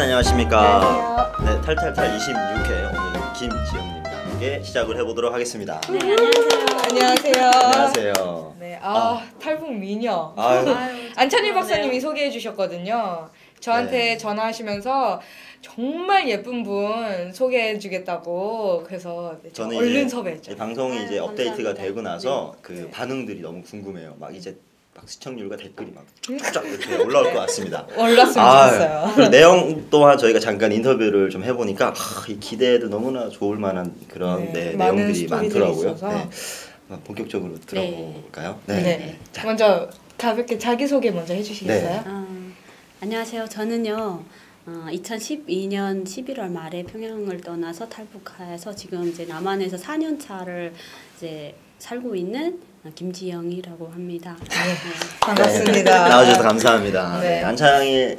안녕하십니까. 네, 탈탈탈 26회 오늘은 김지영님과 함께 시작을 해보도록 하겠습니다. 네, 안녕하세요. 안녕하세요. 안녕하세요. 네, 탈북 미녀. 아유, 안찬일 박사님이 소개해 주셨거든요. 저한테 네. 전화하시면서 정말 예쁜 분 소개해 주겠다고 그래서 저는 얼른 이제 섭외했죠. 방송이 이제 업데이트가 감사합니다. 되고 나서 그 네. 반응들이 너무 궁금해요. 막 이제 막 시청률과 댓글이 막 쫙쫙 이렇게 올라올 것 같습니다. 올랐으면 좋겠어요. 그 내용 또한 저희가 잠깐 인터뷰를 좀 해보니까 이 기대에도 너무나 좋을 만한 그런 네, 네, 많은 내용들이 스토리들이 많더라고요. 있어서. 네. 본격적으로 들어볼까요? 네. 먼저 가볍게 자기소개 먼저 해주시겠어요? 네. 안녕하세요. 저는요. 2012년 11월 말에 평양을 떠나서 탈북해서 지금 이제 남한에서 4년 차를 이제 살고 있는 김지영이라고 합니다. 네. 반갑습니다. 나와주셔서 감사합니다. 네. 네. 안창희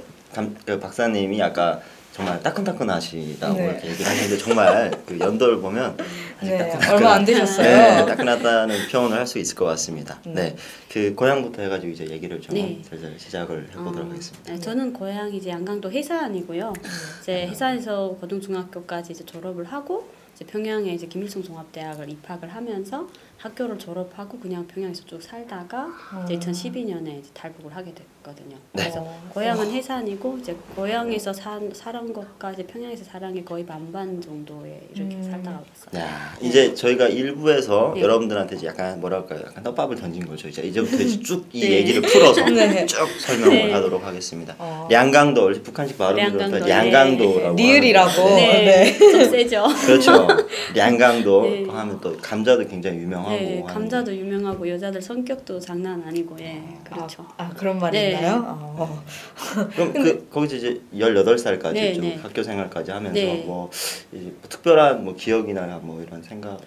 그 박사님이 아까 정말 따끈따끈하시다고 네. 이렇게 얘기를 하는데 정말 그 연도를 보면 아직 네, 따끈따끈 얼마 안 되셨어요. 네, 따끈하다는 표현을 할 수 있을 것 같습니다. 네. 네, 그 고향부터 해가지고 이제 얘기를 좀 네. 슬슬 시작을 해보도록 하겠습니다. 네, 저는 고향이 이제 양강도 해산이고요. 이제 해산에서 고등중학교까지 이제 졸업을 하고 이제 평양에 이제 김일성 종합대학을 입학을 하면서 학교를 졸업하고 그냥 평양에서 쭉 살다가 이제 2012년에 이제 탈북을 하게 됐거든요. 그래서 고향은 해산이고 이제 고향에서 살은 것까지 평양에서 살은 게 거의 반반 정도에 이렇게 살다가 왔어요. 야, 이제 저희가 일부에서 네. 여러분들한테 이제 약간 뭐랄까요, 약간 떡밥을 던진 거죠. 이제부터 이제 쭉 이 네. 얘기를 풀어서 네. 쭉 설명을 네. 하도록 하겠습니다. 량강도 북한식 발음으로 량강도, 량강도라고 리을이라고. 하는데, 네, 좀 세죠. 그렇죠. 량강도 네. 하면 또 감자도 굉장히 유명하고 네, 하는데. 감자도 유명하고 여자들 성격도 장난 아니고 예, 그렇죠. 그런 말인가요? 그럼 거기서 이제 18살까지 네, 좀 네. 학교 생활까지 하면서 네. 뭐 이제 특별한 뭐 기억이나 뭐 이런 생각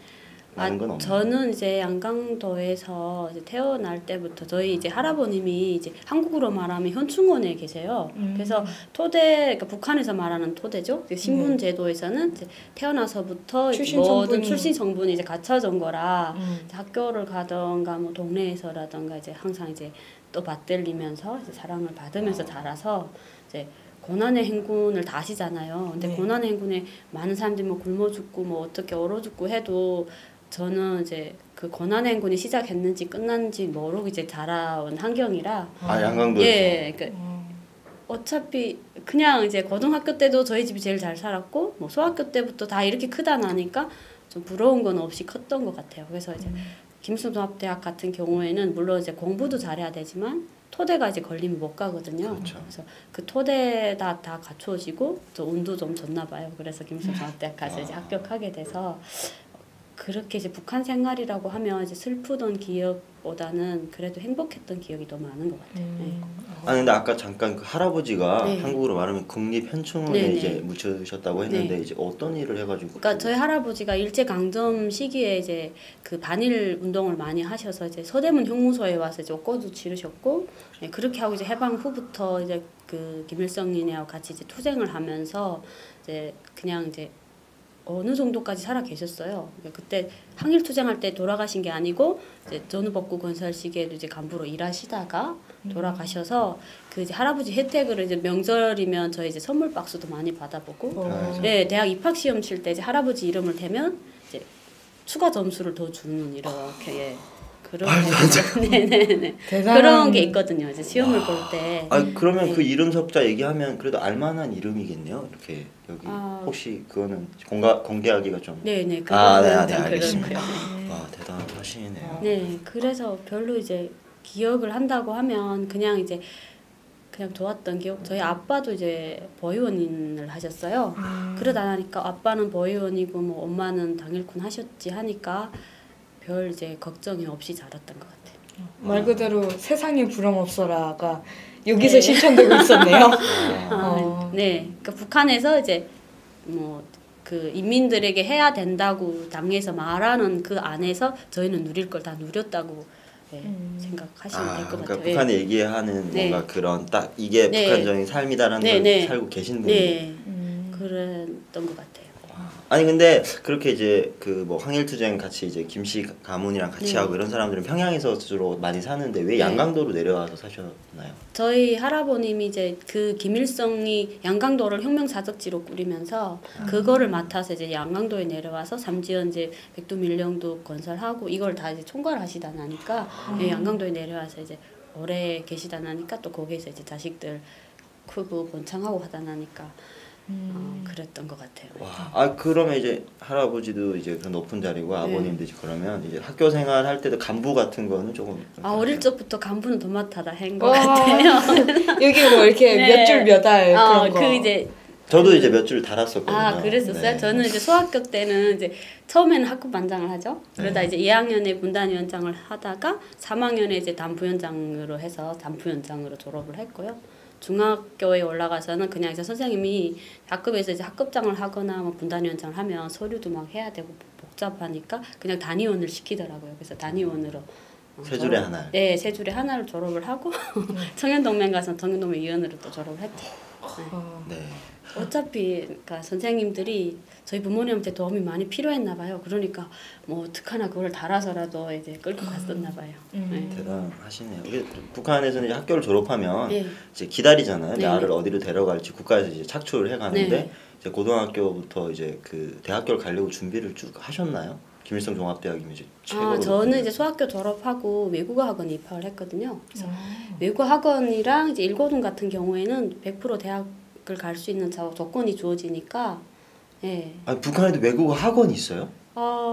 나는 건 없나요? 저는 이제 양강도에서 이제 태어날 때부터 저희 이제 할아버님이 이제 한국으로 말하면 현충원에 계세요. 그래서 토대, 그러니까 북한에서 말하는 토대죠. 신분 제도에서는 이제 태어나서부터 출신 모든 성분이. 출신 성분이 이제 갖춰진 거라 이제 학교를 가던가 뭐 동네에서라던가 이제 항상 이제 또 받들리면서 이제 사랑을 받으면서 자라서 이제 고난의 행군을 다 하시잖아요. 근데 네. 고난의 행군에 많은 사람들이 뭐 굶어 죽고 뭐 어떻게 얼어 죽고 해도 저는 이제 그 고난의 행군이 시작했는지 끝났는지 모르고 이제 자라온 환경이라 양강도에서. 예, 그러니까 어차피 그냥 이제 고등학교 때도 저희 집이 제일 잘 살았고 뭐 소학교 때부터 다 이렇게 크다 나니까 좀 부러운 건 없이 컸던 것 같아요. 그래서 이제 김일성종합대학 같은 경우에는 물론 이제 공부도 잘해야 되지만 토대가 이제 걸리면 못 가거든요. 그렇죠. 그래서 그 토대 다 갖춰지고 저 운도 좀 줬나 봐요. 그래서 김일성종합대학 가서 이제 합격하게 돼서 그렇게 이제 북한 생활이라고 하면 이제 슬프던 기억보다는 그래도 행복했던 기억이 더 많은 것 같아요. 네. 근데 아까 잠깐 그 할아버지가 네. 한국으로 말하면 국립현충원에 네, 네. 이제 묻히셨다고 했는데 네. 이제 어떤 일을 해가지고? 그러니까 저희 할아버지가 일제 강점 시기에 이제 그 반일 운동을 많이 하셔서 이제 서대문 형무소에 와서 이제 옥고도 치르셨고 네, 그렇게 하고 이제 해방 후부터 이제 그 김일성인하고 같이 이제 투쟁을 하면서 이제 그냥 이제 어느 정도까지 살아 계셨어요. 그러니까 그때 항일 투쟁할 때 돌아가신 게 아니고 이제 전후복구 건설 시기에도 이제 간부로 일하시다가 돌아가셔서 그 이제 할아버지 혜택으로 이제 명절이면 저희 이제 선물 박스도 많이 받아보고 네, 대학 입학 시험 칠 때 이제 할아버지 이름을 대면 이제 추가 점수를 더 주는 이렇게 예. 그런 네네네 그런 게 있거든요. 이제 시험을 볼 때. 그러면 네. 그 이름 석자 얘기하면 그래도 알만한 이름이겠네요. 이렇게 여기 혹시 그거는 공개하기가 좀. 네네. 네, 그거는 좀 알겠습니다. 그렇고요. 와 대단하시네요. 네, 그래서 별로 이제 기억을 한다고 하면 그냥 이제 그냥 좋았던 기억. 저희 아빠도 이제 보위원을 하셨어요. 그러다 나니까 아빠는 보위원이고 뭐 엄마는 당일군 하셨지 하니까 별 이제 걱정이 없이 자랐던 것 같아요. 말 그대로 세상에 부럼 없어라가 여기서 실천되고 있었네요. 네, 그러니까 북한에서 이제 뭐 그 인민들에게 해야 된다고 당에서 말하는 그 안에서 저희는 누릴 걸 다 누렸다고 생각하시면 될 것 그러니까 같아요. 북한이 얘기하는 네. 뭔가 그런 딱 이게 네. 북한적인 삶이다라는 네, 걸 네. 살고 계신 분이. 네, 그랬던 것 같아요. 아니 근데 그렇게 이제 그 뭐 항일투쟁 같이 이제 김씨 가문이랑 같이 네. 하고 이런 사람들은 평양에서 주로 많이 사는데 왜 네. 양강도로 내려와서 사셨나요? 저희 할아버님이 이제 그 김일성이 양강도를 혁명사적지로 꾸리면서 그거를 맡아서 이제 양강도에 내려와서 삼지연제 백두밀령도 건설하고 이걸 다 이제 총괄하시다 나니까 예, 양강도에 내려와서 이제 오래 계시다 나니까 또 거기에서 이제 자식들 크고 번창하고 하다 나니까 그랬던 것 같아요. 와, 아 그러면 이제 할아버지도 이제 그런 높은 자리고 네. 아버님도 이제 그러면 이제 학교 생활 할 때도 간부 같은 거는 조금 어릴 적부터 간부는 도맡아다 한 것 와. 같아요. 여기 뭐 이렇게 네. 몇 줄 몇 알 그런 거. 그 이제 저도 이제 몇 줄 달았었거든요. 아, 그랬었어요? 네. 저는 이제 소학교 때는 이제 처음에는 학급 반장을 하죠. 그러다 네. 이제 2학년에 분단위원장을 하다가 3학년에 이제 단부위원장으로 해서 단부위원장으로 졸업을 했고요. 중학교에 올라가서는 그냥 이제 선생님이 학급에서 이제 학급장을 하거나 뭐 분단위원장을 하면 서류도 막 해야 되고 복잡하니까 그냥 단위원을 시키더라고요. 그래서 단위원으로 세 줄에 하나. 네, 세 줄에 하나를 졸업을 하고 청년동맹 가서 청년동맹 위원으로 또 졸업을 했죠. 네. 어차피 그러니까 선생님들이 저희 부모님한테 도움이 많이 필요했나 봐요. 그러니까 뭐 어떡하나 그걸 달아서라도 이제 끌고 갔었나 봐요. 네. 대단하시네요. 이게 북한에서는 이제 학교를 졸업하면 네. 이제 기다리잖아요. 네. 나를 어디로 데려갈지 국가에서 이제 착출을 해가는데 네. 이제 고등학교부터 이제 그 대학교를 가려고 준비를 쭉 하셨나요? 김일성 종합대학이면 이제 최고로. 저는 이제 소학교 졸업하고 외국어 학원 입학을 했거든요. 그래서 외국어 학원이랑 이제 일고등 같은 경우에는 100% 대학을 갈 수 있는 조건이 주어지니까. 예. 아니 북한에도 외국어 학원이 있어요?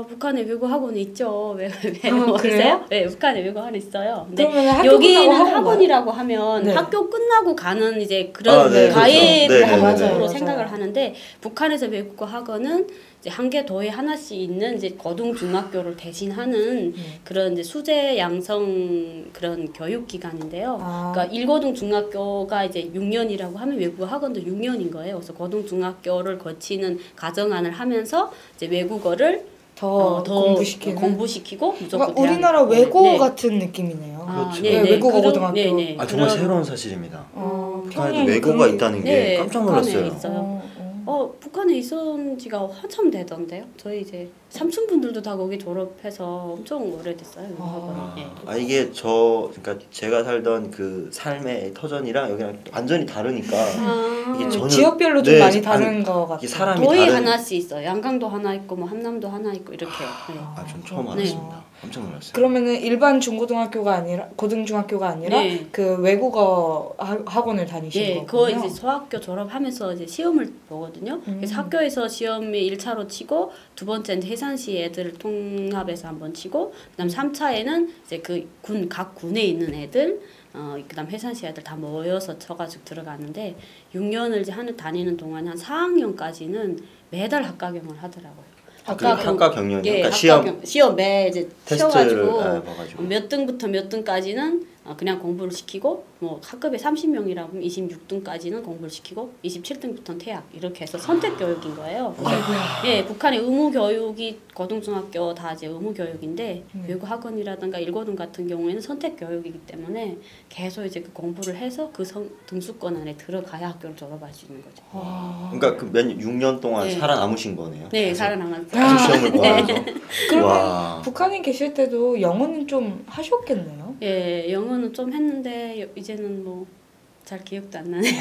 북한에 외국어 학원이 있죠. 왜 그래요? 모르세요? 네, 북한에 외국어 학원이 있어요. 근데 그러면 학교 여기는 끝나고 학원 학원이라고 하면 네. 학교 끝나고 가는 이제 그런 네, 과외를 그렇죠. 네, 하는 네, 쪽으로 맞아요. 생각을 하는데 북한에서 외국어 학원은 이제 한 개 도에 하나씩 있는 이제 고등 중학교를 대신하는 그런 이제 수재 양성 그런 교육 기관인데요. 그러니까 1고등 중학교가 이제 6년이라고 하면 외국어 학원도 6년인 거예요. 그래서 고등 중학교를 거치는 과정안을 하면서 이제 외국어를 더 공부시키는. 공부시키고 무조건 그러니까 우리나라 외고 네. 같은 느낌이네요. 그렇죠. 네, 네. 외국어 고등학교. 네, 네. 아 정말 그런- 새로운 사실입니다. 북한에도 평양에 외고가 그런- 있다는 게 네, 깜짝 북한에 놀랐어요. 있어요. 북한에 있은 지가 한참 되던데요. 저희 이제 삼촌분들도 다 거기 졸업해서 엄청 오래됐어요. 이게 그러니까 제가 살던 그 삶의 터전이랑 여기랑 완전히 다르니까 이게 전혀 지역별로 좀 네, 많이 다른 것 같아요. 이게 사람이 도에 다른. 하나씩 있어요. 양강도 하나 있고 뭐 함남도 하나 있고 이렇게. 네. 전 처음 네. 알았습니다. 깜짝 놀랐어요. 그러면은 일반 중고등학교가 아니라 고등중학교가 아니라 네. 그 외국어 학원을 다니신 예, 거군요. 그거 이제 소학교 졸업하면서 이제 시험을 보거든요. 그래서 학교에서 시험에 1차로 치고 두 번째는 해산시 애들을 통합해서 한번 치고 그다음 3차에는 이제 각 군에 있는 애들 그다음 해산시 애들 다 모여서 쳐가지고 들어가는데 6년을 이제 다니는 동안에 한 4학년까지는 매달 학과경을 하더라고요. 학과 경영이요? 예, 그러니까 시험 매 이제 테스트를 치워가지고 봐가지고. 몇 등부터 몇 등까지는 그냥 공부를 시키고 뭐 학급에 30명이라고 하면 26등까지는 공부를 시키고 27등부터는 퇴학 이렇게 해서 선택 교육인 거예요. 예, 북한의 의무 교육이 고등중학교 다 이제 의무 교육인데 외국 학원이라든가 일고등 같은 경우에는 선택 교육이기 때문에 계속 이제 그 공부를 해서 그 등수권 안에 들어가야 학교를 졸업할 수 있는 거죠. 그러니까 그 6년 동안 네. 살아남으신 거네요. 네, 살아남았어요. 계속 시험을 보면서. 그러면 와. 북한에 계실 때도 영어는 좀 하셨겠네요. 예, 영어는 좀 했는데 이제는 뭐 잘 기억도 안 나네요.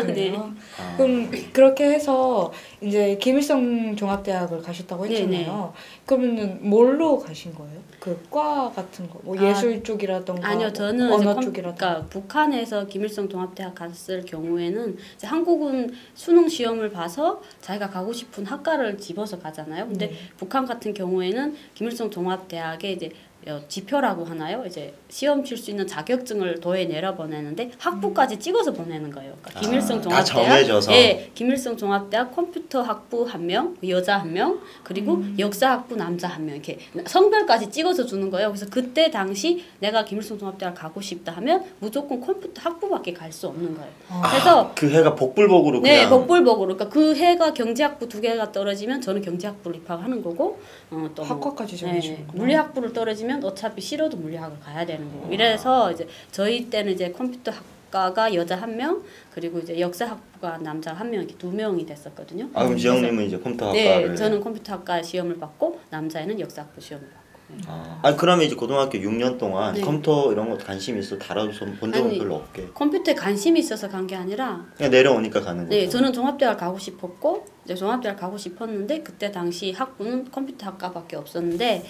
네. 그래요? 그럼 그렇게 해서 이제 김일성 종합대학을 가셨다고 했잖아요. 그러면은 뭘로 가신 거예요? 그 과 같은 거, 뭐 예술 쪽이라던가, 아니요, 저는 언어 이제 쪽이라던가. 그러니까 북한에서 김일성 종합대학 갔을 경우에는 이제 한국은 수능 시험을 봐서 자기가 가고 싶은 학과를 집어서 가잖아요. 근데 북한 같은 경우에는 김일성 종합대학에 이제 지표라고 하나요? 이제 시험 칠 수 있는 자격증을 도에 내려보내는데 학부까지 찍어서 보내는 거예요. 그러니까 김일성 다 종합대학, 정해져서. 예, 김일성 종합대학 컴퓨터 학부 1명, 여자 1명, 그리고 역사 학부 남자 1명 이렇게 성별까지 찍어서 주는 거예요. 그래서 그때 당시 내가 김일성 종합대학 가고 싶다 하면 무조건 컴퓨터 학부밖에 갈 수 없는 거예요. 그래서 그 해가 복불복으로 네, 그냥. 복불복으로. 그러니까 그 해가 경제학부 2개가 떨어지면 저는 경제학부를 입학하는 거고, 또 학과까지 정해주는구나. 물리학부를 떨어지면 어차피 싫어도 물리학을 가야 되는 거고. 이래서 이제 저희 때는 이제 컴퓨터 컴퓨터학과가 여자 1명, 그리고 이제 역사학부가 남자 1명, 이렇게 2명이 됐었거든요. 아 그럼 지영님은 이제 컴퓨터학과를. 네, 저는 컴퓨터학과 시험을 받고 남자애는 역사학부 시험을 받고. 아 그러면 이제 고등학교 6년 동안 네. 컴퓨터 이런 거 관심이 있어 다뤄서 본 적은 아니, 별로 없게. 컴퓨터에 관심이 있어서 간 게 아니라 그냥 내려오니까 가는 거죠. 네, 저는 종합대학 가고 싶었고 이제 종합대학 가고 싶었는데 그때 당시 학부는 컴퓨터학과밖에 없었는데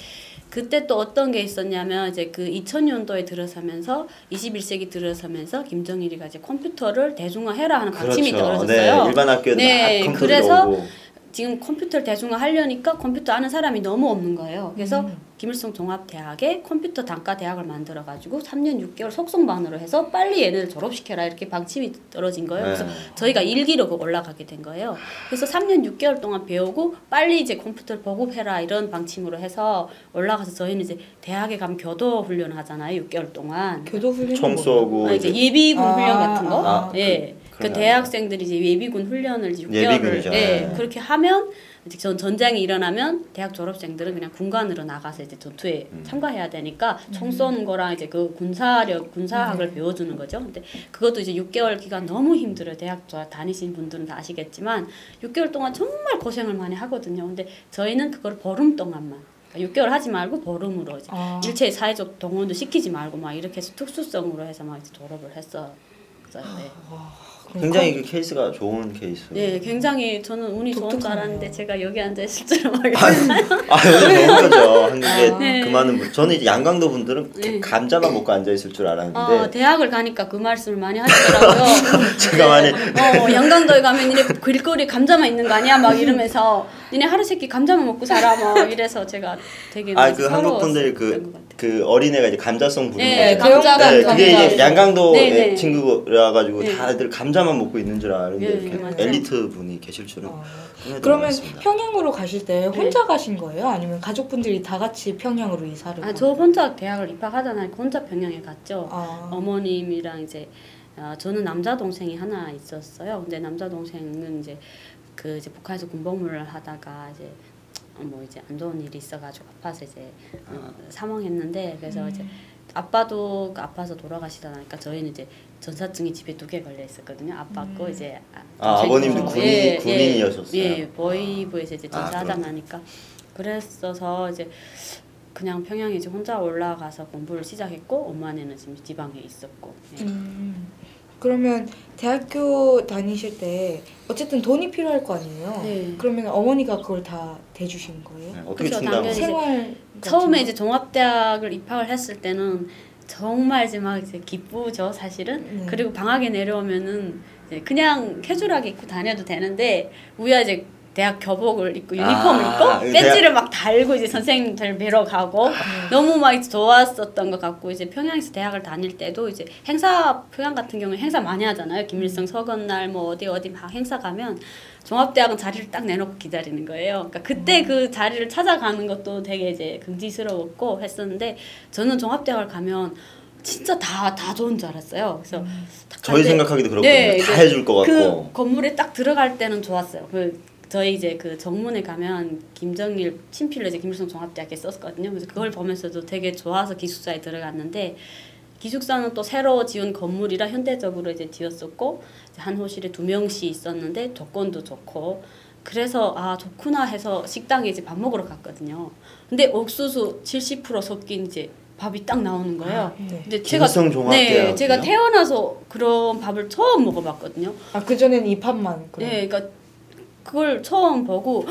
그때 또 어떤 게 있었냐면 이제 그 2000년도에 들어서면서 21세기 들어서면서 김정일이가 이제 컴퓨터를 대중화해라 하는 방침이 떨어졌어요. 네, 일반 학교에도 네, 막 컴퓨터 그래서 오고. 지금 컴퓨터를 대중화 하려니까 컴퓨터 아는 사람이 너무 없는 거예요. 그래서 김일성 종합대학에 컴퓨터 단과 대학을 만들어 가지고 3년 6개월 속성반으로 해서 빨리 얘네를 졸업시켜라 이렇게 방침이 떨어진 거예요. 그래서 저희가 1기로 올라가게 된 거예요. 그래서 3년 6개월 동안 배우고 빨리 이제 컴퓨터를 보급해라 이런 방침으로 해서 올라가서 저희는 이제 대학에 가면 교도 훈련을 하잖아요. 6개월 동안. 교도 훈련 총 쏘고 이제 예비군 훈련 같은 거. 예. 그 그러네. 대학생들이 이제 예비군 훈련을 6개월을 예비군이죠. 예, 그렇게 하면 이제 전쟁이 일어나면 대학 졸업생들은 그냥 군관으로 나가서 이제 전투에 참가해야 되니까 총 쏘는 거랑 이제 그 군사학을 배워주는 거죠. 근데 그것도 이제 6개월 기간 너무 힘들어요. 대학 다니신 분들은 다 아시겠지만 6개월 동안 정말 고생을 많이 하거든요. 근데 저희는 그걸 보름 동안만 6개월 하지 말고 보름으로 이제 일체 사회적 동원도 시키지 말고 막 이렇게 해서 특수성으로 해서 막 이제 졸업을 했어요. 네. 굉장히 그 케이스가 좋은 케이스. 네, 굉장히 저는 운이 좋은 줄 독특하네요. 알았는데 제가 여기 앉아 있을 줄은 모르겠어요. 여기 좋은 거죠. 한국에 네. 그 많은 분. 저는 이제 양강도 분들은 네. 감자만 먹고 앉아 있을 줄 알았는데. 대학을 가니까 그 말씀을 많이 하시더라고요. 제가 많이 양강도에 가면 니네 길거리 감자만 있는 거 아니야? 막 이러면서 니네 하루 세끼 감자만 먹고 살아 막 이래서 제가 되게 그 한국 분들 그 어린애가 이제 감자송 부르는 네, 거죠. 감자가 네, 그게 이제 양강도의 네, 네. 친구라 가지고 네. 다들 감자만 먹고 있는 줄 알았는데 네, 이렇게 맞아요. 엘리트 분이 계실 줄은. 그러면 몰랐습니다. 평양으로 가실 때 혼자 가신 거예요? 아니면 가족분들이 다 같이 평양으로 이사를? 저 혼자 대학을 입학하잖아요. 혼자 평양에 갔죠. 아. 어머님이랑 이제 저는 남자 동생이 하나 있었어요. 근데 남자 동생은 이제 이제 북한에서 군복무를 하다가 이제 뭐 이제 안 좋은 일이 있어가지고 아파서 이제 사망했는데 그래서 이제 아빠도 아파서 돌아가시다 나니까 저희는 이제 전사증이 집에 2개 걸려 있었거든요. 아빠 거 이제 아버님도 군인이셨어요. 예, 보이부에서 이제 전사하다 나니까 그랬어서 이제 그냥 평양에 이제 혼자 올라가서 공부를 시작했고 엄마는 지금 지방에 있었고. 예. 그러면 대학교 다니실 때 어쨌든 돈이 필요할 거 아니에요? 네. 그러면 어머니가 그걸 다 대주신 거예요? 네, 어떻게 그쵸, 충당? 당연히 생활 처음에 이제 종합대학을 입학을 했을 때는 정말 이제 막 이제 기쁘죠 사실은. 그리고 방학에 내려오면은 이제 그냥 캐주얼하게 입고 다녀도 되는데 우리가 이제 대학 교복을 입고 유니폼을 입고 배지를 막 달고 이제 선생님들 뵈러 가고 너무 막 좋았었던 것 같고 이제 평양에서 대학을 다닐 때도 이제 행사 평양 같은 경우에 행사 많이 하잖아요. 김일성 서건날 뭐 어디 막 행사 가면 종합대학은 자리를 딱 내놓고 기다리는 거예요. 그러니까 그때 그 자리를 찾아가는 것도 되게 이제 긍지스러웠고 했었는데 저는 종합대학을 가면 진짜 다 좋은 줄 알았어요. 그래서 저희 생각하기도 그렇거든요. 네, 다 해줄 것 같고. 그 건물에 딱 들어갈 때는 좋았어요. 저희 이제 그 정문에 가면 김정일 친필로 이제 김일성 종합대학에 썼거든요. 그래서 그걸 보면서도 되게 좋아서 기숙사에 들어갔는데 기숙사는 또 새로 지은 건물이라 현대적으로 이제 지었었고 한 호실에 2명씩 있었는데 조건도 좋고 그래서 좋구나 해서 식당에 이제 밥 먹으러 갔거든요. 근데 옥수수 70% 섞인 이제 밥이 딱 나오는 거예요. 근데 김일성 종합대학이요? 제가 태어나서 그런 밥을 처음 먹어봤거든요. 그 전에는 이 팝만. 네, 그러니까 그걸 처음 보고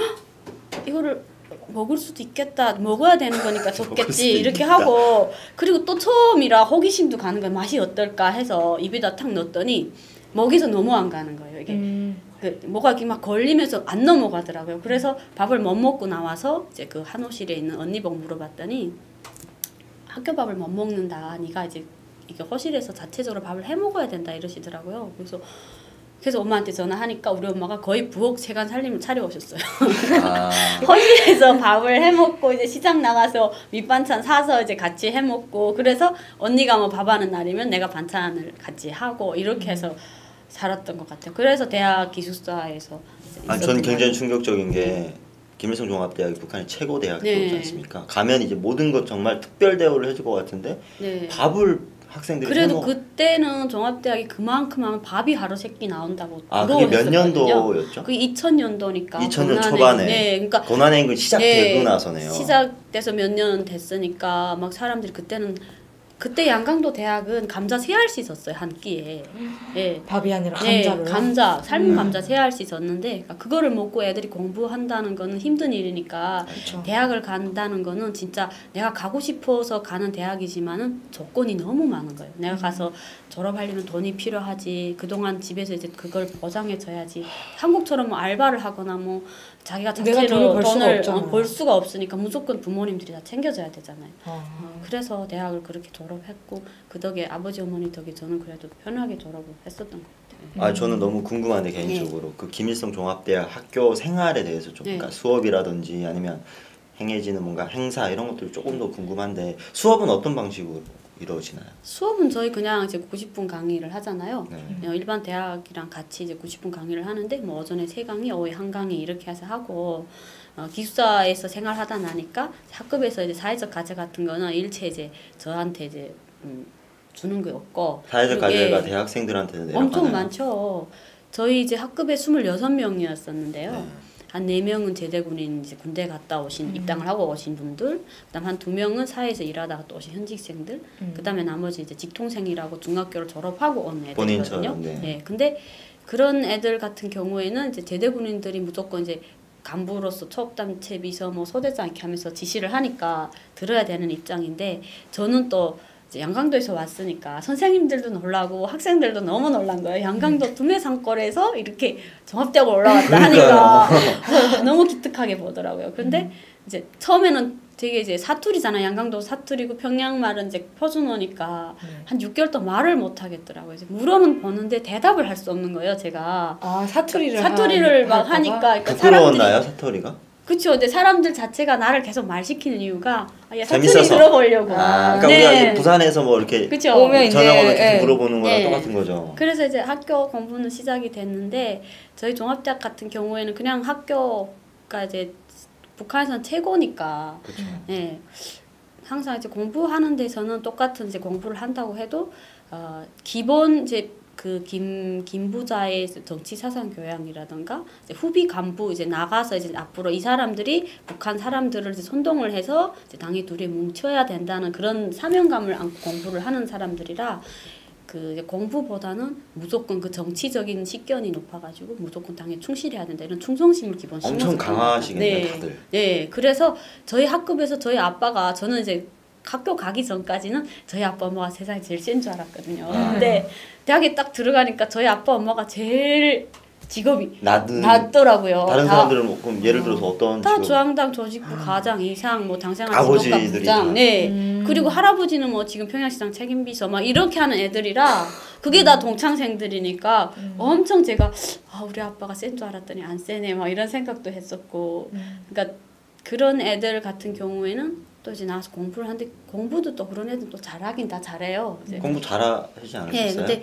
이거를 먹을 수도 있겠다. 먹어야 되는 거니까 좋겠지. 이렇게 하고 그리고 또 처음이라 호기심도 가는 거예요. 맛이 어떨까 해서 입에다 탁 넣었더니 먹이서 너무 안 가는 거예요. 이게 뭐가 이렇게 막 걸리면서 안 넘어가더라고요. 그래서 밥을 못 먹고 나와서 이제 그 한호실에 있는 언니복 물어봤더니 학교 밥을 못 먹는다. 네가 이제 이게 호실에서 자체적으로 밥을 해 먹어야 된다 이러시더라고요. 그래서 엄마한테 전화하니까 우리 엄마가 거의 부엌 세간 살림을 차려오셨어요. 허실에서 밥을 해먹고 이제 시장 나가서 밑반찬 사서 이제 같이 해먹고 그래서 언니가 뭐 밥하는 날이면 내가 반찬을 같이 하고 이렇게 해서 살았던 것 같아요. 그래서 대학 기숙사에서 전 굉장히 충격적인 게 김일성 종합대학이 북한의 최고 대학이지 않습니까? 가면 이제 모든 것 정말 특별 대우를 해줄 것 같은데 밥을 학생들이 그래도 그때는 종합대학이 그만큼 하면 밥이 하루 세끼 나온다고 그게 몇 년도였죠? 그게 2000년도니까 2000년 초반에 네, 그러니까 고난행군 시작되고 나서네요. 시작돼서 몇 년 됐으니까 막 사람들이 그때 양강도 대학은 감자 세알 수 있었어요 한 끼에. 예. 밥이 아니라 감자를. 감자 삶은 감자 세알 수 있었는데 그러니까 그거를 먹고 애들이 공부한다는 거는 힘든 일이니까 그렇죠. 대학을 간다는 거는 진짜 내가 가고 싶어서 가는 대학이지만은 조건이 너무 많은 거예요. 내가 가서 졸업하려면 돈이 필요하지. 그동안 집에서 이제 그걸 보장해줘야지. 한국처럼 뭐 알바를 하거나 뭐 자기가 자체로 돈을 벌 수가 없으니까 무조건 부모님들이 다 챙겨줘야 되잖아요. 그래서 대학을 그렇게 졸업했고 그 덕에 아버지 어머니 덕에 저는 그래도 편하게 졸업을 했었던 것 같아요. 저는 너무 궁금한데 개인적으로 그 김일성 종합대학 학교 생활에 대해서 좀 그러니까 수업이라든지 아니면 행해지는 뭔가 행사 이런 것들 조금 더 궁금한데 수업은 어떤 방식으로 이루어지나요? 수업은 저희 그냥 이제 90분 강의를 하잖아요. 일반 대학이랑 같이 이제 90분 강의를 하는데 뭐 오전에 3강의, 오후에 1강의 이렇게 해서 하고 기숙사에서 생활하다 나니까 학급에서 이제 사회적 과제 같은 거는 일체 이제 저한테 이제 주는 게 없고 사회적 과제가 대학생들한테는 내려가나요? 엄청 많죠. 저희 이제 학급에 26명이었었는데요. 한 4명은 제대군인 이제 군대 갔다 오신 입당을 하고 오신 분들, 그다음 한 2명은 사회에서 일하다가 또 오신 현직생들, 그다음에 나머지 이제 직통생이라고 중학교를 졸업하고 온 애들이거든요. 네. 근데 그런 애들 같은 경우에는 이제 제대군인들이 무조건 이제 간부로서 초업단체 비서 뭐 소대장 이렇게 하면서 지시를 하니까 들어야 되는 입장인데 저는 또 이제 양강도에서 왔으니까 선생님들도 놀라고 학생들도 너무 놀란 거예요. 양강도 두메산골에서 이렇게 종합대학을 올라왔다 하니까 너무 기특하게 보더라고요. 근데 이제 처음에는 되게 이제 사투리잖아. 양강도 사투리고 평양말은 이제 표준어니까 한 6개월 동안 말을 못 하겠더라고요. 이제 물어는 보는데 대답을 할 수 없는 거예요. 제가 사투리를 막 하니까 그러니까 부끄러웠나요 사투리가? 그렇죠. 근데 사람들 자체가 나를 계속 말 시키는 이유가 사투리 들어보려고. 그러니까 우리가 부산에서 뭐 이렇게 오면 전화번호 계속 물어보는 거랑 똑같은 거죠. 그래서 이제 학교 공부는 시작이 됐는데 저희 종합대학 같은 경우에는 그냥 학교가 이제 북한에서는 최고니까. 그렇죠. 네. 항상 이제 공부하는 데서는 똑같은 이제 공부를 한다고 해도 기본 이제 그 김부자의 정치 사상 교양이라든가 이제 후비 간부 이제 나가서 이제 앞으로 이 사람들이 북한 사람들을 이제 선동을 해서 이제 당이 둘이 뭉쳐야 된다는 그런 사명감을 안고 공부를 하는 사람들이라 그 이제 공부보다는 무조건 그 정치적인 식견이 높아가지고 무조건 당에 충실해야 된다 이런 충성심을 기본 심어서 엄청 강하시겠네요 다들. 네, 그래서 저희 학급에서 저희 아빠가 저는 이제 학교 가기 전까지는 저희 아빠 엄마가 세상에 제일 센 줄 알았거든요. 근데 대학에 딱 들어가니까 저희 아빠 엄마가 제일 직업이 낮더라고요. 다른 사람들은 뭐 그럼 예를 들어서 어떤 다 중앙당 조직부 과장 이상 뭐 당생활 지도과 부장 그리고 할아버지는 뭐 지금 평양시장 책임비서 막 이렇게 하는 애들이라 그게 다 동창생들이니까 엄청 제가 우리 아빠가 센 줄 알았더니 안 세네 막 이런 생각도 했었고 그러니까 그런 애들 같은 경우에는 또 이제 나와서 공부를 하는데 공부도 또 그런 애들 또 잘하긴 다 잘해요. 이제. 공부 잘하시지 않으셨어요? 네,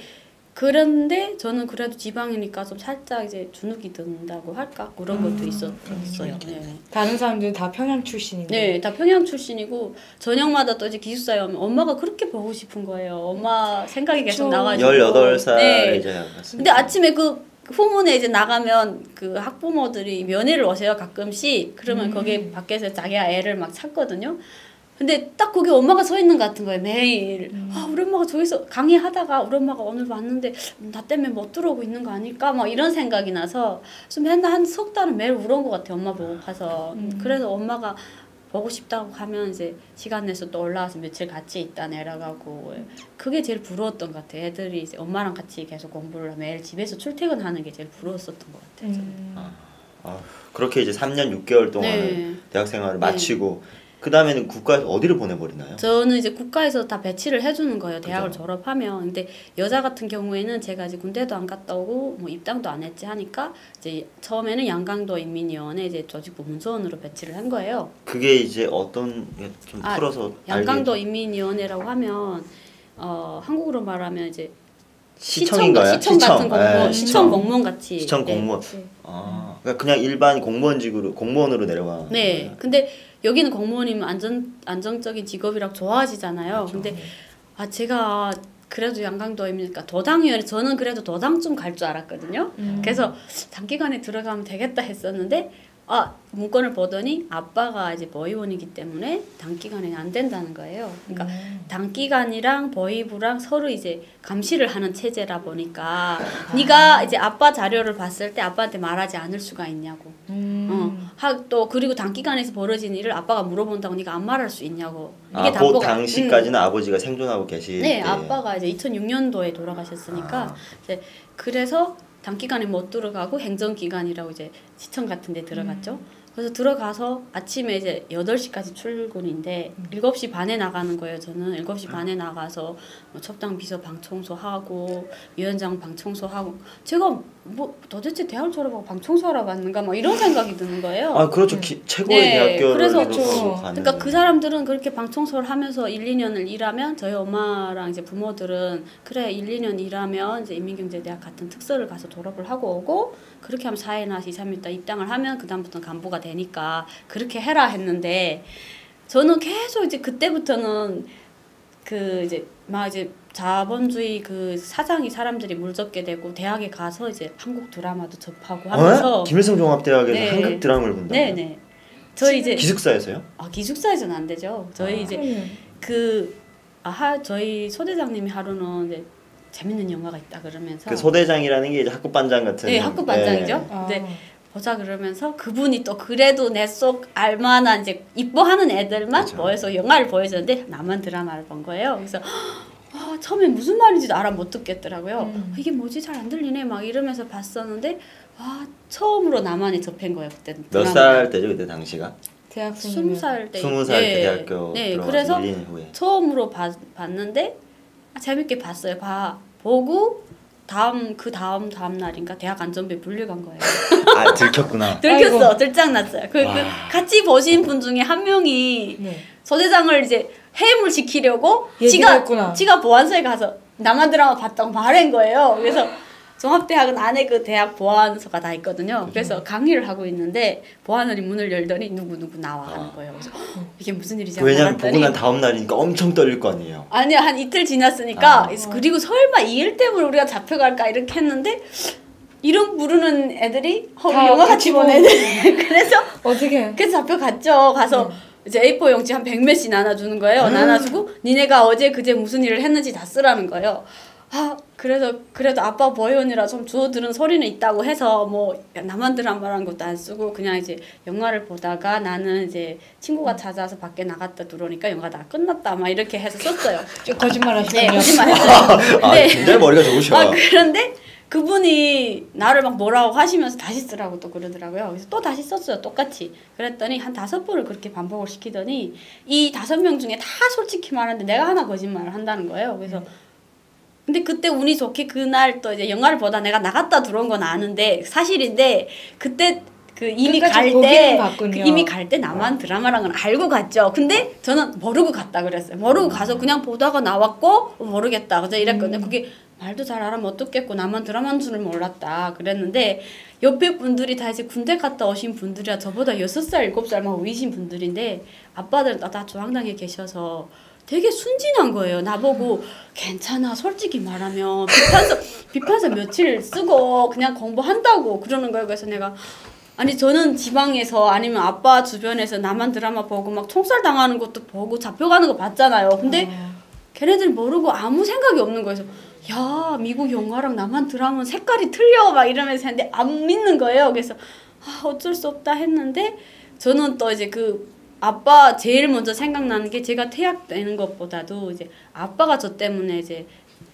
그런데 저는 그래도 지방이니까 좀 살짝 이제 주눅이 든다고 할까 그런 것도 있었어요. 네. 다른 사람들은 다 평양 출신인데. 네, 다 평양 출신이고 저녁마다 또 이제 기숙사에 오면 엄마가 그렇게 보고 싶은 거예요. 엄마 생각이 계속 나가지고. 18살 이제 갔습니다. 근데 아침에 그 후문에 이제 나가면 그 학부모들이 면회를 오세요 가끔씩. 그러면 거기 밖에서 자기가 애를 막 찾거든요. 근데 딱 거기 엄마가 서 있는 것 같은 거예요 매일. 우리 엄마가 저기서 강의하다가 우리 엄마가 오늘 왔는데 나 때문에 못 들어오고 있는 거 아닐까 막 이런 생각이 나서 좀 맨날 한 석 달은 매일 울은 것 같아요 엄마 보고 가서. 그래서 엄마가 보고 싶다고 하면 이제 시간 내서 또 올라와서 며칠 같이 있다 내려가고 그게 제일 부러웠던 것 같아요. 애들이 이제 엄마랑 같이 계속 공부를 하면 매일 집에서 출퇴근하는 게 제일 부러웠었던 것 같아요. 그렇게 이제 3년 6개월 동안 대학 생활을 마치고 그 다음에는 국가에서 어디를 보내버리나요? 저는 이제 국가에서 다 배치를 해주는 거예요. 대학을 졸업하면. 근데 여자 같은 경우에는 제가 이제 군대도 안 갔다 오고 뭐 입당도 안 했지 하니까 이제 처음에는 양강도 인민위원회 이제 조직부 문서원으로 배치를 한 거예요. 그게 이제 어떤 좀 풀어서 양강도 인민위원회라고 하면 한국으로 말하면 이제 시청인가요? 시청 같은 공무원, 시청 공무원 같이. 시청 공무원. 그러니까 그냥 일반 공무원직으로 공무원으로 내려가. 네. 근데 여기는 공무원이면 안정적인 직업이라고 좋아하시잖아요. 그렇죠. 근데 제가 그래도 양강도임이니까 도당위원회 저는 그래도 도당쯤 갈 줄 알았거든요. 그래서 단기간에 들어가면 되겠다 했었는데 문건을 보더니 아빠가 이제 버의원이기 때문에 단기간에 안 된다는 거예요. 그러니까 단기간이랑 버의부랑 서로 이제 감시를 하는 체제라 보니까 네가 이제 아빠 자료를 봤을 때 아빠한테 말하지 않을 수가 있냐고. 또 그리고 단기간에서 벌어진 일을 아빠가 물어본다고 네가 안 말할 수 있냐고. 이게 그 당시까지는 아버지가 생존하고 계실 때. 네, 아빠가 이제 2006년도에 돌아가셨으니까 이제 그래서 단기간에 못 들어가고 행정기관이라고 이제 시청 같은 데 들어갔죠. 그래서 들어가서 아침에 이제 8시까지 출근인데 7시 반에 나가는 거예요. 저는 7시 반에 나가서 뭐 첩당 비서 방 청소하고 위원장 방 청소하고 제가 뭐 도대체 대학을 졸업하고 방 청소하러 갔는가 막 이런 생각이 드는 거예요. 그렇죠. 최고의 대학교를 그래서 가는. 그러니까 그 사람들은 그렇게 방 청소를 하면서 1, 2년을 일하면 저희 엄마랑 이제 부모들은 그래 1, 2년 일하면 이제 인민경제대학 같은 특서를 가서 졸업을 하고 오고 그렇게 하면 4회나 2, 3일 있다 입당을 하면 그 다음부터는 간부가 되니까 그렇게 해라 했는데 저는 계속 이제 그때부터는 그 이제 막 이제 자본주의 그 사상이 사람들이 물적게 되고 대학에 가서 이제 한국 드라마도 접하고 하면서 김일성 종합대학에서 네. 한국 드라마를 본다고요? 네네. 저희 이제 기숙사에서요? 기숙사에서는 안 되죠. 저희 이제 저희 소대장님이 하루는 이제 재밌는 영화가 있다 그러면서 그 소대장이라는 게 이제 학급 반장 같은. 네, 학급 반장이죠. 근데 보자 그러면서 그분이 또 그래도 내 속 알만한 이제 이뻐하는 애들만 그쵸. 보여서 영화를 보여줬는데 나만 드라마를 본 거예요. 그래서 처음에 무슨 말인지도 알아 못 듣겠더라고요. 이게 뭐지 잘 안 들리네 막 이러면서 봤었는데 처음으로 나만이 접한 거예요 그때. 몇 살 때죠 그때 당시가? 대학생 20살 때. 20살 때 대학교 들어가서 그래서 1, 2년 후에. 처음으로 봤는데 재밌게 봤어요. 보고 그 다음 날인가 대학 안전부에 불려간 거예요. 들켰구나. 들켰어. 들짝났어요. 그 같이 보신 분 중에 한 명이 소대장을 이제 해임을 시키려고 지가 보안소에 가서 남한 드라마 봤다고 말한 거예요. 그래서 종합대학은 안에 그 대학 보안소가 다 있거든요. 그래서 강의를 하고 있는데 보안원이 문을 열더니 누구 나와 하는 거예요. 그래서 이게 무슨 일이지? 왜냐면 보고 난 다음 날이니까 엄청 떨릴 거 아니에요. 아니요, 한 이틀 지났으니까 그리고 설마 이 일 때문에 우리가 잡혀갈까 이렇게 했는데 이름 부르는 애들이 영화 같이 본 애들. 그래서 그래서 잡혀갔죠. 가서 이제 A4 용지 한 100몇씩 나눠주는 거예요. 나눠주고 니네가 어제 그제 무슨 일을 했는지 다 쓰라는 거예요. 그래도 아빠 버의원이라 좀 주워 들은 소리는 있다고 해서 뭐 나만 드라마라는 것도 안 쓰고 그냥 이제 영화를 보다가 나는 이제 친구가 찾아서 밖에 나갔다 들어오니까 영화 다 끝났다 막 이렇게 해서 썼어요. 거짓말 하시군요. 네, 거짓말 했어요. 굉장히 머리가 좋으셔. 그런데 그분이 나를 막 뭐라고 하시면서 다시 쓰라고 또 그러더라고요. 그래서 또 다시 썼어요. 똑같이. 그랬더니 한 5번을 그렇게 반복을 시키더니 이 5명 중에 다 솔직히 말하는데 내가 하나 거짓말을 한다는 거예요. 그래서 근데 그때 운이 좋게 그날 또 이제 영화를 보다 내가 나갔다 들어온 건 아는데 사실인데 그때 이미 갈 때 나만 드라마란 건 알고 갔죠. 근데 저는 모르고 갔다 그랬어요. 모르고 가서 그냥 보다가 나왔고 모르겠다. 그래서 이랬거든요. 그게 말도 잘 알아면 어떻겠고 나만 드라마인 줄 몰랐다 그랬는데 옆에 분들이 다 이제 군대 갔다 오신 분들이라 저보다 6살, 7살 막 위신 분들인데 아빠들은 다 중앙당에 계셔서 되게 순진한 거예요. 나보고 괜찮아 솔직히 말하면 비판서 며칠 쓰고 그냥 공부한다고 그러는 거예요. 그래서 내가 저는 지방에서 아니면 아빠 주변에서 나만 드라마 보고 막 총살 당하는 것도 보고 잡혀가는 거 봤잖아요. 근데 걔네들 모르고 아무 생각이 없는 거예요. 야 미국 영화랑 나만 드라마 색깔이 틀려 막 이러면서 했는데 안 믿는 거예요. 그래서 어쩔 수 없다 했는데 저는 또 이제 아빠 제일 먼저 생각나는 게 제가 퇴학되는 것보다도 이제 아빠가 저 때문에 이제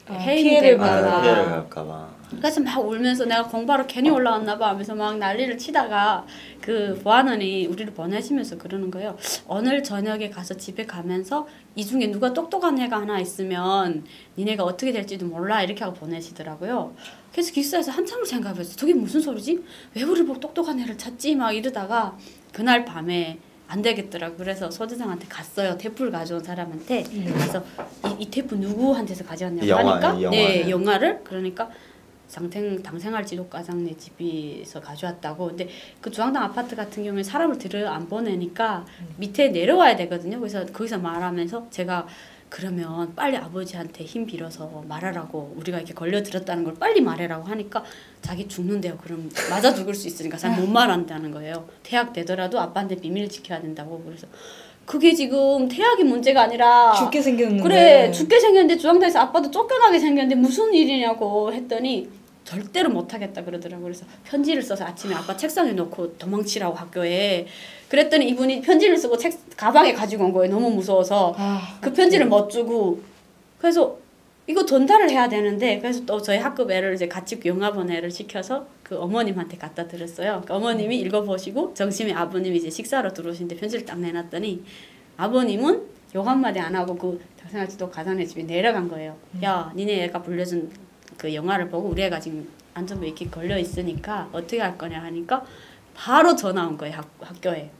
피해를 받을까봐. 그래서 막 울면서 내가 공부하러 괜히 올라왔나 봐 하면서 막 난리를 치다가 그 보안원이 우리를 보내시면서 그러는 거예요. 오늘 저녁에 가서 집에 가면서 이 중에 누가 똑똑한 애가 하나 있으면 니네가 어떻게 될지도 몰라 이렇게 하고 보내시더라고요. 그래서 기숙사에서 한참을 생각했어요. 저게 무슨 소리지? 왜 우리 보고 똑똑한 애를 찾지? 막 이러다가 그날 밤에 안 되겠더라고. 그래서 소대장한테 갔어요. 테이프를 가져온 사람한테 가서 이 테이프 누구한테서 가져왔냐고 하니까 영화를 그러니까 당생활 지도과장네 집에서 가져왔다고. 근데 그 중앙당 아파트 같은 경우에 사람을 들여 안 보내니까 밑에 내려와야 되거든요. 그래서 거기서 말하면서 제가 그러면 빨리 아버지한테 힘 빌어서 말하라고 우리가 이렇게 걸려들었다는 걸 빨리 말해라고 하니까 자기 죽는데요. 그럼 맞아 죽을 수 있으니까 잘 못 말한다는 거예요. 태학 되더라도 아빠한테 비밀 지켜야 된다고. 그래서 그게 지금 태학이 문제가 아니라 죽게 생겼는데. 그래 죽게 생겼는데 주황단에서 아빠도 쫓겨나게 생겼는데 무슨 일이냐고 했더니 절대로 못하겠다 그러더라고요. 그래서 편지를 써서 아침에 아빠 책상에 놓고 도망치라고 학교에. 그랬더니 이분이 편지를 쓰고 가방에 가지고 온 거예요. 너무 무서워서. 그 편지를 못 주고. 그래서 이거 전달을 해야 되는데 그래서 또 저희 학급 애를 이제 같이 영화본 애를 시켜서 그 어머님한테 갖다 드렸어요. 그러니까 어머님이 읽어보시고 점심에 아버님이 이제 식사로 들어오시는데 편지를 딱 내놨더니 아버님은 욕 한마디 안 하고 그 장생아지도 가장네 집에 내려간 거예요. 야, 니네 애가 불려준 그 영화를 보고 우리 애가 지금 안전부 이렇게 걸려 있으니까 어떻게 할 거냐 하니까 바로 전화 온 거예요. 학교에.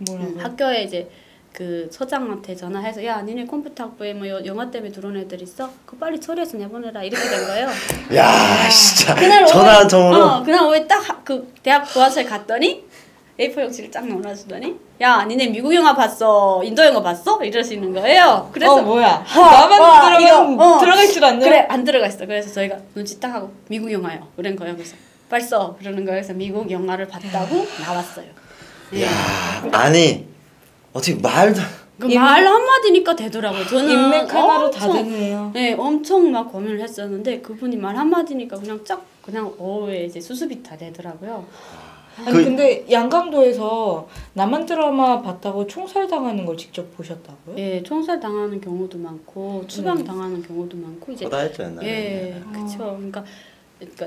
뭐라고? 학교에 이제 그 서장한테 전화해서 야, 니네 컴퓨터 학부에 뭐 영화 때문에 들어온 애들 있어? 그거 빨리 처리해서 내보내라 이렇게 된 거예요. 야, 진짜 그날 전화 한 통으로. 그날 오후에 딱 그 대학 부하실 갔더니 A4 용지를 쫙 넣어주더니 야, 니네 미국 영화 봤어? 인도 영화 봤어? 이러시는 거예요. 그래서 뭐야? 나만 들어갈 줄 아냐? 그래, 안 들어가 있어. 그래서 저희가 눈치 딱 하고 미국 영화요. 그런 거예요. 그래서 빨리 써. 그러는 거예요. 그래서 미국 영화를 봤다고 나왔어요. 네. 야, 아니 어떻게 말도 말 한마디니까 되더라고요. 저는 인맥 하나로 다 됐네요. 네, 엄청 막 고민을 했었는데 그분이 말 한마디니까 그냥 오후에 이제 수습이 다 되더라고요. 아니 근데 양강도에서 남한 드라마 봤다고 총살 당하는 걸 직접 보셨다고요? 예, 총살 당하는 경우도 많고 추방 당하는 경우도 많고 이제 거다했죠 옛날에. 예, 그렇죠. 그러니까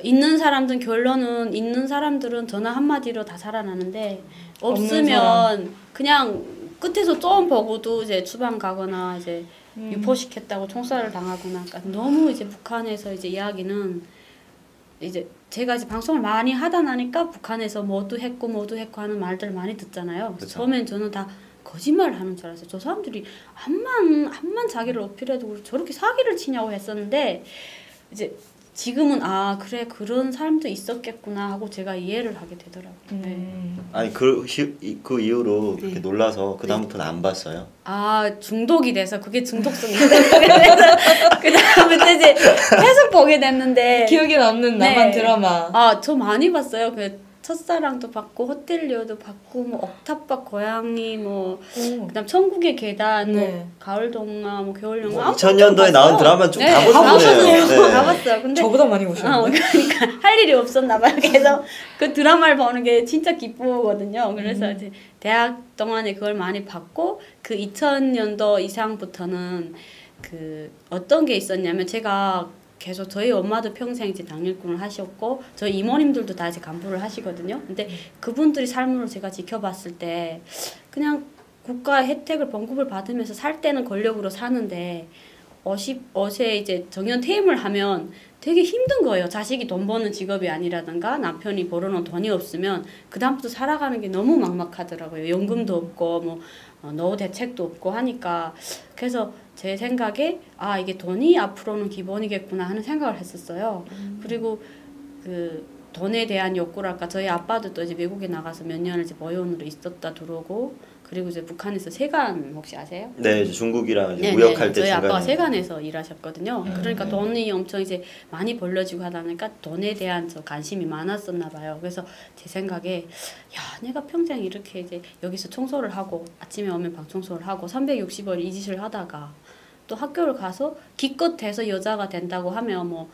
있는 사람들은 결론은 있는 사람들은 전화 한마디로 다 살아나는데 없으면 그냥 끝에서 좀 보고도 이제 추방 가거나 이제 유포시켰다고 총살을 당하거나 그러니까 너무 이제 북한에서 이제 이야기는 이제 제가 이제 방송을 많이 하다 나니까 북한에서 뭐도 했고 하는 말들 많이 듣잖아요. 그쵸. 처음엔 저는 다 거짓말을 하는 줄 알았어요. 저 사람들이 암만 자기를 어필해도 저렇게 사기를 치냐고 했었는데 이제 지금은 아 그래 그런 사람도 있었겠구나 하고 제가 이해를 하게 되더라고요. 네. 아니 그 이후로 그렇게 놀라서 그 다음부터는 안 봤어요. 아 중독이 돼서 그게 중독성이 있어서 그 다음부터 이제 계속 보게 됐는데 기억에 남는 남한 드라마. 아 저 많이 봤어요. 그 첫사랑도 봤고 호텔리오도 봤고 뭐 옥탑방 고양이 뭐 그다음 천국의 계단 뭐 가을 동화 뭐 겨울 영화 2000년도에 나온 드라마 좀 다 보셨네요. 다 봤어요. 근데 저보다 많이 보셨는데. 그러니까 할 일이 없었나 봐요. 그래서 그 드라마를 보는 게 진짜 기쁘거든요. 그래서 이제 대학 동안에 그걸 많이 봤고 그 2000년도 이상부터는 그 어떤 게 있었냐면 제가 계속 저희 엄마도 평생 이제 당일꾼을 하셨고 저희 이모님들도 다 이제 간부를 하시거든요. 근데 그분들이 삶을 제가 지켜봤을 때 그냥 국가의 혜택을 봉급을 받으면서 살 때는 권력으로 사는데 어세 이제 정년 퇴임을 하면 되게 힘든 거예요. 자식이 돈 버는 직업이 아니라든가 남편이 벌어놓은 돈이 없으면 그 다음부터 살아가는 게 너무 막막하더라고요. 연금도 없고 뭐 노후 대책도 없고 하니까 그래서 제 생각에 아 이게 돈이 앞으로는 기본이겠구나 하는 생각을 했었어요. 그리고 그 돈에 대한 욕구랄까 저희 아빠도 또 이제 미국에 나가서 몇 년을 이제 모의원으로 있었다 들어오고 그리고 이제 북한에서 세관 혹시 아세요? 네, 이제 중국이랑 이제 무역할 때 저희 중간에. 아빠가 세관에서 일하셨거든요. 그러니까 돈이 엄청 이제 많이 벌려지고 하다 보니까 돈에 대한 저 관심이 많았었나 봐요. 그래서 제 생각에 야 내가 평생 이렇게 이제 여기서 청소를 하고 아침에 오면 방 청소를 하고 360일 이 짓을 하다가 또 학교를 가서 기껏 돼서 여자가 된다고 하면 뭐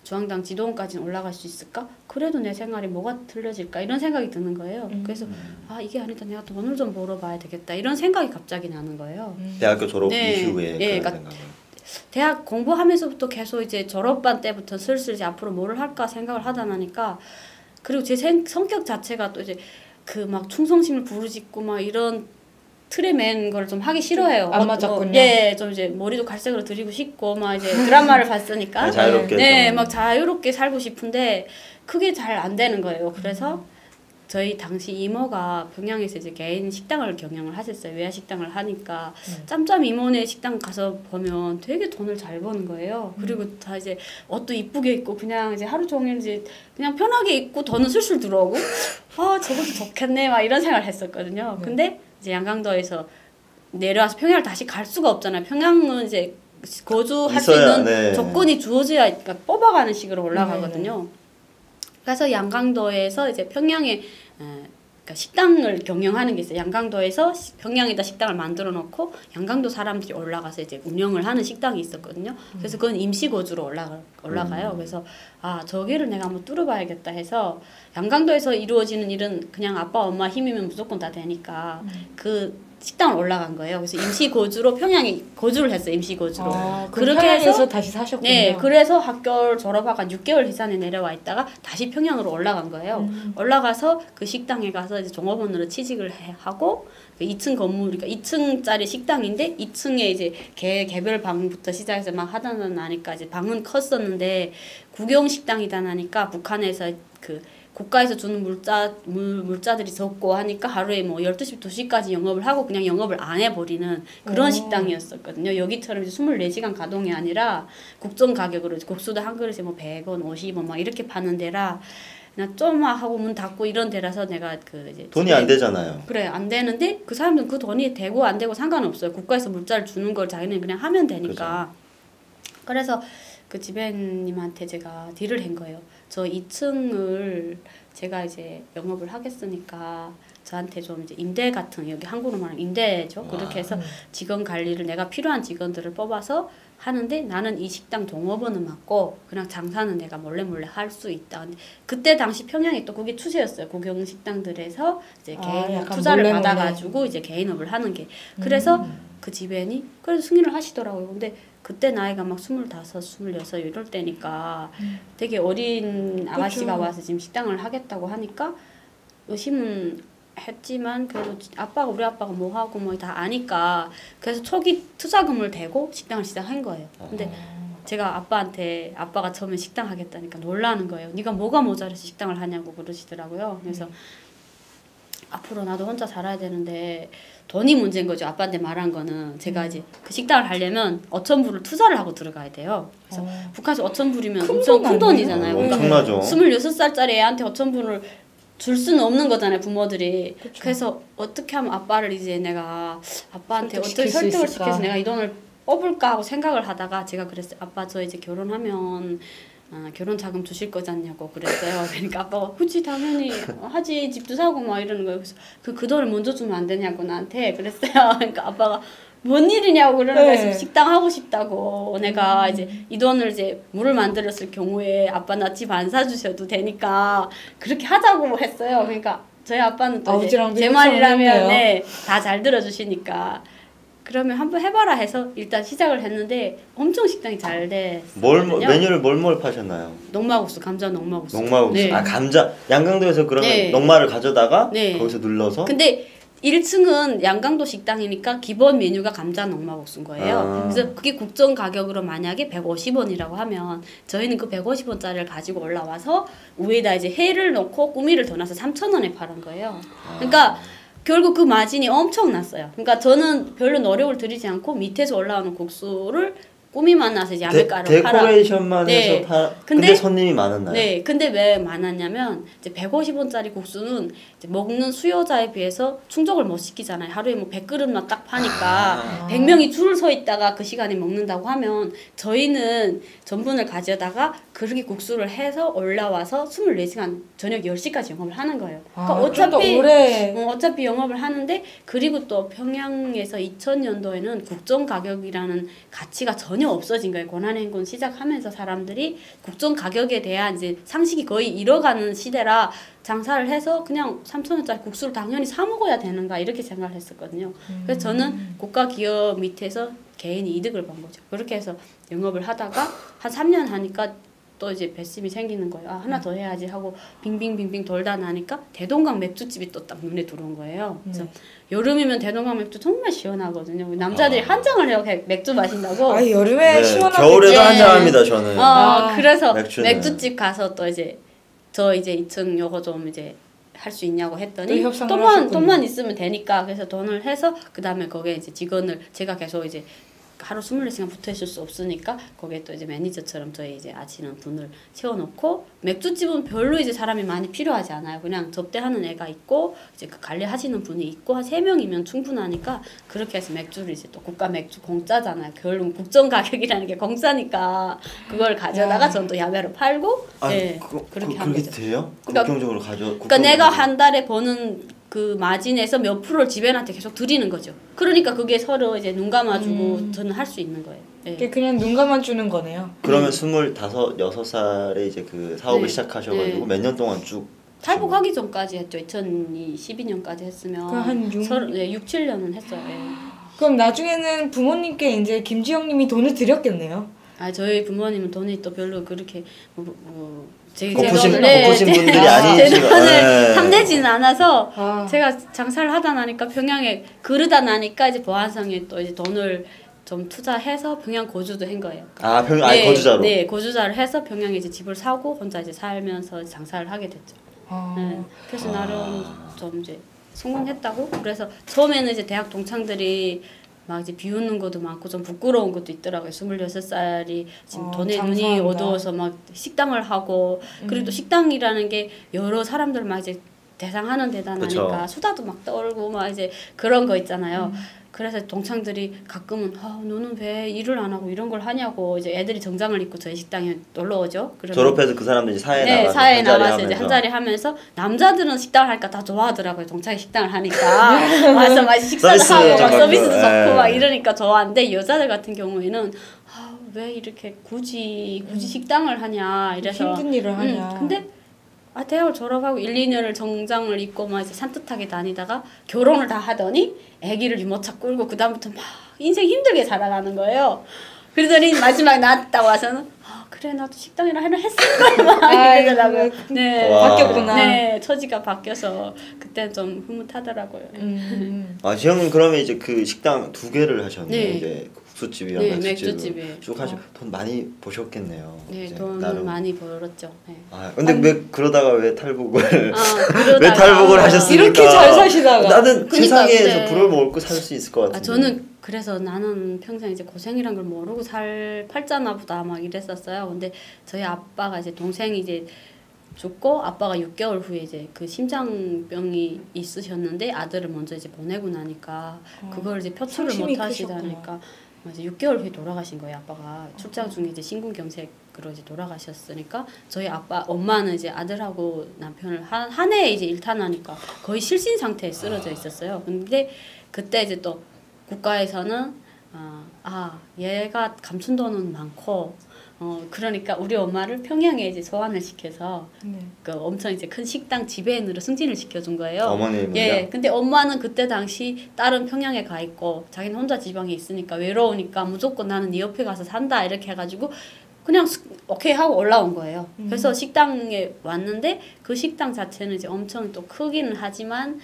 중앙당 지도원까지는 올라갈 수 있을까? 그래도 내 생활이 뭐가 틀려질까? 이런 생각이 드는 거예요. 그래서 아 이게 아니다. 내가 돈을 좀 벌어봐야 되겠다. 이런 생각이 갑자기 나는 거예요. 대학교 졸업 이후에 그런 그러니까 생각을. 대학 공부하면서부터 계속 이제 졸업반 때부터 슬슬 이제 앞으로 뭐를 할까 생각을 하다 나니까 그리고 제 성격 자체가 또 이제 그 막 충성심을 부르짖고 막 이런 틀에 맨 걸 좀 하기 싫어해요. 안 맞았군요. 예, 좀 이제 머리도 갈색으로 드리고 싶고 막 이제 드라마를 봤으니까 자유롭게 네, 막 자유롭게 살고 싶은데 그게 잘 안 되는 거예요. 그래서 저희 당시 이모가 평양에서 이제 개인 식당을 경영을 하셨어요. 외야 식당을 하니까 짬짬 이모네 식당 가서 보면 되게 돈을 잘 버는 거예요. 그리고 다 이제 옷도 이쁘게 입고 그냥 이제 하루 종일 이제 그냥 편하게 입고 돈은 술술 들어오고 아 저것도 좋겠네 막 이런 생각을 했었거든요. 근데 이제 양강도에서 내려와서 평양을 다시 갈 수가 없잖아요. 평양은 이제 거주할 수 있어야, 있는 네. 조건이 주어져야 그러니까 뽑아가는 식으로 올라가거든요. 그래서 양강도에서 이제 평양에 그러니까 식당을 경영하는 게 있어요. 양강도에서 평양에다 식당을 만들어 놓고 양강도 사람들이 올라가서 이제 운영을 하는 식당이 있었거든요. 그래서 그건 임시 거주로 올라가요. 그래서 아 저기를 내가 한번 뚫어봐야겠다 해서 양강도에서 이루어지는 일은 그냥 아빠 엄마 힘이면 무조건 다 되니까 그 식당을 올라간 거예요. 그래서 임시 거주로 평양에 거주를 했어요. 임시 거주로. 그렇게 해서 다시 사셨군요. 네, 그래서 학교를 졸업하고 한 6개월 해산에 내려와 있다가 다시 평양으로 올라간 거예요. 올라가서 그 식당에 가서 이제 종업원으로 취직을 하고 2층 건물, 그러니까 2층짜리 식당인데 2층에 이제 개별 방부터 시작해서 막 하다 나니까 이제 방은 컸었는데 국영 식당이다 나니까 북한에서 그 국가에서 주는 물자들이 적고 하니까 하루에 뭐 12시부터 2시까지 영업을 하고 그냥 영업을 안 해버리는 그런 식당이었었거든요. 여기처럼 이제 24시간 가동이 아니라 국정 가격으로 국수도 한 그릇에 뭐 100원, 50원 막 이렇게 파는 데라 그냥 좀 하고 문 닫고 이런 데라서 내가 그 이제 돈이 안 되잖아요. 그래 안 되는데 그 사람들은 그 돈이 되고 안 되고 상관없어요. 국가에서 물자를 주는 걸 자기는 그냥 하면 되니까. 그래서 그 지배님한테 제가 딜을 한 거예요. 저 2층을 제가 이제 영업을 하겠으니까 저한테 좀 이제 임대 같은 여기 한국으로 말하면 임대죠. 그렇게 해서 직원 관리를 내가 필요한 직원들을 뽑아서 하는데 나는 이 식당 종업원은 맡고 그냥 장사는 내가 몰래 할 수 있다. 근데 그때 당시 평양에 또 그게 추세였어요. 국영 식당들에서 이제 개인 투자를 받아가지고 이제 개인업을 하는 게. 그래서 그 지배인이 그래도 승인을 하시더라고요. 근데 그때 나이가 막 25, 26 이럴 때니까 되게 어린 아가씨가 와서 지금 식당을 하겠다고 하니까 의심은 했지만 그래도 우리 아빠가 뭐 하고 뭐 다 아니까 그래서 초기 투자금을 대고 식당을 시작한 거예요. 근데 제가 아빠가 처음에 식당 하겠다니까 놀라는 거예요. 네가 뭐가 모자라서 식당을 하냐고 그러시더라고요. 그래서 앞으로 나도 혼자 살아야 되는데 돈이 문제인 거죠. 아빠한테 말한 거는 제가 이제 그 식당을 하려면 5,000불을 투자를 하고 들어가야 돼요. 그래서 북한에서 5,000불이면 엄청 큰 돈이잖아요. 엄청나죠. 26살짜리 애한테 5,000불을 줄 수는 없는 거잖아요, 부모들이. 그쵸. 그래서 어떻게 하면 아빠를 이제 내가 아빠한테 어떻게 설득을 시켜서 내가 이 돈을 뽑을까 하고 생각을 하다가 제가 그랬어요. 아빠 저 이제 결혼하면 결혼 자금 주실 거잖냐고 그랬어요. 그러니까 아빠가 그치 당연히 하지 집도 사고 막 이러는 거예요. 그래서 그 돈을 먼저 주면 안 되냐고 나한테 그랬어요. 그러니까 아빠가 뭔 일이냐고 그러는 거예요. 식당 하고 싶다고. 내가 이제 이 돈을 이제 물을 만들었을 경우에 아빠 나 집 안 사주셔도 되니까 그렇게 하자고 했어요. 그러니까 저희 아빠는 또 이제 제 말이라면 네, 다 잘 들어주시니까 그러면 한번 해봐라 해서 일단 시작을 했는데 엄청 식당이 잘 됐어요. 메뉴를 뭘 파셨나요? 녹마국수, 감자 녹마국수. 녹마국수. 네. 아 감자. 양강도에서 그러면 녹마를 가져다가 거기서 눌러서. 근데 1층은 양강도 식당이니까 기본 메뉴가 감자 녹마국수인 거예요. 그래서 그게 국정 가격으로 만약에 150원이라고 하면 저희는 그 150원짜리를 가지고 올라와서 위에다 이제 회를 넣고 꾸미를 더 넣어서 3,000원에 파는 거예요. 그러니까 결국 그 마진이 엄청났어요. 그러니까 저는 별로 노력을 들이지 않고 밑에서 올라오는 국수를 꾸미만 나서 이제 야매가루 팔아. 데코레이션만 해서 근데 손님이 많았나요? 네. 근데 왜 많았냐면 이제 150원짜리 국수는 이제 먹는 수요자에 비해서 충족을 못 시키잖아요. 하루에 뭐 100그릇만 딱 파니까 100명이 줄을 서 있다가 그 시간에 먹는다고 하면 저희는 전분을 가져다가 그렇게 국수를 해서 올라와서 24시간 저녁 10시까지 영업을 하는 거예요. 그러니까 어차피 영업을 하는데 그리고 또 평양에서 2000년도에는 국정 가격이라는 가치가 전혀 없어진 거예요. 권한행군 시작하면서 사람들이 국정 가격에 대한 이제 상식이 거의 잃어가는 시대라 장사를 해서 그냥 3,000원짜리 국수를 당연히 사 먹어야 되는가 이렇게 생각을 했었거든요. 그래서 저는 국가 기업 밑에서 개인이 이득을 본 거죠. 그렇게 해서 영업을 하다가 한 3년 하니까 또 이제 배심이 생기는 거예요. 하나 더 해야지 하고 빙빙빙빙 돌다 나니까 대동강 맥주집이 또 딱 눈에 들어온 거예요. 그래서 여름이면 대동강 맥주 정말 시원하거든요. 남자들이 한 잔을 해요. 맥주 마신다고. 여름에 시원하게. 겨울에도 한 잔 합니다, 저는. 그래서 맥주집 가서 또 이제 저 이제 2층 요거 좀 이제 할 수 있냐고 했더니 돈만 있으면 되니까 그래서 돈을 해서 그 다음에 거기에 이제 직원을 제가 계속 이제 하루 24시간 붙어 있을 수 없으니까 거기에 또 이제 매니저처럼 저희 이제 아시는 분을 채워놓고 맥주집은 별로 이제 사람이 많이 필요하지 않아요. 그냥 접대하는 애가 있고 이제 그 관리하시는 분이 있고 한 3명이면 충분하니까 그렇게 해서 맥주를 이제 또 국가 맥주 공짜잖아요. 결국 국정 가격이라는 게 공짜니까 그걸 가져다가 전 또 야매로 팔고 그렇게 하는 그게 거죠. 돼요? 그러니까, 국경적으로 그러니까 내가 한 달에 버는 그 마진에서 몇 프로를 집에한테 계속 드리는 거죠. 그러니까 그게 서로 이제 눈 감아주고 저는 할 수 있는 거예요. 네. 그냥 눈 감아주는 거네요. 그러면 25, 6살에 이제 그 사업을 네. 시작하셔가지고 몇 년 동안 쭉 탈북하기 전까지 했죠. 2012년까지 했으면 한 6, 6, 7년은 했어요. 예. 그럼 나중에는 부모님께 이제 김지영님이 돈을 드렸겠네요. 저희 부모님은 돈이 또 별로 그렇게 제 고프신 돈을 분들이 제 아니시고 돈을 탐내지는 않아서 아. 제가 장사를 하다 나니까 평양에 그러다 나니까 이제 보안성에 또 이제 돈을 좀 투자해서 평양 거주도 한 거예요. 평양 거주자로. 네, 거주자를 해서 평양에 이제 집을 사고 혼자 이제 살면서 장사를 하게 됐죠. 네, 그래서 나름 좀 이제 성공했다고. 그래서 처음에는 이제 대학 동창들이 막 이제 비웃는 것도 많고 좀 부끄러운 것도 있더라고요. 26살이 지금 돈에 장사한다. 눈이 어두워서 막 식당을 하고 그리고 또 식당이라는 게 여러 사람들 막 이제 대상하는 데다 나니까 수다도 막 떨고 막 이제 그런 거 있잖아요. 그래서 동창들이 가끔은 너는 왜 일을 안 하고 이런 걸 하냐고 이제 애들이 정장을 입고 저희 식당에 놀러 오죠. 졸업해서 그 사람들이 사회에 네, 나가서 사회에 한 자리 나가서 이제 하면서. 한 자리 하면서 남자들은 식당을 하니까 다 좋아하더라고요. 동창이 식당을 하니까 와서 막 식사도 서비스 하고 막 좀 서비스도 받고, 좋고 예. 막 이러니까 좋아하는데 여자들 같은 경우에는 왜 이렇게 굳이 식당을 하냐 이래서 힘든 일을 하냐. 근데 대학을 졸업하고 1, 2년을 정장을 입고 막 이제 산뜻하게 다니다가 결혼을 다 하더니 아기를 유모차 끌고 그다음부터 막 인생 힘들게 살아가는 거예요. 그러더니 마지막에 나왔다 와서는 그래 나도 식당이라 하나 했을 거야 막 이러더라고요. 네, 바뀌었구나. 네, 처지가 바뀌어서 그때 좀 흐뭇하더라고요. 지영은 그러면 이제 그 식당 2개를 하셨네. 네. 이제 국수집이랑 네, 맥주집을 맥주집에 쭉 하시고 돈 많이 버셨겠네요. 네, 이제 돈을 나름. 많이 벌었죠. 네. 근데 왜 그러다가 왜 탈북을 그러다가 왜 탈북을 하셨습니까? 이렇게 잘 사시다가. 나는 그러니까, 세상에서 네. 불을 먹고 살 수 있을 것 같은데. 저는 그래서 나는 평생 이제 고생이란 걸 모르고 팔자나 보다 막 이랬었어요. 근데 저희 아빠가 이제 동생이 이제 죽고 아빠가 6개월 후에 이제 그 심장병이 있으셨는데 아들을 먼저 이제 보내고 나니까 그걸 이제 표출을 못 하시다니까 이제 6개월 후에 돌아가신 거예요. 아빠가 출장 중에 이제 심근경색으로 이제 돌아가셨으니까 저희 엄마는 이제 아들하고 남편을 한 해에 이제 일탄하니까 거의 실신 상태에 쓰러져 있었어요. 근데 그때 이제 또 국가에서는 얘가 감춘 돈은 많고 그러니까 우리 엄마를 평양에 이제 소환을 시켜서 그 엄청 이제 큰 식당 지배인으로 승진을 시켜준 거예요. 어머님이요? 예. 근데 엄마는 그때 당시 딸은 평양에 가 있고 자기는 혼자 지방에 있으니까 외로우니까 무조건 나는 네 옆에 가서 산다 이렇게 해가지고 그냥 오케이 하고 올라온 거예요. 그래서 식당에 왔는데 그 식당 자체는 이제 엄청 또 크기는 하지만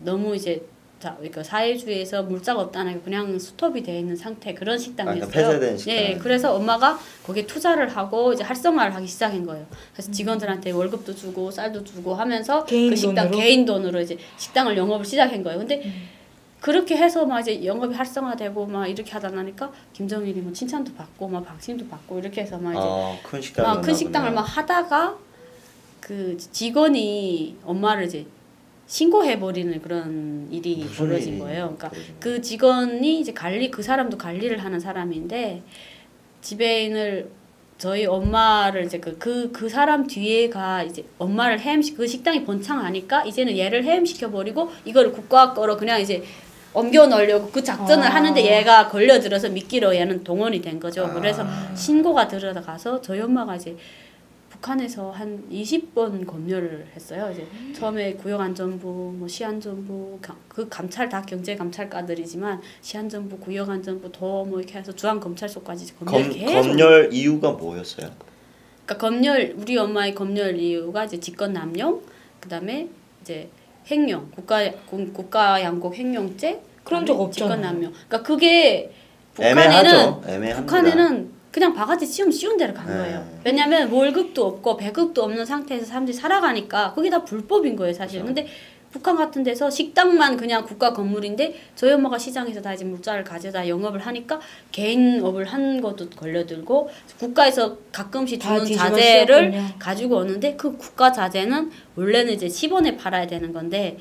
너무 이제 그러니까 사회주의에서 물자가 없다는 게 그냥 스톱이 되어 있는 상태 그런 식당이었어요. 폐쇄된 식당. 네, 그래서 엄마가 거기에 투자를 하고 이제 활성화를 하기 시작한 거예요. 그래서 직원들한테 월급도 주고 쌀도 주고 하면서 그 식당 개인 돈으로 이제 식당을 영업을 시작한 거예요. 근데 그렇게 해서 막 이제 영업이 활성화되고 막 이렇게 하다 나니까 김정일이 뭐 칭찬도 받고 막 박심도 받고 이렇게 해서 막 이제 큰 식당을 막 하다가 그 직원이 엄마를 이제 신고해버리는 그런 일이 벌어진 거예요. 그러니까 그 직원이 이제 그 사람도 관리를 하는 사람인데 지배인을 저희 엄마를 이제 그 사람 뒤에가 이제 엄마를 그 식당이 번창하니까 이제는 얘를 해임시켜 버리고 이거를 국가 거로 그냥 이제 옮겨 넣으려고 그 작전을 하는데 얘가 걸려들어서 미끼로 얘는 동원이 된 거죠. 그래서 신고가 들어가서 저희 엄마가 이제 북한에서 한 20번 검열을 했어요. 이제 처음에 구역안전부, 뭐 시안전부, 그 감찰 다 경제감찰과들이지만 시안전부, 구역안전부 더 뭐 이렇게 해서 중앙검찰소까지 검열 계속. 검열 이유가 뭐였어요? 그러니까 우리 엄마의 검열 이유가 이제 직권남용, 그다음에 이제 횡령, 국가 양곡 횡령죄 그런 적 없잖아요. 직권남용. 그러니까 그게 북한에는 그냥 바가지 씌우면 쉬운 데를 간 거예요. 왜냐면 월급도 없고 배급도 없는 상태에서 사람들이 살아가니까 그게 다 불법인 거예요, 사실. 근데 북한 같은 데서 식당만 그냥 국가 건물인데 저희 엄마가 시장에서 다 이제 물자를 가져다 영업을 하니까 개인업을 한 것도 걸려들고 국가에서 가끔씩 다 주는 뒤집어 자재를 씌웠군요. 가지고 오는데 그 국가 자재는 원래는 이제 10원에 팔아야 되는 건데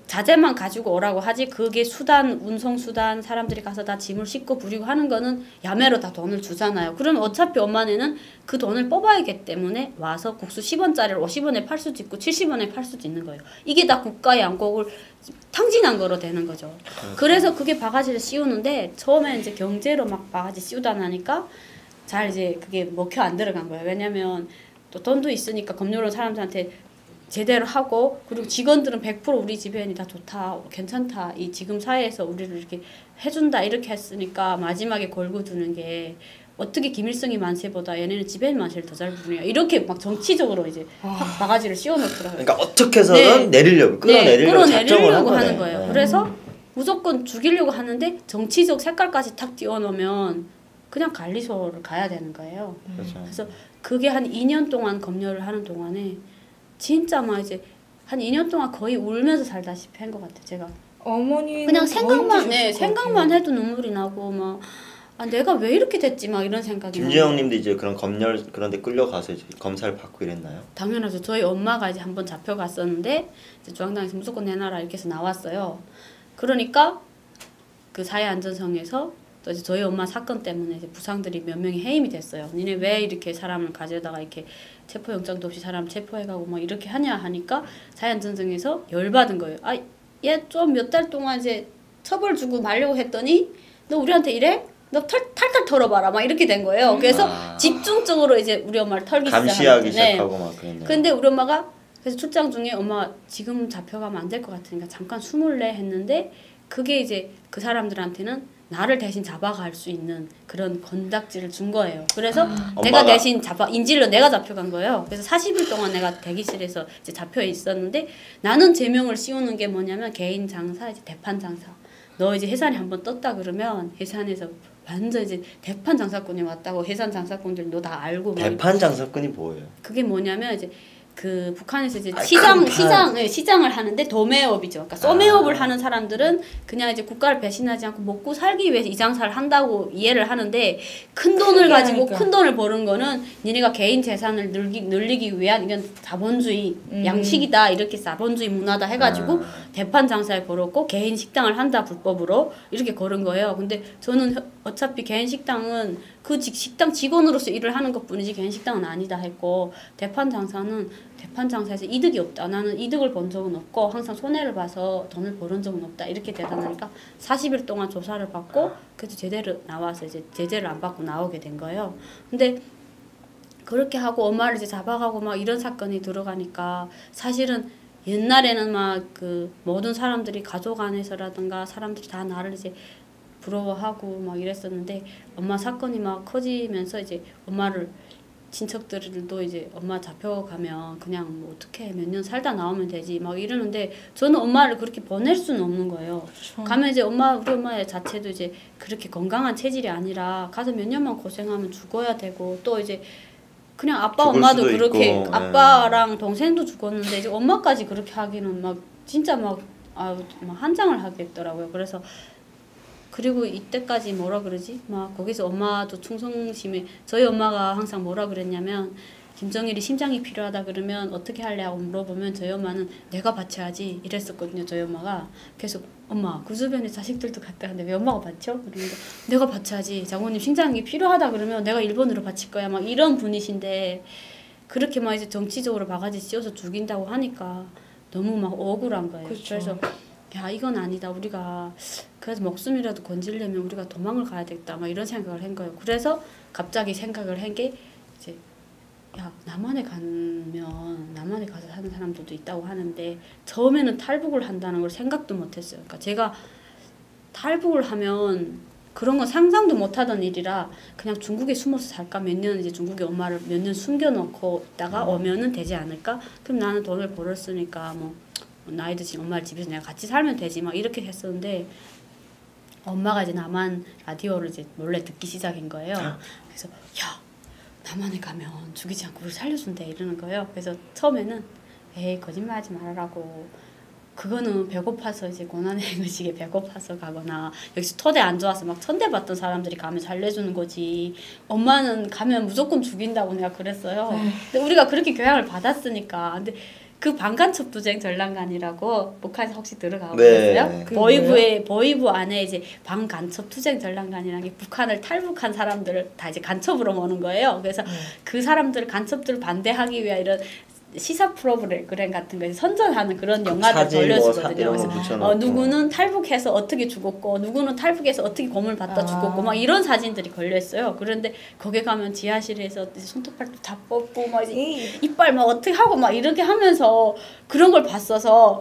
자재만 가지고 오라고 하지 그게 수단, 운송 수단 사람들이 가서 다 짐을 싣고 부리고 하는 거는 야매로 다 돈을 주잖아요. 그러면 어차피 엄마네는 그 돈을 뽑아야기 때문에 와서 국수 10원짜리를 50원에 팔 수도 있고 70원에 팔 수도 있는 거예요. 이게 다 국가의 양곡을 탕진한 거로 되는 거죠. 그래서 그게 바가지를 씌우는데 처음에 이제 경제로 막 바가지 씌우다 나니까 잘 이제 그게 먹혀 안 들어간 거예요. 왜냐면 또 돈도 있으니까 검열로 사람들한테 제대로 하고 그리고 직원들은 100% 우리 집안이 다 좋다 괜찮다 이 지금 사회에서 우리를 이렇게 해준다 이렇게 했으니까 마지막에 걸고 두는 게 어떻게 김일성이 만세보다 얘네는 집안 만세를 더 잘 부르냐 이렇게 막 정치적으로 이제 확 바가지를 씌워놓더라고요. 그러니까 어떻게 해서든 내리려고 끌어내리려고 작정을 하는 거예요. 네. 그래서 무조건 죽이려고 하는데 정치적 색깔까지 탁 띄워놓으면 그냥 관리소를 가야 되는 거예요. 그렇죠. 그래서 그게 한 2년 동안 검열을 하는 동안에 진짜 막 이제 한 2년 동안 거의 울면서 살다시피 한 것 같아요. 제가 어머니 그냥 생각만 해도 눈물이 나고 막 아, 내가 왜 이렇게 됐지 막 이런 생각이 김지영님도 이제 그런 검열 그런데 끌려가서 이제 검사를 받고 이랬나요? 당연하죠. 저희 엄마가 이제 한번 잡혀갔었는데 이제 중앙당에서 무조건 내놔라 이렇게 해서 나왔어요. 그러니까 그 사회안전성에서 또 이제 저희 엄마 사건 때문에 이제 부상들이 몇 명이 해임이 됐어요. 니네 왜 이렇게 사람을 가져다가 이렇게 체포영장도 없이 사람 체포해가고 뭐 이렇게 하냐 하니까 사회안전성에서 열받은 거예요. 아, 얘 좀 몇 달 동안 이제 처벌 주고 말려고 했더니 너 우리한테 이래? 너 탈탈 털어봐라 막 이렇게 된 거예요. 그래서 집중적으로 이제 우리 엄마를 털기 감시하기 시작하고 막 그랬네요. 근데 우리 엄마가 그래서 출장 중에 엄마 지금 잡혀가면 안 될 것 같으니까 잠깐 숨을래 했는데 그게 이제 그 사람들한테는 나를 대신 잡아갈 수 있는 그런 건닥지를 준 거예요. 그래서 내가 대신 인질로 내가 잡혀간 거예요. 그래서 40일 동안 내가 대기실에서 이제 잡혀 있었는데 나는 제명을 씌우는 게 뭐냐면 개인 장사, 이제 대판 장사. 너 이제 해산이 한번 떴다 그러면 해산에서 완전 이제 대판 장사꾼이 왔다고 해산 장사꾼들 너 다 알고 대판 장사꾼이 뭐예요? 그게 뭐냐면 이제 그 북한에서 이제 시장을 하는데 도매업이죠. 그러니까 소매업을 하는 사람들은 그냥 이제 국가를 배신하지 않고 먹고 살기 위해서 이 장사를 한다고 이해를 하는데 큰 돈을 가지고 큰 돈을 버는 거는 니네가 개인 재산을 늘리기 위한 이건 자본주의 양식이다 이렇게 자본주의 문화다 해가지고 대판 장사에 걸었고 개인 식당을 한다 불법으로 이렇게 걸은 거예요. 근데 저는 어차피 개인 식당은 그 식당 직원으로서 일을 하는 것뿐이지 개인 식당은 아니다 했고 대판 장사에서 이득이 없다. 나는 이득을 본 적은 없고 항상 손해를 봐서 돈을 벌은 적은 없다. 이렇게 대단하니까 40일 동안 조사를 받고 그래도 제대로 나와서 이제 제재를 안 받고 나오게 된 거예요. 근데 그렇게 하고 엄마를 이제 잡아가고 막 이런 사건이 들어가니까 사실은 옛날에는 막 그 모든 사람들이 가족 안에서라든가 사람들이 다 나를 이제 부러워하고 막 이랬었는데 엄마 사건이 막 커지면서 이제 엄마를 친척들도 이제 엄마 잡혀가면 그냥 뭐 어떻게 몇 년 살다 나오면 되지 막 이러는데 저는 엄마를 그렇게 보낼 수는 없는 거예요. 그렇죠. 가면 이제 우리 엄마 자체도 이제 그렇게 건강한 체질이 아니라 가서 몇 년만 고생하면 죽어야 되고 또 이제 그냥 아빠 엄마도 그렇게 있고, 아빠랑 동생도 죽었는데 이제 엄마까지 그렇게 하기는 막 진짜 막 한장을 하겠더라고요. 그래서 그리고 이때까지 뭐라 그러지? 막 거기서 엄마도 충성심에 저희 엄마가 항상 뭐라 그랬냐면 김정일이 심장이 필요하다 그러면 어떻게 할래 하고 물어보면 저희 엄마는 내가 바쳐야지 이랬었거든요. 저희 엄마가 계속 엄마 그 주변에 자식들도 갔다 하는데 왜 엄마가 바쳐? 그러니까 내가 바쳐야지. 장모님 심장이 필요하다 그러면 내가 일본으로 바칠 거야. 막 이런 분이신데 그렇게 막 이제 정치적으로 바가지 씌워서 죽인다고 하니까 너무 막 억울한 거예요. 그쵸. 그래서 야 이건 아니다. 우리가 그래서 목숨이라도 건지려면 우리가 도망을 가야 되겠다. 막 이런 생각을 한 거예요. 그래서 갑자기 생각을 한 게 이제 야 남한에 가서 사는 사람들도 있다고 하는데 처음에는 탈북을 한다는 걸 생각도 못했어요. 그러니까 제가 탈북을 하면 그런 건 상상도 못하던 일이라 그냥 중국에 숨어서 살까 몇 년 이제 중국에 엄마를 몇 년 숨겨놓고 있다가 오면은 되지 않을까? 그럼 나는 돈을 벌었으니까 뭐 나이 드신 엄마를 집에서 내가 같이 살면 되지 막 이렇게 했었는데 엄마가 이제 남한 라디오를 이제 몰래 듣기 시작인 거예요. 그래서 야 남한에 가면 죽이지 않고 우리 살려준대 이러는 거예요. 그래서 처음에는 에이 거짓말하지 말라고 그거는 배고파서 이제 고난의식에 배고파서 가거나 여기서 토대 안 좋아서 막 천대받던 사람들이 가면 잘 내주는 거지. 엄마는 가면 무조건 죽인다고 내가 그랬어요. 근데 우리가 그렇게 교양을 받았으니까. 근데 그 반간첩투쟁 전람관이라고 북한에서 혹시 들어가고 계세요? 보이부 안에 이제 반간첩투쟁 전람관이라는 게 북한을 탈북한 사람들을 다 이제 간첩으로 모는 거예요. 그래서 그 사람들 간첩들을 반대하기 위한 이런 시사 프로그램 같은 거 선전하는 그런 영화들 돌려주거든요. 그래서 누구는 탈북해서 어떻게 죽었고 누구는 탈북해서 어떻게 고문을 받다 죽었고 막 이런 사진들이 걸려 있어요. 그런데 거기 가면 지하실에서 손톱발도 다 뽑고 막 이빨 막 어떻게 하고 막 이렇게 하면서 그런 걸 봤어서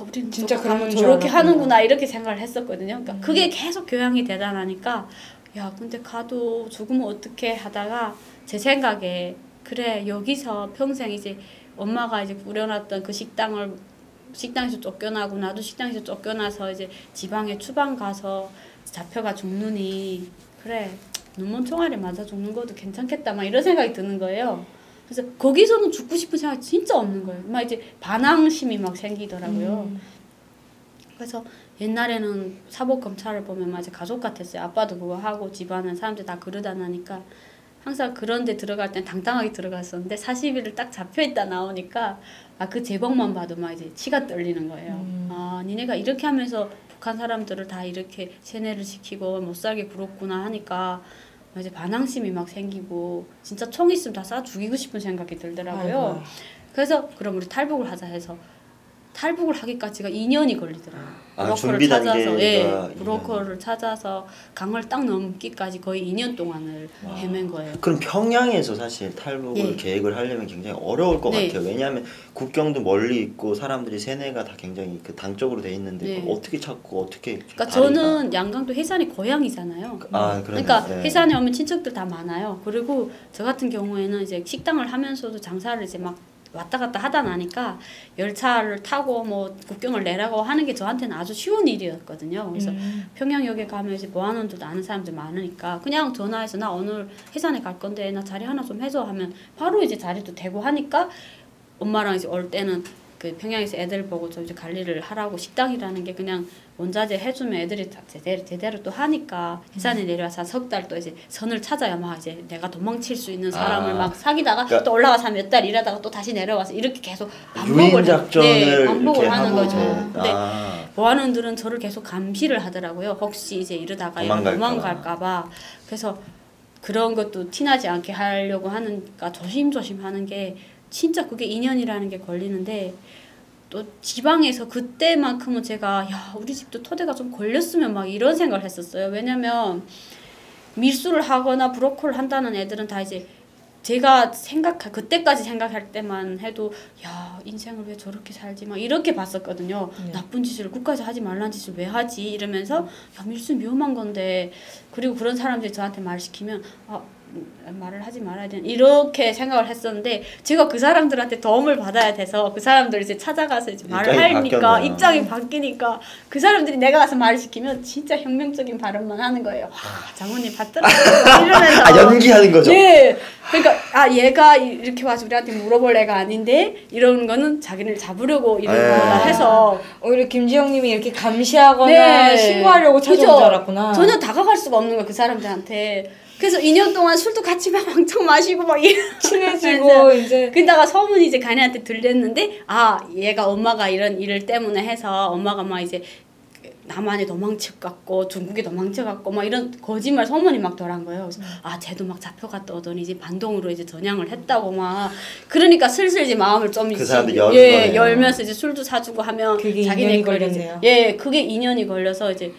우리는 진짜 가면 저렇게 하는구나 이렇게 생각을 했었거든요. 그러니까 그게 계속 교양이 대단하니까 야 근데 가도 죽으면 어떻게 하다가 제 생각에 그래 여기서 평생 이제 엄마가 이제 꾸려놨던 그 식당에서 쫓겨나고 나도 식당에서 쫓겨나서 이제 지방에 추방 가서 잡혀가 죽느니 그래 눈먼 총알에 맞아 죽는 것도 괜찮겠다 막 이런 생각이 드는 거예요. 그래서 거기서는 죽고 싶은 생각이 진짜 없는 거예요. 막 이제 반항심이 막 생기더라고요. 그래서 옛날에는 사법 검찰을 보면 막 이제 가족 같았어요. 아빠도 그거 하고 집안은 사람들 다 그러다 나니까 항상 그런 데 들어갈 땐 당당하게 들어갔었는데 40일을 딱 잡혀있다 나오니까 그 제목만 봐도 막 이제 치가 떨리는 거예요. 니네가 이렇게 하면서 북한 사람들을 다 이렇게 세뇌를 시키고 못 살게 굴었구나 하니까 이제 반항심이 막 생기고 진짜 총 있으면 다 쏴 죽이고 싶은 생각이 들더라고요. 아이고. 그래서 그럼 우리 탈북을 하자 해서 탈북을 하기까지가 2년이 걸리더라고요. 브로커를 찾아서 브로커를 찾아서 강을 딱 넘기까지 거의 2년 동안을 헤맨 거예요. 그럼 평양에서 사실 탈북을 계획을 하려면 굉장히 어려울 것 같아요. 왜냐하면 국경도 멀리 있고 사람들이 세뇌가 다 굉장히 그 당적으로 돼 있는데 어떻게 찾고 어떻게 그러니까 저는 양강도 해산이 고향이잖아요. 그러니까 해산에 오면 친척들 다 많아요. 그리고 저 같은 경우에는 이제 식당을 하면서도 장사를 이제 막 왔다 갔다 하다 나니까 열차를 타고 뭐 국경을 내라고 하는 게 저한테는 아주 쉬운 일이었거든요. 그래서 평양역에 가면 이제 뭐 하는 줄 아는 사람들 많으니까 그냥 전화해서 나 오늘 해산에 갈 건데 나 자리 하나 좀 해줘 하면 바로 이제 자리도 되고 하니까 엄마랑 이제 올 때는 그 평양에서 애들 보고 좀 이제 관리를 하라고 식당이라는 게 그냥 원자재 해주면 애들이 제대로 또 하니까 해산에 내려와서 석 달 또 이제 선을 찾아야 막 이제 내가 도망칠 수 있는 사람을 막 사귀다가 그러니까 또 올라가서 몇 달 일하다가 또 다시 내려와서 이렇게 계속 반복을 하는 거죠. 근데 보안원들은 저를 계속 감시를 하더라고요. 혹시 이제 이러다가 도망갈까봐. 그래서 그런 것도 티나지 않게 하려고 하니까 조심조심 하는 게 진짜 그게 2년이라는 게 걸리는데 또 지방에서 그때만큼은 제가 야 우리 집도 토대가 좀 걸렸으면 막 이런 생각을 했었어요. 왜냐면 밀수를 하거나 브로커를 한다는 애들은 다 이제 제가 그때까지 생각할 때만 해도 야 인생을 왜 저렇게 살지 막 이렇게 봤었거든요. 나쁜 짓을 국가에서 하지 말라는 짓을 왜 하지 이러면서 야 밀수는 위험한 건데 그리고 그런 사람들이 저한테 말을 시키면 말을 하지 말아야 되는 이렇게 생각을 했었는데 제가 그 사람들한테 도움을 받아야 돼서 그 사람들 이제 찾아가서 이제 말을 하니까 입장이 바뀌니까 그 사람들이 내가 가서 말을 시키면 진짜 혁명적인 발언만 하는 거예요. 와 장모님 받더라고요 이러면서 연기하는 거죠. 네. 그러니까 얘가 이렇게 와서 우리한테 물어볼 애가 아닌데 이런 거는 자기를 잡으려고 이런 거다 해서 오히려 김지영님이 이렇게 감시하거나 신고하려고 찾아온 줄 알았구나. 전혀 다가갈 수가 없는 거야 그 사람들한테. 그래서 2년 동안 술도 같이 막 왕창 마시고 막 친해지고 이제 그러다가 소문이 이제 가네한테 들렸는데 얘가 엄마가 이런 일을 때문에 해서 엄마가 막 이제 남한에 도망쳐갔고 중국에 도망쳐갔고 막 이런 거짓말 소문이 막 돌아간 거예요. 그래서 쟤도 막 잡혀갔다 오더니 이제 반동으로 이제 전향을 했다고 막 그러니까 슬슬 이제 마음을 좀 그 사람들 열면서 이제 술도 사주고 하면 그게 자기네 걸렸네요. 그게 2년이 걸려서 이제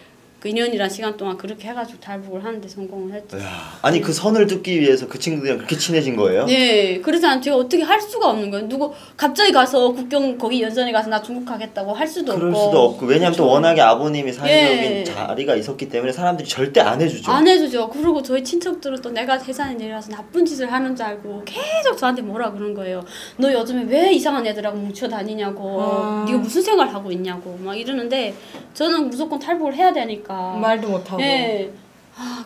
그 2년이란 시간 동안 그렇게 해가지고 탈북을 하는데 성공을 했죠. 아니 그 선을 듣기 위해서 그 친구들이랑 그렇게 친해진 거예요? 네. 그래서 제가 어떻게 할 수가 없는 거예요. 누구 갑자기 가서 국경 거기 연선에 가서 나 중국 가겠다고 할 수도 그럴 없고. 수도 없고 왜냐면 또 워낙에 아버님이 사회적인 자리가 있었기 때문에 사람들이 절대 안 해주죠. 안 해주죠. 그리고 저희 친척들은 또 내가 해산에 내려와서 나쁜 짓을 하는 줄 알고 계속 저한테 뭐라 그런 거예요. 너 요즘에 왜 이상한 애들하고 뭉쳐 다니냐고. 네가 무슨 생각을 하고 있냐고 막 이러는데 저는 무조건 탈북을 해야 되니까. 말도 못하고. 네.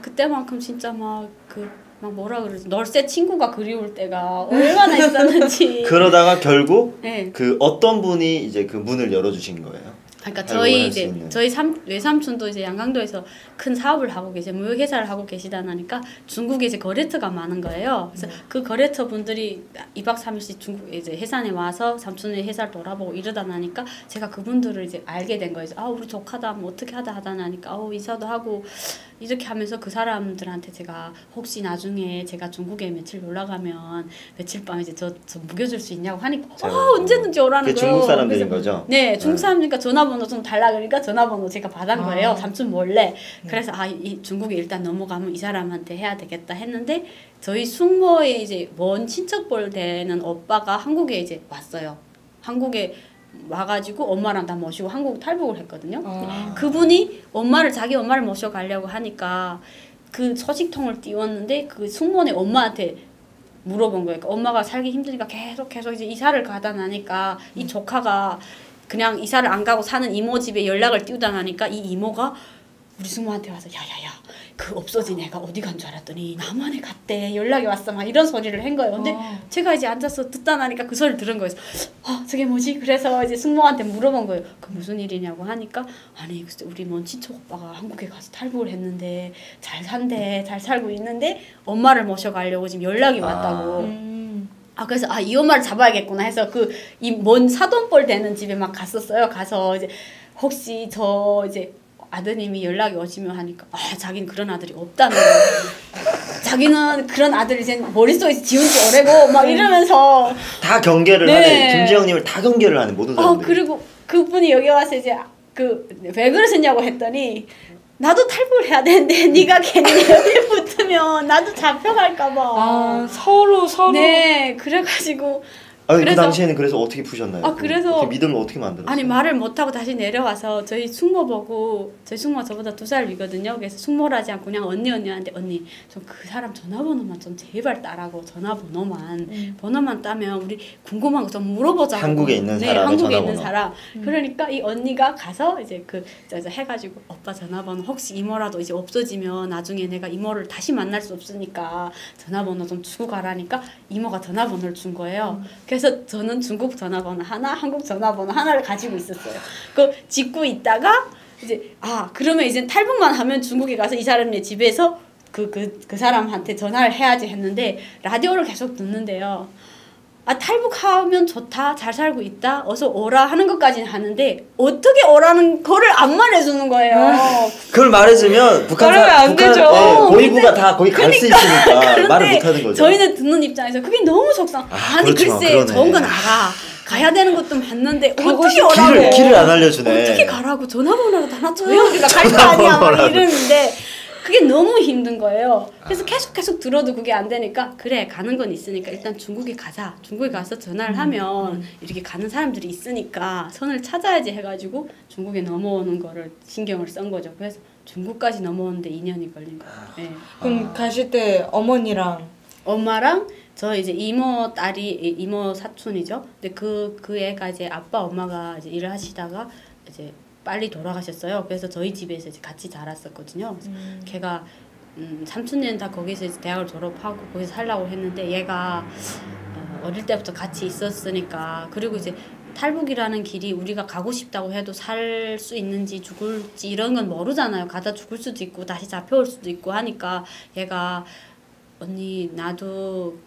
그때만큼 진짜 막 뭐라 그러지? 널새 친구가 그리울 때가 얼마나 있었는지. 그러다가 결국 그 어떤 분이 이제 그 문을 열어주신 거예요? 그러니까 활용을 저희 할수 이제 있는. 저희 외삼촌도 이제 양강도에서 큰 사업을 하고 계세요. 무역 회사를 하고 계시다 보니까 중국에 이제 거래처가 많은 거예요. 그래서 그 거래처 분들이 2박 3일씩 중국 이제 해산에 와서 삼촌의 회사를 돌아보고 이러다 나니까 제가 그분들을 이제 알게 된 거예요. 아 우리 조카다 뭐 어떻게 하다 나니까 인사도 하고 이렇게 하면서 그 사람들한테 제가 혹시 나중에 제가 중국에 며칠 놀러 가면 며칠 밤 이제 저 묵여줄 수 있냐고 하니까 언제든지 오라는 그게 거예요. 중국 사람들인 그래서 거죠? 네, 중국 사람이니까 전화번호 좀 달라 그러니까 전화번호 제가 받은 거예요. 삼촌 몰래. 네. 그래서 이 중국에 일단 넘어가면 이 사람한테 해야 되겠다 했는데 저희 숙모에 이제 먼 친척볼 되는 오빠가 한국에 이제 왔어요. 한국에 와가지고 엄마랑 다 모시고 한국 탈북을 했거든요. 그분이 자기 엄마를 모셔가려고 하니까 그 소식통을 띄웠는데 그 숙모네 엄마한테 물어본 거예요. 그러니까 엄마가 살기 힘드니까 계속 이제 이사를 가다 나니까 이 조카가 그냥 이사를 안 가고 사는 이모 집에 연락을 띄우다 나니까 이 이모가 우리 숙모한테 와서 야야야 그 없어진 애가 어디 간 줄 알았더니 남한에 갔대 연락이 왔어 막 이런 소리를 한 거예요. 근데 제가 이제 앉아서 듣다 나니까 그 소리를 들은 거예요. 저게 뭐지? 그래서 이제 숙모한테 물어본 거예요. 그 무슨 일이냐고 하니까 아니 우리 먼 친척 오빠가 한국에 가서 탈북을 했는데 잘 산대 잘 살고 있는데 엄마를 모셔가려고 지금 연락이 왔다고. 그래서 이 엄마를 잡아야겠구나 해서 이 먼 사돈뻘 되는 집에 막 갔었어요. 가서 이제 혹시 저 이제 아드님이 연락이 오시면 하니까 자기는 그런 아들이 없다는 거예요. 자기는 그런 아들을 이제 머릿속에서 지운 지 오래고 막 이러면서 다 경계를 하네. 김지영님을 다 경계를 하네 모든 사람들이. 그리고 그분이 여기 와서 이제 왜 그러셨냐고 했더니 나도 탈북을 해야 되는데 네가 괜히 여기 붙으면 나도 잡혀갈까봐. 서로 네, 그래가지고 그 당시에는 그래서 어떻게 푸셨나요? 그래서 어떻게 믿음을 어떻게 만들었어요? 아니 말을 못하고 다시 내려와서 저희 숙모 보고 저희 숙모가 저보다 2살 위거든요. 그래서 숙모라지 않고 그냥 언니한테 언니 좀 그 사람 전화번호만 좀 제발 따라고 번호만 따면 우리 궁금한 거 좀 물어보자고. 한국에 있는 사람 한국에 있는 사람. 그러니까 이 언니가 가서 이제 해가지고 오빠 전화번호 혹시 이모라도 이제 없어지면 나중에 내가 이모를 다시 만날 수 없으니까 전화번호 좀 주고 가라니까 이모가 전화번호를 준 거예요. 그래서 저는 중국 전화번호 하나, 한국 전화번호 하나를 가지고 있었어요. 짓고 있다가 이제 그러면 이제 탈북만 하면 중국에 가서 이 사람네 집에서 그 사람한테 전화를 해야지 했는데 라디오를 계속 듣는데요. 탈북하면 좋다, 잘 살고 있다, 어서 오라 하는 것까지는 하는데 어떻게 오라는 거를 안 말해주는 거예요. 그걸 말해주면 북한 안 되죠. 고위부가 다 거기 갈 수 있으니까 말을 못하는 거죠. 저희는 듣는 입장에서 그게 너무 속상. 그렇죠, 글쎄 그러네. 좋은 건 알아. 가야 되는 것도 봤는데 어떻게 오라고. 길을 안 알려주네. 어떻게 가라고 전화번호라도 하나 줘야 우리가 갈 거 아니야 막 이러는데 그게 너무 힘든 거예요. 그래서 계속 들어도 그게 안 되니까 그래 가는 건 있으니까 일단 중국에 가자. 중국에 가서 전화를 하면 이렇게 가는 사람들이 있으니까 선을 찾아야지 해가지고 중국에 넘어오는 거를 신경을 쓴 거죠. 그래서 중국까지 넘어오는데 2년이 걸린 거예요. 네. 그럼 가실 때 엄마랑 저 이제 이모 사촌이죠. 근데 그 애가 이제 아빠 엄마가 이제 일을 하시다가 이제 빨리 돌아가셨어요. 그래서 저희 집에서 이제 같이 자랐었거든요. 그래서 걔가 삼촌네는 다 거기서 이제 대학을 졸업하고 거기서 살라고 했는데 얘가 어릴 때부터 같이 있었으니까 그리고 이제 탈북이라는 길이 우리가 가고 싶다고 해도 살 수 있는지 죽을지 이런 건 모르잖아요. 가다 죽을 수도 있고 다시 잡혀올 수도 있고 하니까 얘가 언니 나도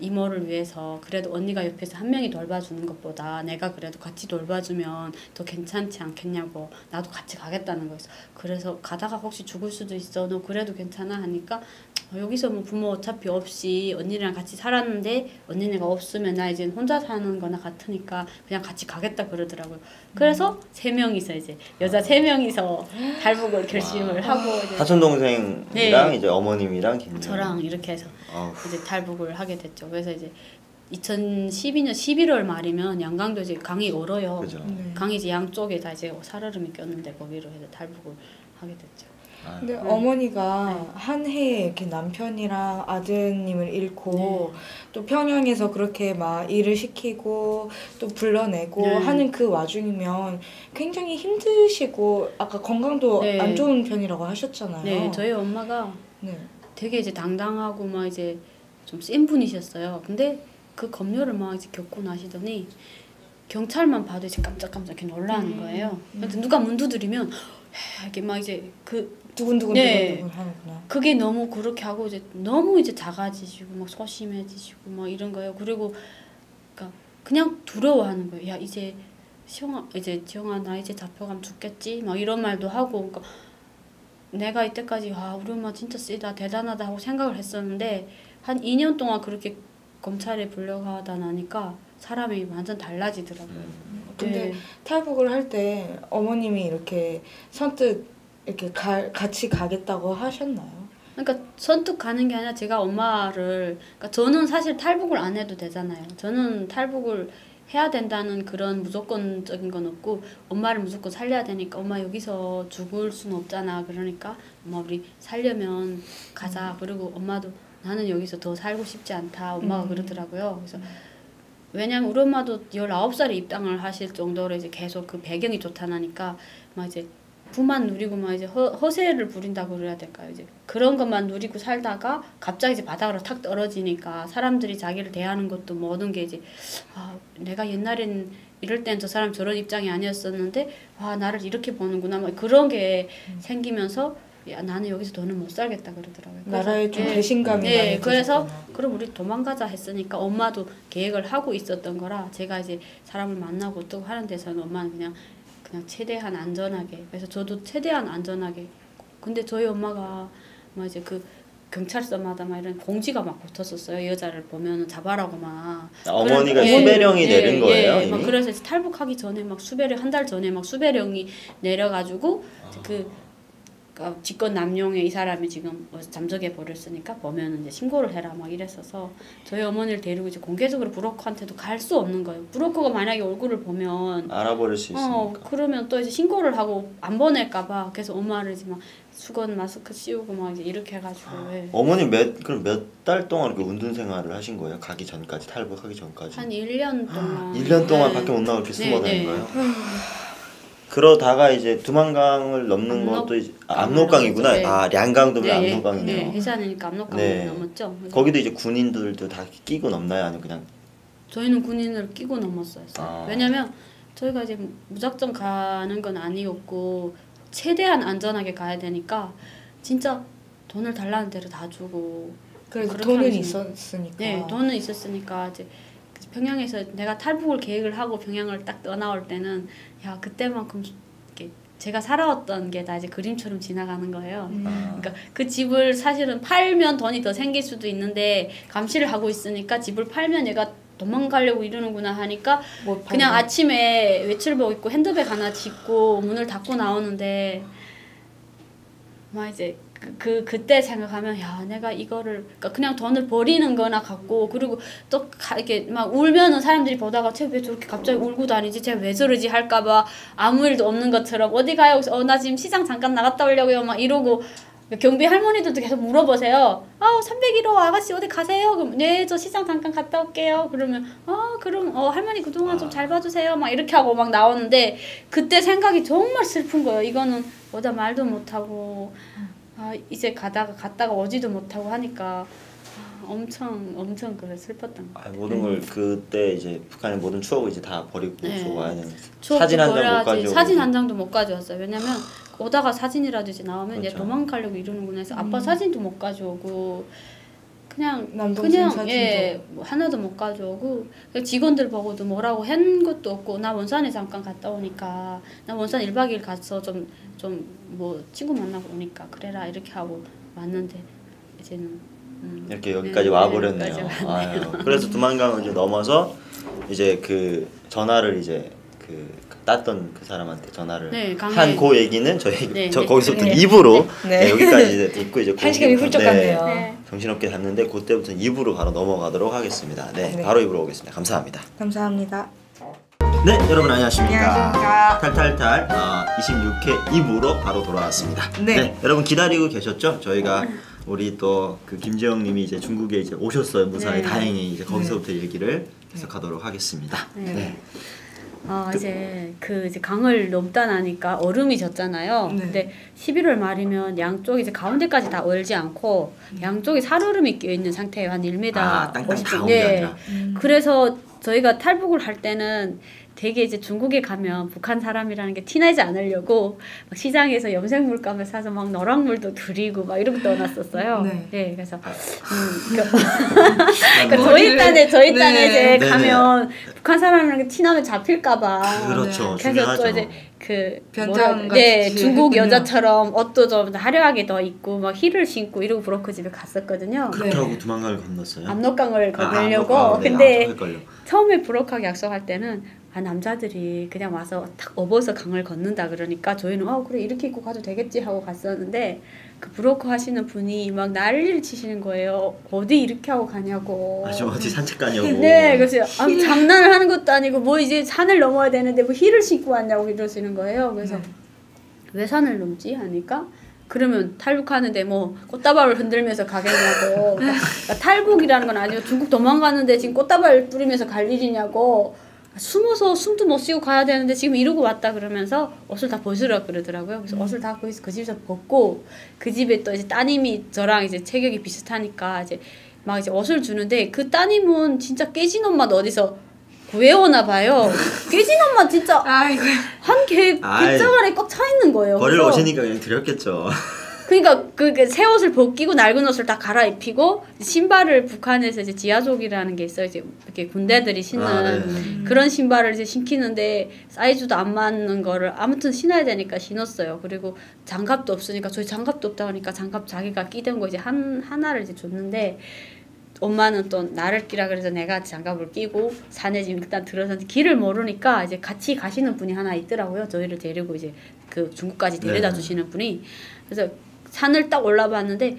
이모를 위해서 그래도 언니가 옆에서 한 명이 돌봐주는 것보다 내가 그래도 같이 돌봐주면 더 괜찮지 않겠냐고 나도 같이 가겠다는 거였어. 그래서 가다가 혹시 죽을 수도 있어. 너 그래도 괜찮아? 하니까 여기서 뭐 부모 어차피 없이 언니랑 같이 살았는데 언니네가 없으면 나 이제 혼자 사는 거나 같으니까 그냥 같이 가겠다 그러더라고요. 그래서 3명이서 이제 여자 3명이서 탈북을 결심을 하고 이제 사촌 동생이랑 네. 이제 어머님이랑 김 저랑 이렇게 해서 이제 탈북을 하게 됐죠. 그래서 이제 2012년 11월 말이면 양강도 이제 강이 얼어요. 그죠. 강이 이제 양쪽에 다 이제 살얼음이 꼈는데 거기로 해서 탈북을 하게 됐죠. 근데 어머니가 한 해에 이렇게 남편이랑 아드님을 잃고 또 평양에서 그렇게 막 일을 시키고 또 불러내고 하는 그 와중이면 굉장히 힘드시고 아까 건강도 안 좋은 편이라고 하셨잖아요. 네, 저희 엄마가 되게 이제 당당하고 막 이제 좀 센 분이셨어요. 근데 그 검열을 막 이제 겪고 나시더니 경찰만 봐도 이제 깜짝깜짝 이렇게 놀라는 거예요. 근데 누가 문 두드리면 이렇게 막 이제 두근두근 네. 하는구나. 그게 너무 그렇게 하고 이제 너무 이제 작아지시고 막 소심해지시고 막 이런 거예요. 그리고 그러니까 그냥 두려워하는 거예요. 야 이제 지영아 나 이제 잡혀가면 죽겠지 막 이런 말도 하고. 그러니까 내가 이때까지 와 우리 엄마 진짜 세다 대단하다 하고 생각을 했었는데 한 2년 동안 그렇게 검찰에 불려가다 나니까 사람이 완전 달라지더라고요. 근데 네. 탈북을 할 때 어머님이 이렇게 선뜻 이렇게 같이 가겠다고 하셨나요? 그러니까 선뜻 가는 게 아니라 제가 엄마를 그러니까 저는 사실 탈북을 안 해도 되잖아요. 저는 탈북을 해야 된다는 그런 무조건적인 건 없고 엄마를 무조건 살려야 되니까 엄마 여기서 죽을 수는 없잖아. 그러니까 엄마 우리 살려면 가자. 그리고 엄마도 나는 여기서 더 살고 싶지 않다. 엄마가 그러더라고요. 그래서 왜냐면 우리 엄마도 19살에 입당을 하실 정도로 이제 계속 그 배경이 좋다나니까 막 이제 부만 누리고 막 이제 허세를 부린다고 그래야 될까요? 이제 그런 것만 누리고 살다가 갑자기 이제 바닥으로 탁 떨어지니까 사람들이 자기를 대하는 것도 모든 게 이제 아 내가 옛날엔 이럴 땐 저 사람 저런 입장이 아니었었는데 와 나를 이렇게 보는구나 막 그런 게 생기면서 야 나는 여기서 더는 못 살겠다 그러더라고요. 나라에 좀 예, 배신감이 많이 네, 그래서 드셨구나. 그럼 우리 도망가자 했으니까 엄마도 계획을 하고 있었던 거라 제가 이제 사람을 만나고 또 하는 데서는 엄마는 그냥 최대한 안전하게 그래서 저도 최대한 안전하게 근데 저희 엄마가 막 이제 그 경찰서마다 막 이런 공지가 막 붙었었어요. 여자를 보면 잡아라고 막. 어머니가 그런- 수배령이 내린 거예요, 막 이미? 그래서 이제 탈북하기 전에 막 수배령 한 달 전에 막 수배령이 내려가지고 직권 남용에 이 사람이 지금 잠적해 버렸으니까 보면 이제 신고를 해라 막 이랬어서 저희 어머니를 데리고 이제 공개적으로 브로커한테도 갈 수 없는 거예요. 브로커가 만약에 얼굴을 보면 알아버릴 수 있으니까. 그러면 또 이제 신고를 하고 안 보낼까봐 그래서 엄마를 이제 막 수건 마스크 씌우고 막 이제 이렇게 해가지고 어머니 그럼 몇 달 동안 그 운둔 생활을 하신 거예요? 가기 전까지 탈북하기 전까지? 한 1년 동안 1년 동안 네. 밖에 못 나오게 숨어 다닌 네, 네. 거예요? 그러다가 이제 두만강을 넘는 것도 이제 압록강이구나. 네. 아 량강도 압록강이네요. 네, 해산이니까 압록강을 네. 넘었죠. 거기도 이제 군인들도 다 끼고 넘나요? 아니면 그냥 저희는 군인을 끼고 넘었어요. 아. 왜냐면 저희가 이제 무작정 가는 건 아니었고 최대한 안전하게 가야 되니까 진짜 돈을 달라는 대로 다 주고 그래서 그렇게 돈은 하시는- 있었으니까. 네, 돈은 있었으니까 이제 평양에서 내가 탈북을 계획을 하고 평양을 딱 떠나올 때는 야 그때만큼 이렇게 제가 살아왔던 게 다 이제 그림처럼 지나가는 거예요. 그러니까 그 집을 사실은 팔면 돈이 더 생길 수도 있는데 감시를 하고 있으니까 집을 팔면 얘가 도망가려고 이러는구나 하니까 못 그냥 팔고. 아침에 외출복 입고 핸드백 하나 짚고 문을 닫고 나오는데 막 이제 그때 생각하면 야 내가 이거를 그러니까 그냥 돈을 버리는 거나 같고 그리고 또 이렇게 막 울면은 사람들이 보다가 쟤 왜 저렇게 갑자기 울고 다니지 쟤 왜 저러지 할까봐 아무 일도 없는 것처럼 어디 가요? 나 지금 시장 잠깐 나갔다 오려고요 막 이러고 경비 할머니들도 계속 물어보세요. 301호 아가씨 어디 가세요? 그럼 네 저 시장 잠깐 갔다 올게요. 그러면 그럼 할머니 그동안 좀 잘 봐주세요. 막 이렇게 하고 막 나오는데 그때 생각이 정말 슬픈 거예요. 이거는 어디다 말도 못하고 이제 갔다가 오지도 못하고 하니까 엄청 그래 슬펐던 거. 모든 걸 그때 이제 북한의 모든 추억을 이제 다 버리고 네. 와야 되는. 추억도 사진 한 장 못 버려야지. 가져오고. 사진 한 장도 못 가져왔어요. 왜냐면 오다가 사진이라도 이제 나오면 얘 그렇죠. 도망가려고 이러는구나 해서 아빠 사진도 못 가져오고 남동생 사진도. 뭐 하나도 못 가져오고 직원들 보고도 뭐라고 한 것도 없고 나 원산에 잠깐 갔다 오니까 나 원산 1박 2일 가서 좀 뭐 친구 만나고 오니까 그래라 이렇게 하고 왔는데 이제는 이렇게 여기까지 네, 와버렸네요. 여기까지 아유, 그래서 두만강을 이제 넘어서 이제 그 전화를 이제 땄던 그 사람한테 전화를 네, 강에- 한 그 얘기는 저희 네, 저 네. 거기서부터 네. 2부로 네. 여기까지 이제 듣고 이제 한 시간이 훌쩍 갔네요. 네. 정신없게 갔는데 그때부터 2부로 바로 넘어가도록 하겠습니다. 네, 네. 바로 2부로 오겠습니다. 감사합니다. 감사합니다. 네, 여러분 안녕하십니까. 안녕하십니까. 탈탈탈 26회 2부로 바로 돌아왔습니다. 네. 여러분 기다리고 계셨죠? 저희가 우리 또 그 김재영님이 이제 중국에 이제 오셨어요. 무사히 네. 다행히 이제 거기서부터 얘기를 계속하도록 하겠습니다. 네. 이제 이제 강을 넘다 나니까 얼음이 졌잖아요. 네. 근데 11월 말이면 양쪽이 이제 가운데까지 다 얼지 않고 양쪽이 살얼음이 끼어 있는 상태예요. 한 1m 땅땅 다 50 온 게 아니라. 그래서 저희가 탈북을 할 때는 되게 이제 중국에 가면 북한 사람이라는 게 티나지 않으려고 막 시장에서 염색 물감을 사서 막 노랑물도 드리고 막 이러고 떠났었어요. 네, 그래서 그러니까 저희 딴에 이제 네네. 가면 북한 사람이라는 게 티나면 잡힐까봐. 그렇죠. 그래서 중요하죠. 또 이제 그 변장같이 중국 했군요. 여자처럼 옷도 좀 화려하게 더 입고 막 힐을 신고 이러고 브로커 집에 갔었거든요. 그렇게 하고 두만강을 건넜어요. 압록강을 건너려고. 압록강. 근데 헷갈려. 처음에 브로커하고 약속할 때는 남자들이 그냥 와서 탁 업어서 강을 걷는다 그러니까 저희는 그래 이렇게 입고 가도 되겠지 하고 갔었는데 그 브로커 하시는 분이 막 난리를 치시는 거예요. 어디 이렇게 하고 가냐고. 지금 어디 산책 가냐고. 네, 그래서 장난을 하는 것도 아니고 뭐 이제 산을 넘어야 되는데 뭐 힐을 신고 왔냐고 이러시는 거예요. 그래서 왜 산을 넘지 하니까 그러면 탈북하는데 뭐 꽃다발을 흔들면서 가겠냐고. 그러니까 탈북이라는 건 아니고 중국 도망가는데 지금 꽃다발 뿌리면서 갈 일이냐고. 숨어서 숨도 못 쉬고 가야 되는데 지금 이러고 왔다 그러면서 옷을 다 벗으라 그러더라고요. 그래서 옷을 다 그 집에서 벗고 그 집에 또 이제 따님이 저랑 이제 체격이 비슷하니까 이제 막 이제 옷을 주는데 그 따님은 진짜 깨진 옷만 어디서 구해오나 봐요. 깨진 옷만 진짜 한 갯장 안에 꽉 차 있는 거예요. 버리러 오시니까 그냥 드렸겠죠. 그러니까 그 새 옷을 벗기고 낡은 옷을 다 갈아입히고 신발을 북한에서 이제 지하족이라는 게 있어요. 이제 이렇게 군대들이 신는 그런 신발을 이제 신기는데 사이즈도 안 맞는 거를 아무튼 신어야 되니까 신었어요. 그리고 장갑도 없으니까 저희 장갑도 없다 하니까 장갑 자기가 끼던 거 이제 하나를 이제 줬는데 엄마는 또 나를 끼라 그래서 내가 장갑을 끼고 산에 지금 일단 들어서는데 길을 모르니까 이제 같이 가시는 분이 하나 있더라고요. 저희를 데리고 이제 그 중국까지 데려다 주시는 분이. 그래서 산을 딱 올라봤는데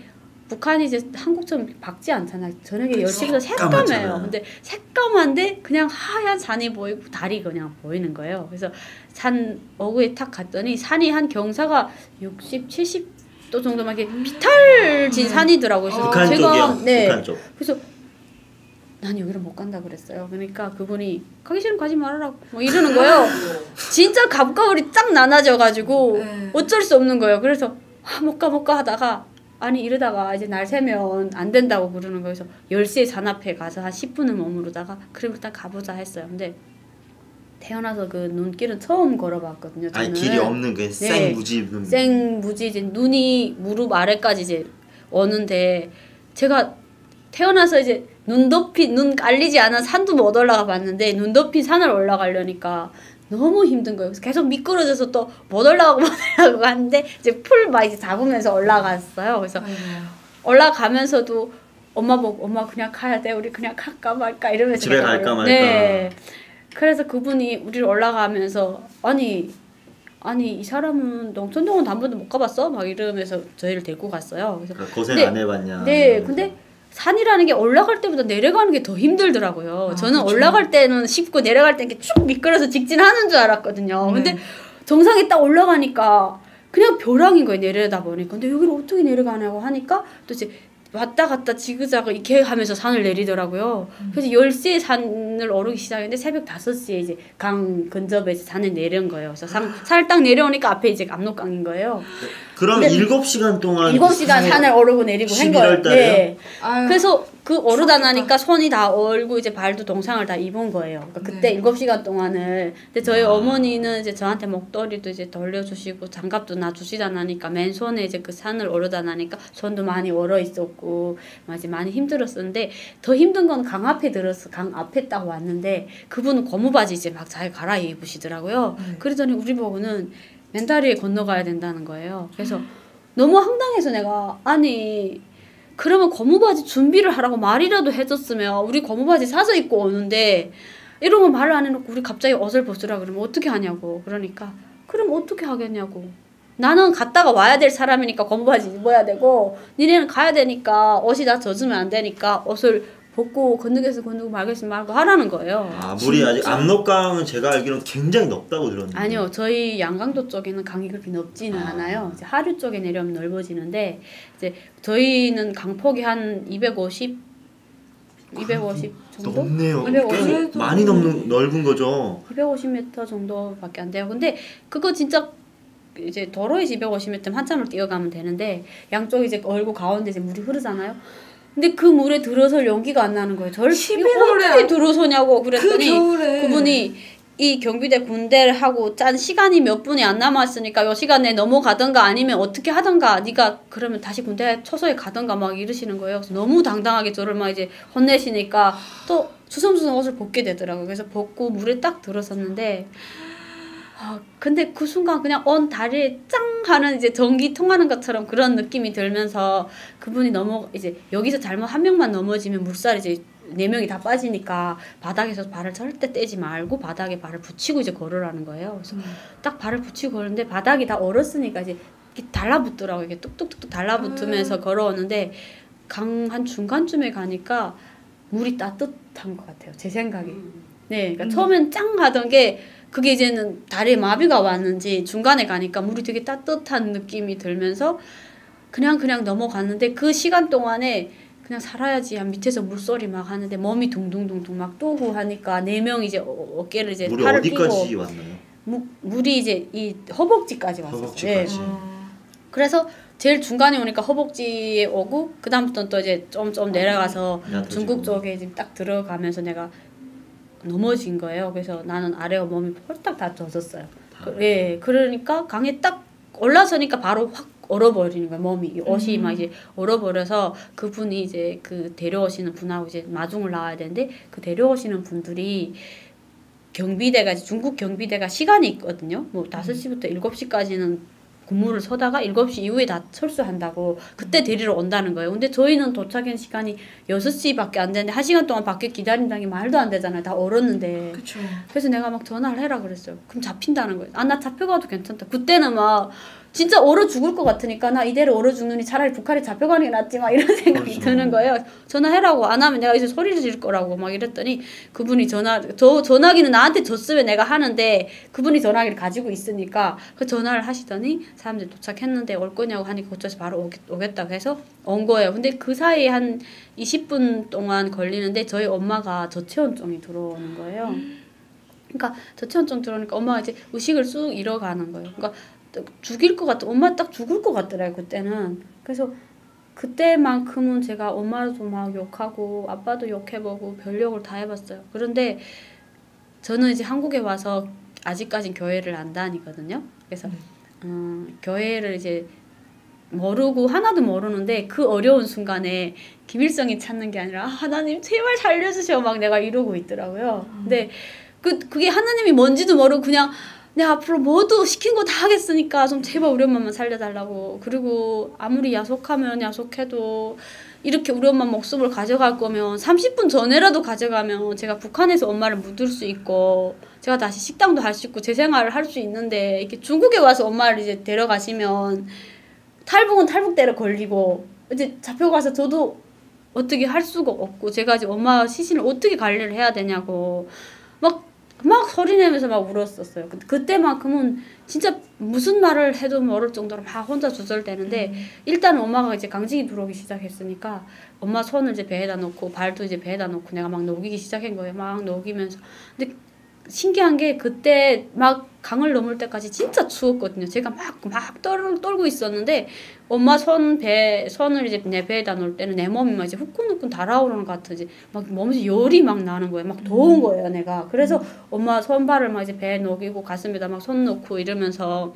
북한이 이제 한국처럼 밝지 않잖아요. 저녁에 10시부터 새까매요. 근데 새까만데 그냥 하얀 산이 보이고 달이 그냥 보이는 거예요. 그래서 산 어구에 탁 갔더니 산이 한 경사가 60, 70도 정도만 이렇게 비탈진 산이더라고요. 그래서 북한 쪽이요? 네. 북한 쪽. 그래서 난 여기를 못 간다 그랬어요. 그러니까 그분이 가기 싫으면 가지 말아라 뭐 이러는 거예요. 진짜 갑과 을이 딱 나눠져가지고 어쩔 수 없는 거예요. 그래서 못 가 하다가 아니 이러다가 이제 날 새면 안 된다고 그러는 거예요. 그래서 10시에 산 앞에 가서 한 10분을 머무르다가 그럼 일단 가보자 했어요. 근데 태어나서 그 눈길은 처음 걸어봤거든요. 저는. 길이 없는 그 생무지 눈. 생무지 이제 눈이 무릎 아래까지 이제 오는데 제가 태어나서 이제 눈 깔리지 않은 산도 못 올라가 봤는데 눈 덮인 산을 올라가려니까 너무 힘든 거예요. 그래서 계속 미끄러져서 또 못 올라가고 하는데 이제 풀 막 이제 잡으면서 올라갔어요. 그래서 올라가면서도 엄마 보고 엄마 그냥 가야 돼. 우리 그냥 갈까 말까 이러면서 집에 갈까 말까. 네. 그래서 그분이 우리를 올라가면서 아니 이 사람은 농촌동원 한 번도 못 가봤어? 막 이러면서 저희를 데리고 갔어요. 그래서 고생 안 해봤냐. 네, 근데 산이라는 게 올라갈 때보다 내려가는 게 더 힘들더라고요. 저는 그쵸. 올라갈 때는 쉽고 내려갈 때는 쭉 미끄러서 직진하는 줄 알았거든요. 근데 정상에 딱 올라가니까 그냥 벼랑인 거예요. 내려다 보니까. 근데 여기를 어떻게 내려가냐고 하니까 또 이제 왔다 갔다 지그자그 이렇게 하면서 산을 내리더라고요. 그래서 10시에 산을 오르기 시작했는데 새벽 5시에 이제 강 근접에 산을 내려온 거예요. 그래서 살짝 내려오니까 앞에 이제 압록강인 거예요. 그럼 7시간 동안 7시간 산을 오르고 내리고 한 거예요. 네. 그래서 그 오르다 나니까 손이 다 얼고 이제 발도 동상을 다 입은 거예요. 그러니까 그때 7시간 동안을. 근데 저희 어머니는 이제 저한테 목도리도 이제 돌려주시고 장갑도 놔주시다 나니까 맨손에 이제 그 산을 오르다 나니까 손도 많이 얼어 있었고 이제 많이 힘들었었는데 더 힘든 건 강 앞에 강 앞에 딱 왔는데 그분은 고무바지 이제 막 잘 갈아입으시더라고요. 그러더니 우리 보고는 맨다리에 건너가야 된다는 거예요. 그래서 너무 황당해서 내가 아니 그러면 고무바지 준비를 하라고 말이라도 해줬으면 우리 고무바지 사서 입고 오는데 이런 거 말을 안 해놓고 우리 갑자기 옷을 벗으라 그러면 어떻게 하냐고. 그러니까 그럼 어떻게 하겠냐고. 나는 갔다가 와야 될 사람이니까 고무바지 입어야 되고 니네는 가야 되니까 옷이 다 젖으면 안 되니까 옷을 벗고 건너겠어 건너고 말겠어 말고 하라는 거예요. 물이 아직 압록강은 제가 알기로는 굉장히 높다고 들었는데. 아니요. 저희 양강도 쪽에는 강이 그렇게 높지는 않아요. 이제 하류 쪽에 내려오면 넓어지는데 이제 저희는 강폭이 한 250 정도? 높네요. 250 많이 넓은 거죠. 250m 정도밖에 안 돼요. 근데 그거 진짜 이제 도로에서 250m 한참을 뛰어가면 되는데 양쪽이 이제 얼고 가운데 이제 물이 흐르잖아요. 근데 그 물에 들어설 용기가 안 나는 거예요. 저를 11월에 어떻게 들어서냐고 그랬더니 그 겨울에 그분이 이 경비대 군대를 하고 짠 시간이 몇 분이 안 남았으니까 요 시간에 넘어가던가 아니면 어떻게 하던가 네가 그러면 다시 군대 초소에 가던가 막 이러시는 거예요. 그래서 너무 당당하게 저를 막 이제 혼내시니까 또 주섬주섬 옷을 벗게 되더라고요. 그래서 벗고 물에 딱 들어섰는데 근데 그 순간 그냥 온 다리에 짱 하는 이제 전기 통하는 것처럼 그런 느낌이 들면서 그분이 이제 여기서 잘못 한 명만 넘어지면 물살이 이제 4명이 다 빠지니까 바닥에서 발을 절대 떼지 말고 바닥에 발을 붙이고 이제 걸으라는 거예요. 그래서 딱 발을 붙이고 걸었는데 바닥이 다 얼었으니까 이제 이렇게 달라붙더라고요. 이게 뚝뚝뚝뚝 달라붙으면서 걸어오는데 강 한 중간쯤에 가니까 물이 따뜻한 것 같아요. 제 생각에. 네, 그러니까 처음엔 짱 하던 게 그게 이제는 다리에 마비가 왔는지 중간에 가니까 물이 되게 따뜻한 느낌이 들면서 그냥 넘어갔는데 그 시간 동안에 그냥 살아야지 한 밑에서 물소리 막 하는데 몸이 둥둥둥둥 막 떠고 하니까 4명 이제 어깨를 이제 물이 팔을 어디까지 끼고 왔나요? 물이 이제 이 허벅지까지 왔어요. 허벅지까지. 그래서 제일 중간에 오니까 허벅지에 오고 그 다음부터는 또 이제 좀 내려가서 중국 쪽에 지금 딱 들어가면서 내가 넘어진 거예요. 그래서 나는 아래와 몸이 홀딱 다 젖었어요. 예, 그러니까 강에 딱 올라서니까 바로 확 얼어버리는 거예요. 몸이 옷이 막 이제 얼어버려서 그분이 이제 그 데려오시는 분하고 이제 마중을 나와야 되는데 그 데려오시는 분들이 경비대가 이제 중국 경비대가 시간이 있거든요. 뭐 5시부터 7시까지는 근무를 서다가 7시 이후에 다 철수한다고 그때 데리러 온다는 거예요. 근데 저희는 도착한 시간이 6시밖에 안 되는데 1시간 동안 밖에 기다린다는 게 말도 안 되잖아요. 다 얼었는데. 그쵸. 그래서 내가 막 전화를 해라 그랬어요. 그럼 잡힌다는 거예요. 나 잡혀가도 괜찮다. 그때는 막 진짜 얼어 죽을 것 같으니까 나 이대로 얼어 죽느니 차라리 북한에 잡혀가는 게 낫지 막 이런 생각이 그렇죠. 드는 거예요. 전화해라고 안 하면 내가 이제 소리를 지를 거라고 막 이랬더니 그분이 전화기는 나한테 줬으면 내가 하는데 그분이 전화기를 가지고 있으니까 그 전화를 하시더니 사람들이 도착했는데 올 거냐고 하니까 그쪽에서 바로 오겠다고 해서 온 거예요. 근데 그 사이에 한 20분 동안 걸리는데 저희 엄마가 저체온증이 들어오는 거예요. 그러니까 저체온증 들어오니까 엄마가 이제 의식을 쑥 잃어가는 거예요. 그러니까 죽일 것 같아. 엄마 딱 죽을 것 같더라고요, 그때는. 그래서 그때만큼은 제가 엄마도 막 욕하고 아빠도 욕해보고 별욕을 다 해봤어요. 그런데 저는 이제 한국에 와서 아직까진 교회를 안 다니거든요. 그래서 교회를 이제 모르고 하나도 모르는데 그 어려운 순간에 김일성이 찾는 게 아니라 하나님 제발 살려주셔 막 내가 이러고 있더라고요. 근데 그게 하나님이 뭔지도 모르고 그냥 내 앞으로 모두 시킨 거 다 하겠으니까 좀 제발 우리 엄마만 살려달라고. 그리고 아무리 야속하면 야속해도 이렇게 우리 엄마 목숨을 가져갈 거면 30분 전에라도 가져가면 제가 북한에서 엄마를 묻을 수 있고 제가 다시 식당도 할 수 있고 제 생활을 할 수 있는데 이렇게 중국에 와서 엄마를 이제 데려가시면 탈북은 탈북대로 걸리고 이제 잡혀가서 저도 어떻게 할 수가 없고 제가 이제 엄마 시신을 어떻게 관리를 해야 되냐고 막 소리 내면서 막 울었었어요. 그때만큼은 진짜 무슨 말을 해도 모를 정도로 막 혼자 조절되는데 일단 엄마가 이제 강직이 들어오기 시작했으니까 엄마 손을 이제 배에다 놓고 발도 이제 배에다 놓고 내가 막 녹이기 시작한 거예요. 막 녹이면서. 근데 신기한 게 그때 막 강을 넘을 때까지 진짜 추웠거든요. 제가 막 떨고 있었는데 엄마 손을 이제 내 배에다 놓을 때는 내 몸이 막 이제 후끈후끈 달아오르는 것 같아. 이제 막 몸에서 열이 막 나는 거예요. 막 더운 거예요, 내가. 그래서 엄마 손발을 막 이제 배에 녹이고 가슴에다 막 손 놓고 이러면서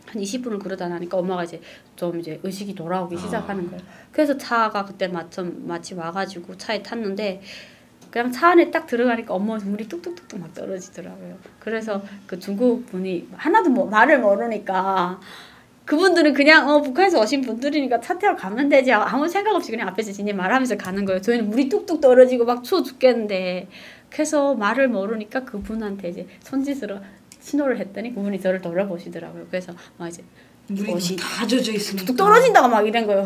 한 20분을 그러다 나니까 엄마가 이제 좀 이제 의식이 돌아오기 시작하는 거예요. 그래서 차가 그때 마침 와가지고 차에 탔는데 그냥 차 안에 딱 들어가니까 엄마 물이 뚝뚝뚝뚝 막 떨어지더라고요. 그래서 그 중국 분이 하나도 말을 모르니까 그분들은 그냥 북한에서 오신 분들이니까 차 타러 가면 되지 아무 생각 없이 그냥 앞에서 진짜 말하면서 가는 거예요. 저희는 물이 뚝뚝 떨어지고 막 추워 죽겠는데 그래서 말을 모르니까 그분한테 이제 손짓으로 신호를 했더니 그분이 저를 돌아보시더라고요. 그래서 막 이제 물이 다 젖어 있으니까 뚝 떨어진다고 막 이런 거예요.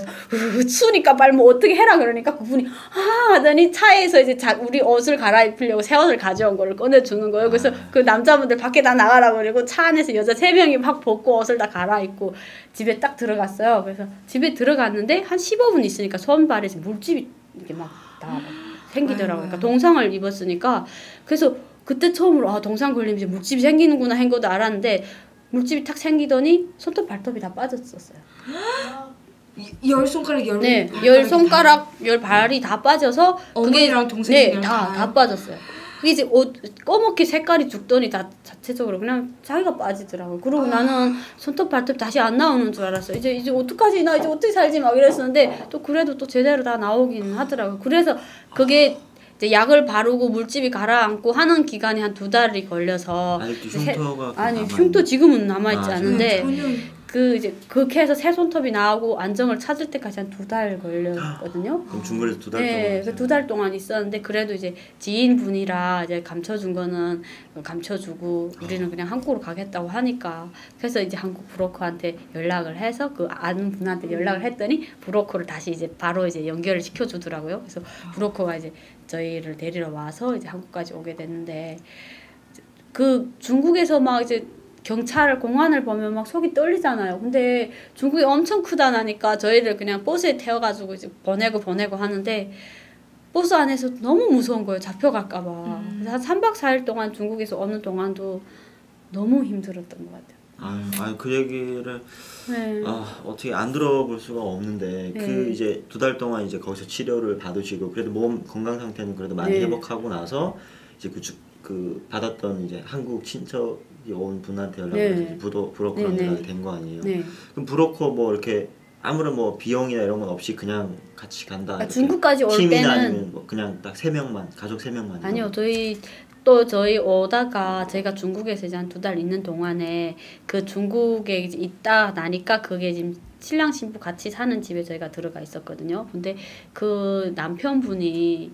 추우니까 빨리 뭐 어떻게 해라 그러니까 그분이 하더니 차에서 이제 우리 옷을 갈아입으려고 새 옷을 가져온 거를 꺼내주는 거예요. 그래서 그 남자분들 밖에 다 나가라고 그러고 차 안에서 여자 3명이 막 벗고 옷을 다 갈아입고 집에 딱 들어갔어요. 그래서 집에 들어갔는데 한 15분 있으니까 손발에서 물집이 이렇게 막 생기더라고요. 그러니까 동상을 입었으니까 그래서 그때 처음으로 동상 걸리면 이제 물집이 생기는구나 한 것도 알았는데 물집이 탁 생기더니 손톱 발톱이 다 빠졌었어요. 열 손가락 열 네, 발가락이 열 손가락, 열 발이 다 빠져서 어머니랑 동생이랑 네, 다 빠졌어요. 그게 이제 꺼멓게 색깔이 죽더니 다 자체적으로 그냥 자기가 빠지더라고요. 그리고 나는 손톱 발톱 다시 안 나오는 줄 알았어요. 이제 어떡하지? 나 이제 어떻게 살지? 막 이랬었는데 또 그래도 또 제대로 다 나오긴 하더라고요. 그래서 그게 이제 약을 바르고 물집이 가라앉고 하는 기간이 한 2달이 걸려서 아직도 흉터가 아니 흉터 지금은 남아있지 않은데 전혀 그 이제 그렇게 해서 새 손톱이 나오고 안정을 찾을 때까지 한 2달 걸렸거든요. 그럼 중국에서 2달 동안. 네, 그 2달 동안 있었는데 그래도 이제 지인분이라 이제 감춰준 거는 감춰주고 우리는 그냥 한국으로 가겠다고 하니까 그래서 이제 한국 브로커한테 연락을 해서 그 아는 분한테 연락을 했더니 브로커를 다시 이제 바로 이제 연결을 시켜주더라고요. 그래서 브로커가 이제 저희를 데리러 와서 이제 한국까지 오게 됐는데 그 중국에서 막 이제 경찰 공안을 보면 막 속이 떨리잖아요. 근데 중국이 엄청 크다 나니까 저희를 그냥 버스에 태워가지고 이제 보내고 하는데 버스 안에서 너무 무서운 거예요. 잡혀갈까 봐. 그래서 한 3박 4일 동안 중국에서 오는 동안도 너무 힘들었던 것 같아요. 아유 그 얘기를 네. 어떻게 안 들어볼 수가 없는데 네. 그 이제 2달 동안 이제 거기서 치료를 받으시고 그래도 몸 건강 상태는 그래도 많이 네. 회복하고 나서 이제 그 받았던 이제 한국 친척이 온 분한테 연락을 네. 해서 브로커랑 네, 연락이 네. 된 거 아니에요? 네. 그럼 브로커 뭐 이렇게 아무런 뭐 비용이나 이런 건 없이 그냥 같이 간다. 이렇게 중국까지 올 팀이나 때는 아니면 뭐 그냥 딱 3명만 가족 3명만. 아니요, 저희 오다가 제가 중국에서 이제 한 2달 있는 동안에 그 중국에 이제 있다 나니까 그게 지금 신랑 신부 같이 사는 집에 저희가 들어가 있었거든요. 근데 그 남편분이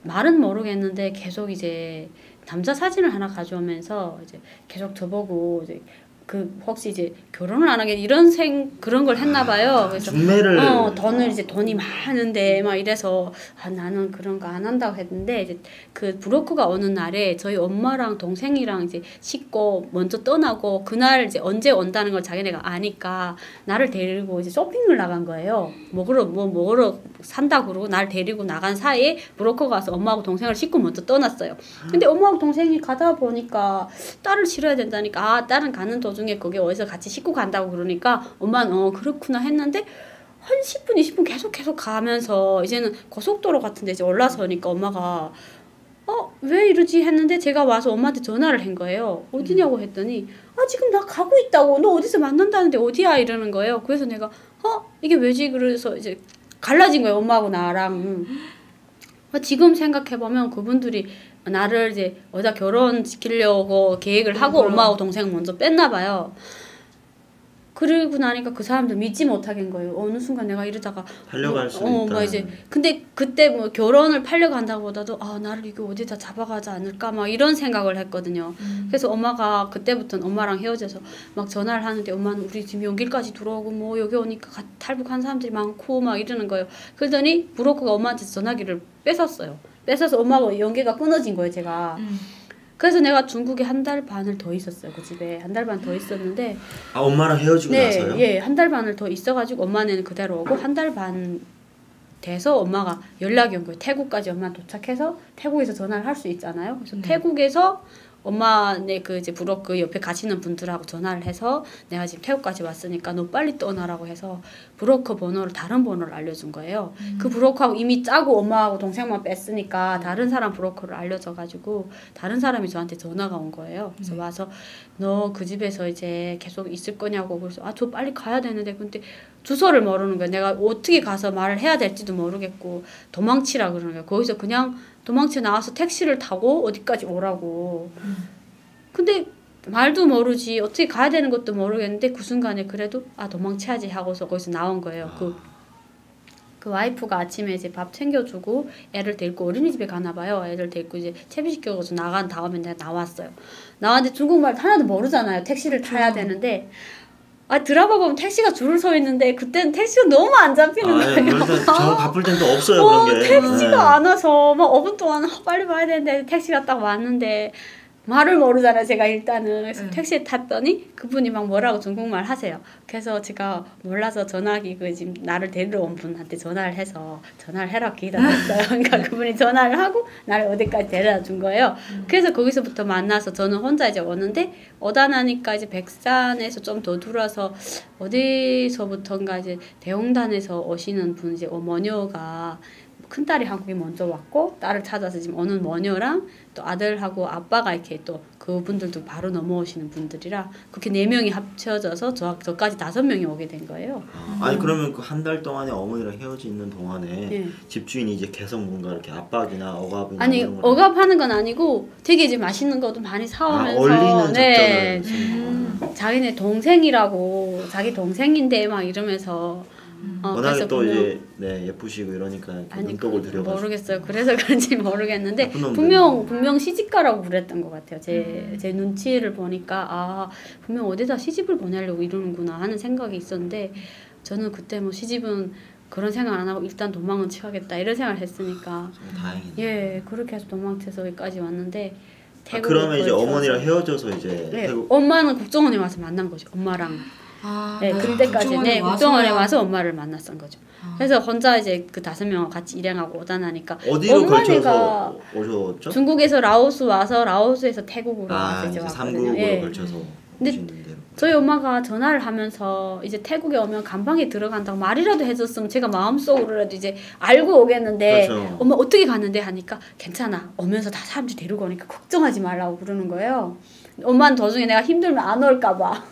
말은 모르겠는데 계속 이제 남자 사진을 하나 가져오면서 이제 계속 저보고 이제 그 혹시 이제 결혼을 안 하게 이런 그런 걸 했나 봐요. 그래서 중매를 돈이 많은데 막 이래서 나는 그런 거 안 한다고 했는데 이제 그 브로커가 어느 날에 저희 엄마랑 동생이랑 이제 씻고 먼저 떠나고 그날 이제 언제 온다는 걸 자기네가 아니까 나를 데리고 이제 쇼핑을 나간 거예요. 먹으러 산다고 그러고 날 데리고 나간 사이에 브로커가 와서 엄마하고 동생을 씻고 먼저 떠났어요. 근데 엄마하고 동생이 가다 보니까 딸을 실어야 된다니까 딸은 가는 도중에 거기 어디서 같이 씻고 간다고 그러니까 엄마는 그렇구나 했는데 한 10분 20분 계속 가면서 이제는 고속도로 같은데 이제 올라서니까 엄마가 왜 이러지 했는데 제가 와서 엄마한테 전화를 한 거예요. 어디냐고 했더니 지금 나 가고 있다고. 너 어디서 만난다는데 어디야 이러는 거예요. 그래서 내가 이게 왜지? 그래서 이제 갈라진 거예요. 엄마하고 나랑. 지금 생각해보면 그분들이 나를 이제 어디다 결혼시키려고 계획을 하고 엄마하고 동생을 먼저 뺐나 봐요. 그러고 나니까 그 사람들 믿지 못하겠는 거예요. 어느 순간 내가 이러다가 팔려갈 수도 있다. 이제 근데 그때 뭐 결혼을 팔려간다보다도 나를 이거 어디다 잡아가지 않을까 막 이런 생각을 했거든요. 그래서 엄마가 그때부터는 엄마랑 헤어져서 막 전화를 하는데 엄마는 우리 지금 여기까지 들어오고 뭐 여기 오니까 탈북한 사람들이 많고 막 이러는 거예요. 그러더니 브로커가 엄마한테 전화기를 뺏었어요. 뺏어서 엄마하고 연계가 끊어진 거예요, 제가. 그래서 내가 중국에 1달 반을 더 있었어요. 그 집에 1달 반 더 있었는데 엄마랑 헤어지고 나서요? 예, 1달 반을 더 있어가지고 엄마는 그대로 오고 1달 반 돼서 엄마가 연락이 온 거예요. 태국까지 엄마 도착해서 태국에서 전화를 할 수 있잖아요. 그래서 태국에서 엄마네 그 이제 브로커 옆에 가시는 분들하고 전화를 해서 내가 지금 태국까지 왔으니까 너 빨리 떠나라고 해서 브로커 번호를 다른 번호를 알려준 거예요. 그 브로커하고 이미 짜고 엄마하고 동생만 뺐으니까 다른 사람 브로커를 알려줘가지고 다른 사람이 저한테 전화가 온 거예요. 그래서 와서 너 그 집에서 이제 계속 있을 거냐고. 그래서 저 빨리 가야 되는데 근데 주소를 모르는 거예요. 내가 어떻게 가서 말을 해야 될지도 모르겠고 도망치라 그러는 거예요. 거기서 그냥 도망쳐 나와서 택시를 타고 어디까지 오라고. 근데 말도 모르지 어떻게 가야 되는 것도 모르겠는데 그 순간에 그래도 도망쳐야지 하고서 거기서 나온 거예요. 그 와이프가 아침에 이제 밥 챙겨주고 애를 데리고 어린이집에 가나 봐요. 애를 데리고 이제 채비시켜서 나간 다음에 내가 나왔어요. 나왔는데 중국말 하나도 모르잖아요. 택시를 타야 되는데 드라마 보면 택시가 줄을 서 있는데 그때는 택시가 너무 안 잡히는 거예요. 저 바쁠 땐 또 없어요 그런 게. 택시가 안 와서 막 5분 동안 빨리 와야 되는데 택시가 딱 왔는데 말을 모르잖아요. 제가 일단은. 그래서 네. 택시에 탔더니 그분이 막 뭐라고 중국말 하세요. 그래서 제가 몰라서 전화기 그 지금 나를 데리러 온 분한테 전화를 해서 전화를 해라 기다렸어요. 그러니까 그분이 전화를 하고 나를 어디까지 데려다 준 거예요. 그래서 거기서부터 만나서 저는 혼자 이제 오는데 오다 나니까 이제 백산에서 좀 더 둘러서 어디서부턴가 이제 대홍단에서 오시는 분 이제 모녀가 큰딸이 한국에 먼저 왔고 딸을 찾아서 지금 오는 모녀랑 또 아들하고 아빠가 이렇게 또 그분들도 바로 넘어오시는 분들이라 그렇게 4명이 합쳐져서 저까지 5명이 오게 된 거예요. 아니 그러면 그 한 달 동안에 어머니랑 헤어져 있는 동안에 네. 집주인이 이제 계속 뭔가 이렇게 압박이나 억압이나 아니 이런 걸 억압하는 건 아니고 되게 이제 맛있는 것도 많이 사오면서 얼리는 네. 작전을 자기네 동생이라고 자기 동생인데 막 이러면서 워낙에 그래서 또 분명- 이제 네, 예쁘시고 이러니까 아니 눈독을 들여가지고 모르겠어요. 그래서 그런지 모르겠는데 나쁜 놈들. 분명 시집가라고 그랬던 것 같아요. 제 눈치를 보니까 아 분명 어디다 시집을 보내려고 이러는구나 하는 생각이 있었는데 저는 그때 뭐 시집은 그런 생각 안 하고 일단 도망은 치야겠다 이런 생각을 했으니까 다행이네. 예 그렇게 해서 도망쳐서 여기까지 왔는데 그러면 이제 걸쳐서- 어머니랑 헤어져서 이제 네, 태국 엄마는 국정원에 와서 만난 거죠. 엄마랑 네, 그때까지 네, 국정원에 와서 엄마를 만났던 거죠. 그래서 혼자 이제 그 5명과 같이 일행하고 오다 나니까 어디로 어머니가 걸쳐서 오셨죠? 중국에서 라오스 와서 라오스에서 태국으로 와서 이제 이제 왔거든요. 3국으로 예. 걸쳐서 근데 오시는 대로. 저희 엄마가 전화를 하면서 이제 태국에 오면 감방에 들어간다고 말이라도 해줬으면 제가 마음속으로라도 이제 알고 오겠는데 그렇죠. 엄마 어떻게 갔는데 하니까 괜찮아 오면서 다 사람들이 데리고 오니까 걱정하지 말라고 그러는 거예요. 엄마는 도중에 내가 힘들면 안 올까 봐.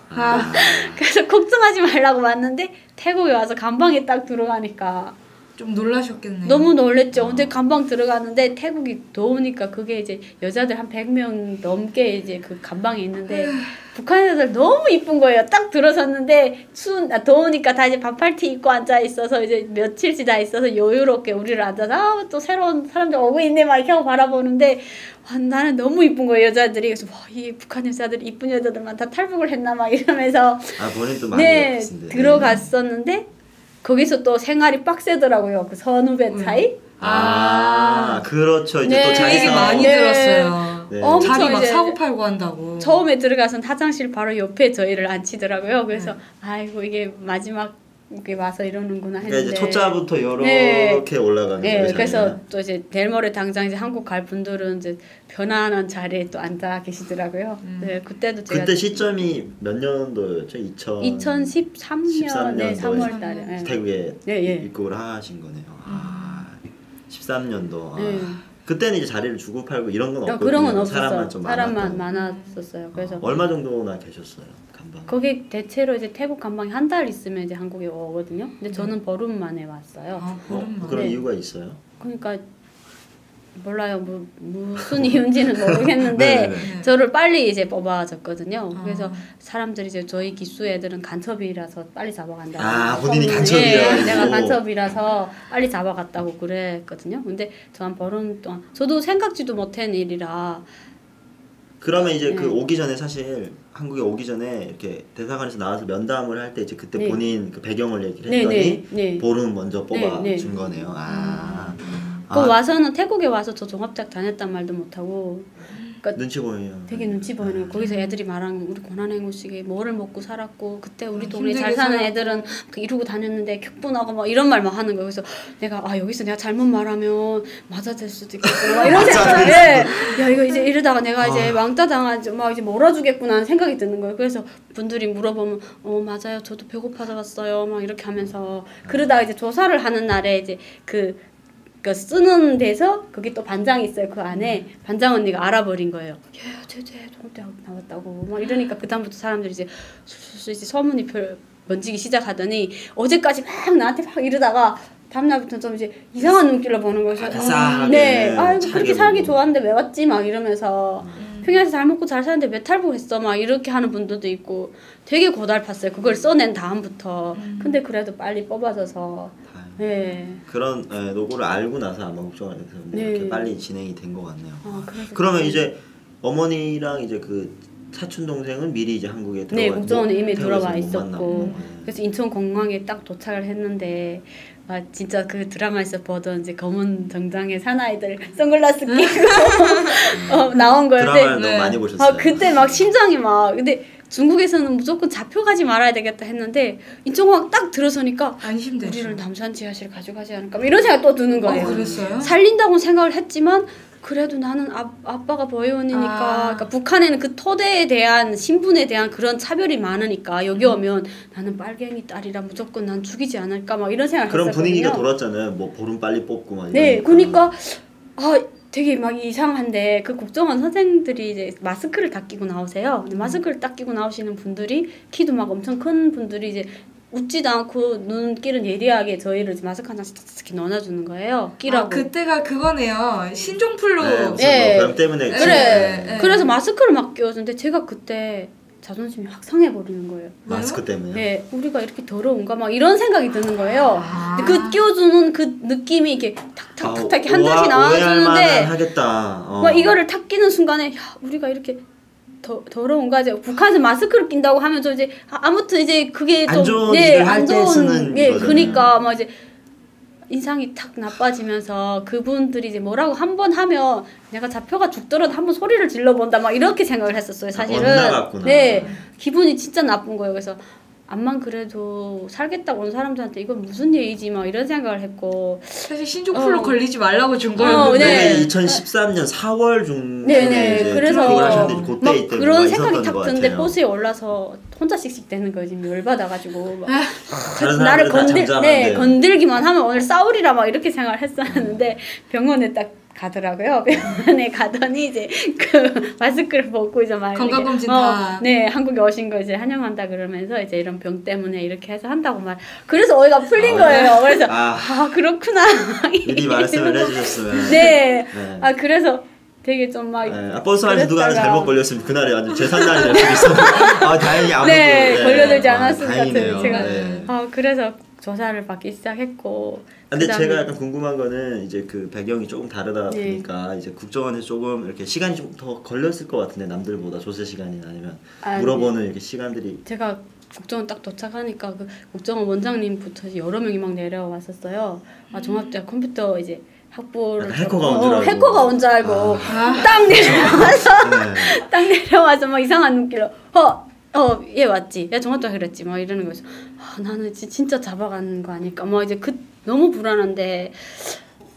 그래서 걱정하지 말라고 왔는데 태국에 와서 감방에 딱 들어가니까 좀 놀라셨겠네요. 너무 놀랬죠. 근데 감방 들어갔는데 태국이 더우니까 그게 이제 여자들 한 100명 넘게 이제 그 감방에 있는데 북한 여자들 너무 이쁜 거예요. 딱 들어섰는데 더우니까 다 이제 반팔티 입고 앉아 있어서 이제 며칠씩 다 있어서 여유롭게 우리를 앉아서 또 새로운 사람들 오고 있네 막 이렇게 하고 바라보는데 나는 너무 이쁜 거예요 여자들이. 그래서 이 북한 여자들 이쁜 여자들만 다 탈북을 했나 막 이러면서 본인도 많이 네 예쁘신데. 들어갔었는데 거기서 또 생활이 빡세더라고요. 그 선후배 차이. 그렇죠. 이제 네. 또 그 자기 얘기 많이 네. 들었어요. 네. 엄청 자기 막 이제 사고 팔고 한다고. 처음에 들어가선 화장실 바로 옆에 저희를 앉히더라고요. 그래서 아이고 이게 마지막 이렇게 와서 이러는구나 그러니까 했는데. 이제 초짜부터 이렇게 네. 올라가는 네, 거예요. 그래서 자기가. 또 이제 델모레 당장 이제 한국 갈 분들은 이제 편안한 자리에 또 앉아 계시더라고요. 네, 그때도 제가 그때 시점이 몇 년도였죠? 2013년 네, 3월 달에. 네. 태국에 네, 예. 입국을 하신 거네요. 13년도. 네. 그때는 이제 자리를 주고 팔고 이런 건 없거든요. 그런 건 없었어요. 사람만 좀 사람만 많았던. 많았었어요. 그래서 얼마 정도나 계셨어요? 간방. 거기 대체로 이제 태국 감방이 한 달 있으면 이제 한국에 오거든요. 근데 저는 보름 만에 왔어요. 보름만. 그런 네. 이유가 있어요? 그러니까 몰라요. 무슨 이유인지는 모르겠는데 네네네. 저를 빨리 이제 뽑아줬거든요. 그래서 사람들이 이제 저희 기수 애들은 간첩이라서 빨리 잡아간다고. 본인이 간첩이라고. 네, 내가 간첩이라서 빨리 잡아갔다고 그랬거든요. 근데 저 한 보름 동안 저도 생각지도 못한 일이라. 그러면 이제 네. 그 오기 전에 사실 한국에 오기 전에 이렇게 대사관에서 나와서 면담을 할 때 이제 그때 네. 본인 그 배경을 얘기를 네, 했더니 네. 보름 먼저 뽑아 네, 네. 준 거네요. 와서는 태국에 와서 저 종합대학 다녔단 말도 못하고 그러니까 눈치 보여요. 되게 눈치 보이는 거예요. 거기서 애들이 말하는 우리 고난행군식이 뭐를 먹고 살았고 그때 우리 동네 힘들게 잘 사는 살았고. 애들은 이러고 다녔는데 격분하고 막 이런 말 막 하는 거예요. 그래서 내가 여기서 내가 잘못 말하면 맞아될 수도 있겠구나 막 이런 생각에 야 이거 이제 이러다가 내가 이제 왕따 당하지 막 이제 몰아주겠구나 하는 생각이 드는 거예요. 그래서 분들이 물어보면 맞아요 저도 배고파서 왔어요 막 이렇게 하면서 그러다가 이제 조사를 하는 날에 이제 그 쓰는 데서 거기 또 반장이 있어요. 그 안에 반장 언니가 알아버린 거예요. 쟤 종합대학 나왔다고 막 이러니까 그 다음부터 사람들이 이제 술술 이제 소문이 번지기 시작하더니 어제까지 막 나한테 막 이러다가 다음날부터 좀 이제 이상한 눈길로 보는 거예요. 싸하게 네, 아이고 그렇게 살기 보고. 좋았는데 왜 왔지 막 이러면서 평양에서 잘 먹고 잘 사는데 왜 탈북했어 막 이렇게 하는 분들도 있고 되게 고달팠어요. 그걸 써낸 다음부터. 근데 그래도 빨리 뽑아져서. 네. 그런 노고를 알고 나서 아마 국정원에서 이렇게 빨리 진행이 된 것 같네요. 그러면 이제 어머니랑 이제 그 사촌 동생은 미리 이제 한국에 들어와 네, 국정원에 이미 태국에서 들어와 못 있었고 만나고. 그래서 인천 공항에 딱 도착을 했는데 아 진짜 그 드라마에서 보던 이제 검은 정장의 사나이들 선글라스 끼고 나온 거였는데 드라마를 너무 많이 보셨어요. 아 그때 막 심장이 막 근데 중국에서는 무조건 잡혀가지 말아야 되겠다 했는데 인천공항 딱 들어서니까 안심되죠. 우리를 남산 지하실 가져가지 않을까 뭐 이런 생각 또 드는 거예요. 그랬어요? 살린다고 생각을 했지만 그래도 나는 아빠가 보혜원이니까 그러니까 북한에는 그 토대에 대한 신분에 대한 그런 차별이 많으니까 여기 오면 나는 빨갱이 딸이라 무조건 난 죽이지 않을까 막 이런 생각을 그런 했었거든요. 분위기가 돌았잖아요. 뭐 보름 빨리 뽑고 막 네, 이러니까. 그러니까 아 되게 막 이상한데 그 국정원 선생들이 이제 마스크를 다 끼고 나오세요. 근데 마스크를 딱 끼고 나오시는 분들이 키도 막 엄청 큰 분들이 이제 웃지도 않고 눈길은 예리하게 저희를 이제 마스크 한 장씩 이렇게 넣어주는 거예요. 끼라고. 아, 그때가 그거네요. 신종플루. 네, 병 때문에 그래. 네. 그래서 마스크를 막 끼워주는데 제가 그때 자존심이 확 상해버리는 거예요. 마스크 때문에. 네, 우리가 이렇게 더러운가 막 이런 생각이 드는 거예요. 아. 근데 그 끼워주는 그 느낌이 이렇게 탁탁탁탁 이렇게 한 오해할 장씩 만은 나와주는데 하겠다. 막 이거를 탁 끼는 순간에 야 우리가 이렇게 더러운가 이제 북한에서 마스크를 낀다고 하면 저 이제 아무튼 이제 그게 좀 안 좋은 일을 할 안 때 좋은 쓰는 거잖아요. 그니까 막 이제 인상이 탁 나빠지면서 그분들이 이제 뭐라고 한 번 하면 내가 잡혀가 죽더라도 한번 소리를 질러본다 막 이렇게 생각을 했었어요 사실은. 엇나갔구나. 네 기분이 진짜 나쁜 거예요. 그래서 암만 그래도 살겠다고 온 사람들한테 이건 무슨 예의지 막 이런 생각을 했고 사실 신종플루 걸리지 말라고 준 거였는데. 네. 2013년 4월 중에 네네 이제 그래서 그걸 하셨는데 그때 막 이때 그런 뭐가 생각이 있었던 탁 것 드는데 같아요. 버스에 올라서 혼자 씩씩대는 거예요. 지금 열받아가지고 막 다른 나를 사람들은 다 잠잠한데. 건들기만 하면 오늘 싸우리라 막 이렇게 생각을 했었는데 병원에 딱 가더라고요. 병원에 가더니 이제 그 마스크를 벗고 이제 막 건강검진 이렇게, 다. 네 한국에 오신 거 이제 환영한다 그러면서 이제 이런 병 때문에 이렇게 해서 한다고 말. 그래서 어이가 풀린 거예요. 그래서 아 그렇구나. 미리 말씀을 해주셨으면. 네. 네. 아 그래서 되게 좀 막 버스 안에서 누가 하나 그랬다가- 잘못 걸렸으면 그날이 완전 재산날이 될 수도 있어. 아 다행히 아무도 네, 걸려들지 않았을 것 다행이네요. 같아요. 제가 네. 그래서 조사를 받기 시작했고. 근데 그다음에- 제가 약간 궁금한 거는 이제 그 배경이 조금 다르다 네. 보니까 이제 국정원에서 조금 이렇게 시간이 좀 더 걸렸을 것 같은데 남들보다 조사 시간이나 아니면 아, 물어보는 이렇게 시간들이 제가 국정원 딱 도착하니까 그 국정원 원장님부터 여러 명이 막 내려왔었어요. 아 종합대학 컴퓨터 이제 학부를 약간 해커가 온 줄 알고. 해커가 온 줄 알고 딱 내려와서 네. 딱 내려와서 막 이상한 눈길로 얘 왔지. 얘 종합대학 그랬지. 막 이러는 거죠. 아, 나는 진짜 잡아가는 거 아닐까. 막 이제 너무 불안한데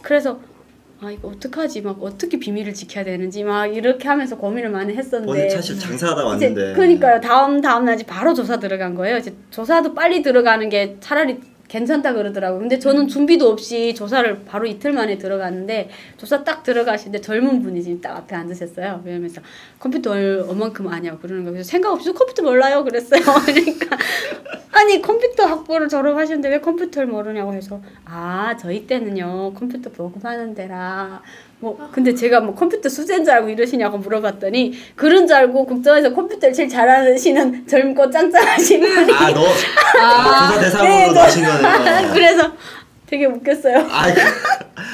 그래서 아 이거 어떡하지? 막 어떻게 비밀을 지켜야 되는지 막 이렇게 하면서 고민을 많이 했었는데 오늘 사실 장사하다 이제 왔는데 그러니까요. 다음 날 이제 바로 조사 들어간 거예요. 이제 조사도 빨리 들어가는 게 차라리 괜찮다 그러더라고요. 근데 저는 준비도 없이 조사를 바로 이틀 만에 들어갔는데 조사 딱 들어가시는데 젊은 분이 지금 딱 앞에 앉으셨어요. 그러면서 컴퓨터 얼만큼 아냐고 그러는 거예요. 그래서 생각 없이 컴퓨터 몰라요 그랬어요. 그러니까 아니 컴퓨터 학부를 졸업하셨는데 왜 컴퓨터를 모르냐고 해서 저희 때는요 컴퓨터 보급하는 데라 근데 제가 뭐 컴퓨터 수제인 줄 알고 이러시냐고 물어봤더니 그런 줄 알고 국정원에서 컴퓨터를 제일 잘하시는 젊고 짱짱하신 분이 조사 대상으로 넣으신 거네요. 그래서 되게 웃겼어요.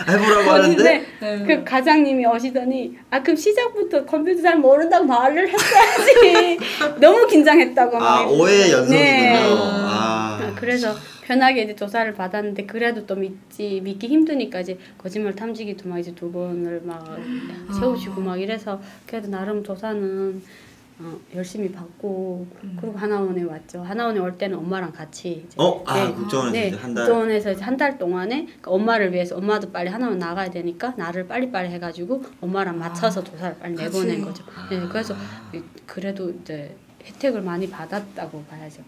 해보라고 하는데 그 과장님이 오시더니 그럼 시작부터 컴퓨터 잘 모른다고 말을 했어야지. 너무 긴장했다고. 오해의 연속이군요. 네. 아. 그래서 편하게 이제 조사를 받았는데 그래도 또 믿기 힘드니까 이제 거짓말 탐지기도 막 이제 2번을 막 세우시고 막 이래서 그래도 나름 조사는 열심히 받고 그리고 하나원에 왔죠. 하나원에 올 때는 엄마랑 같이 이제 국정원에서 이제 한 달. 국정원에서 이제 한 달 동안에 그러니까 엄마를 위해서 엄마도 빨리 하나원 나가야 되니까 나를 빨리빨리 해가지고 엄마랑 맞춰서 조사를 빨리 내보낸 거죠. 네, 그래서 그래도 이제 혜택을 많이 받았다고 봐야죠.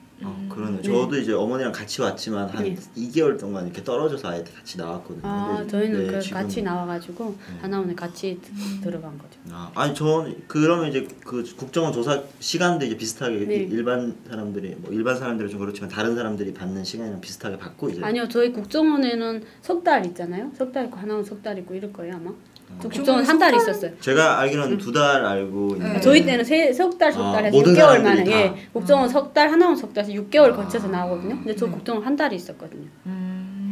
그러네요. 저도 이제 어머니랑 같이 왔지만 한 2개월 동안 이렇게 떨어져서 아예 같이 나왔거든요. 근데 저희는 네, 지금 같이 나와가지고 하나원에 같이 들어간 거죠. 아니 전 그러면 이제 그 국정원 조사 시간도 이제 비슷하게 네. 일반 사람들이 일반 사람들은 좀 그렇지만 다른 사람들이 받는 시간이랑 비슷하게 받고 이제 아니요, 저희 국정원에는 석 달 있잖아요. 석 달 있고 하나원 석 달 있고 이럴 거예요 아마. 저 국정원 한 달 있었어요. 제가 알기로는 2달 알고 있는데 저희 때는 석 달 해서 모든 6개월 만에 사람들이 다. 국정원 석 달, 하나원 석 달에서 6개월 거쳐서 나오거든요. 근데 저 국정원 한 달이 있었거든요.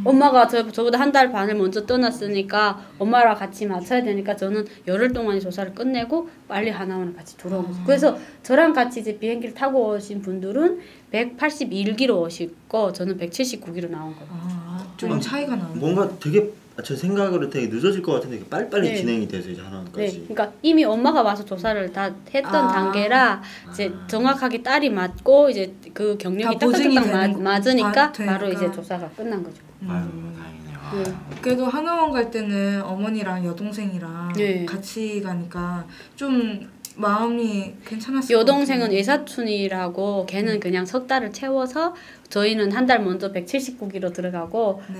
엄마가 저보다 한 달 반을 먼저 떠났으니까 엄마랑 같이 맞춰야 되니까 저는 열흘 동안의 조사를 끝내고 빨리 하나원을 같이 들어온 거죠. 그래서 저랑 같이 이제 비행기를 타고 오신 분들은 181기로 오시고 저는 179기로 나온 거예요. 좀 차이가 나요. 뭔가 되게 제 생각으로 되게 늦어질 것 같은데 빨리빨리 네. 진행이 돼서 이제 하나까지. 네, 그러니까 이미 엄마가 와서 조사를 다 했던 단계라 이제 정확하게 딸이 맞고 이제 그 경력이 다 보증이 딱딱딱 맞으니까 되니까. 바로 이제 조사가 끝난 거죠. 아유 다행이네요. 네. 그래도 하나원 갈 때는 어머니랑 여동생이랑 네. 같이 가니까 좀 마음이 괜찮았어요. 여동생은 외사촌이라고 걔는 그냥 석 달을 채워서 저희는 한 달 먼저 179kg 들어가고 네.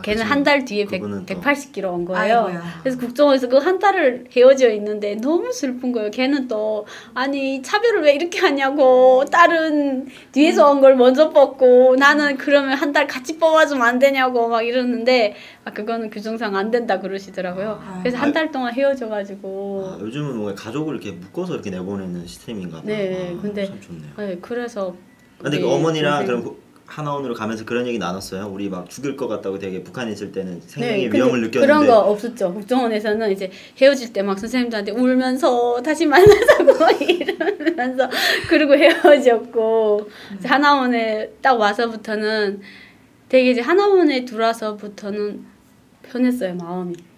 걔는 한 달 뒤에 그분은 또- 180kg 온 거예요. 아이고야. 그래서 국정원에서 그 한 달을 헤어져 있는데 너무 슬픈 거예요. 걔는 또 아니 차별을 왜 이렇게 하냐고 딸은 뒤에서 온 걸 먼저 뽑고 나는 그러면 한 달 같이 뽑아주면 안 되냐고 막 이러는데 그거는 규정상 안 된다 그러시더라고요. 그래서 한 달 동안 헤어져가지고 요즘은 뭔가 가족을 이렇게 묶어서 이렇게 내보내는 시스템인가 봐요. 네, 근데 참 좋네요. 네, 그래서 근데 우리 그 어머니랑 동생- 그럼 하나원으로 가면서 그런 얘기 나눴어요? 우리 막 죽을 것 같다고 되게 북한에 있을 때는 생명의 근데 위험을 느꼈는데 그런 거 없었죠. 국정원에서는 이제 헤어질 때 막 선생님들한테 울면서 다시 만나자고 이러면서 그리고 헤어졌고 이제 하나원에 딱 와서부터는 되게 이제 하나원에 들어와서부터는 편했어요.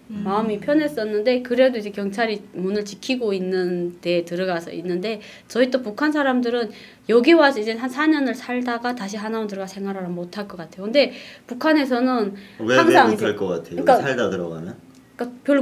마음이 편했었는데 그래도 이제 경찰이 문을 지키고 있는 데에 들어가서 있는데 저희 또 북한 사람들은 여기 와서 이제 한 4년을 살다가 다시 하나원 들어가 생활을 못 할 것 같아요. 근데 북한에서는 왜 항상 못할 이제 것 같아요? 그러니까 여기 살다 들어가면? 그러니까 별로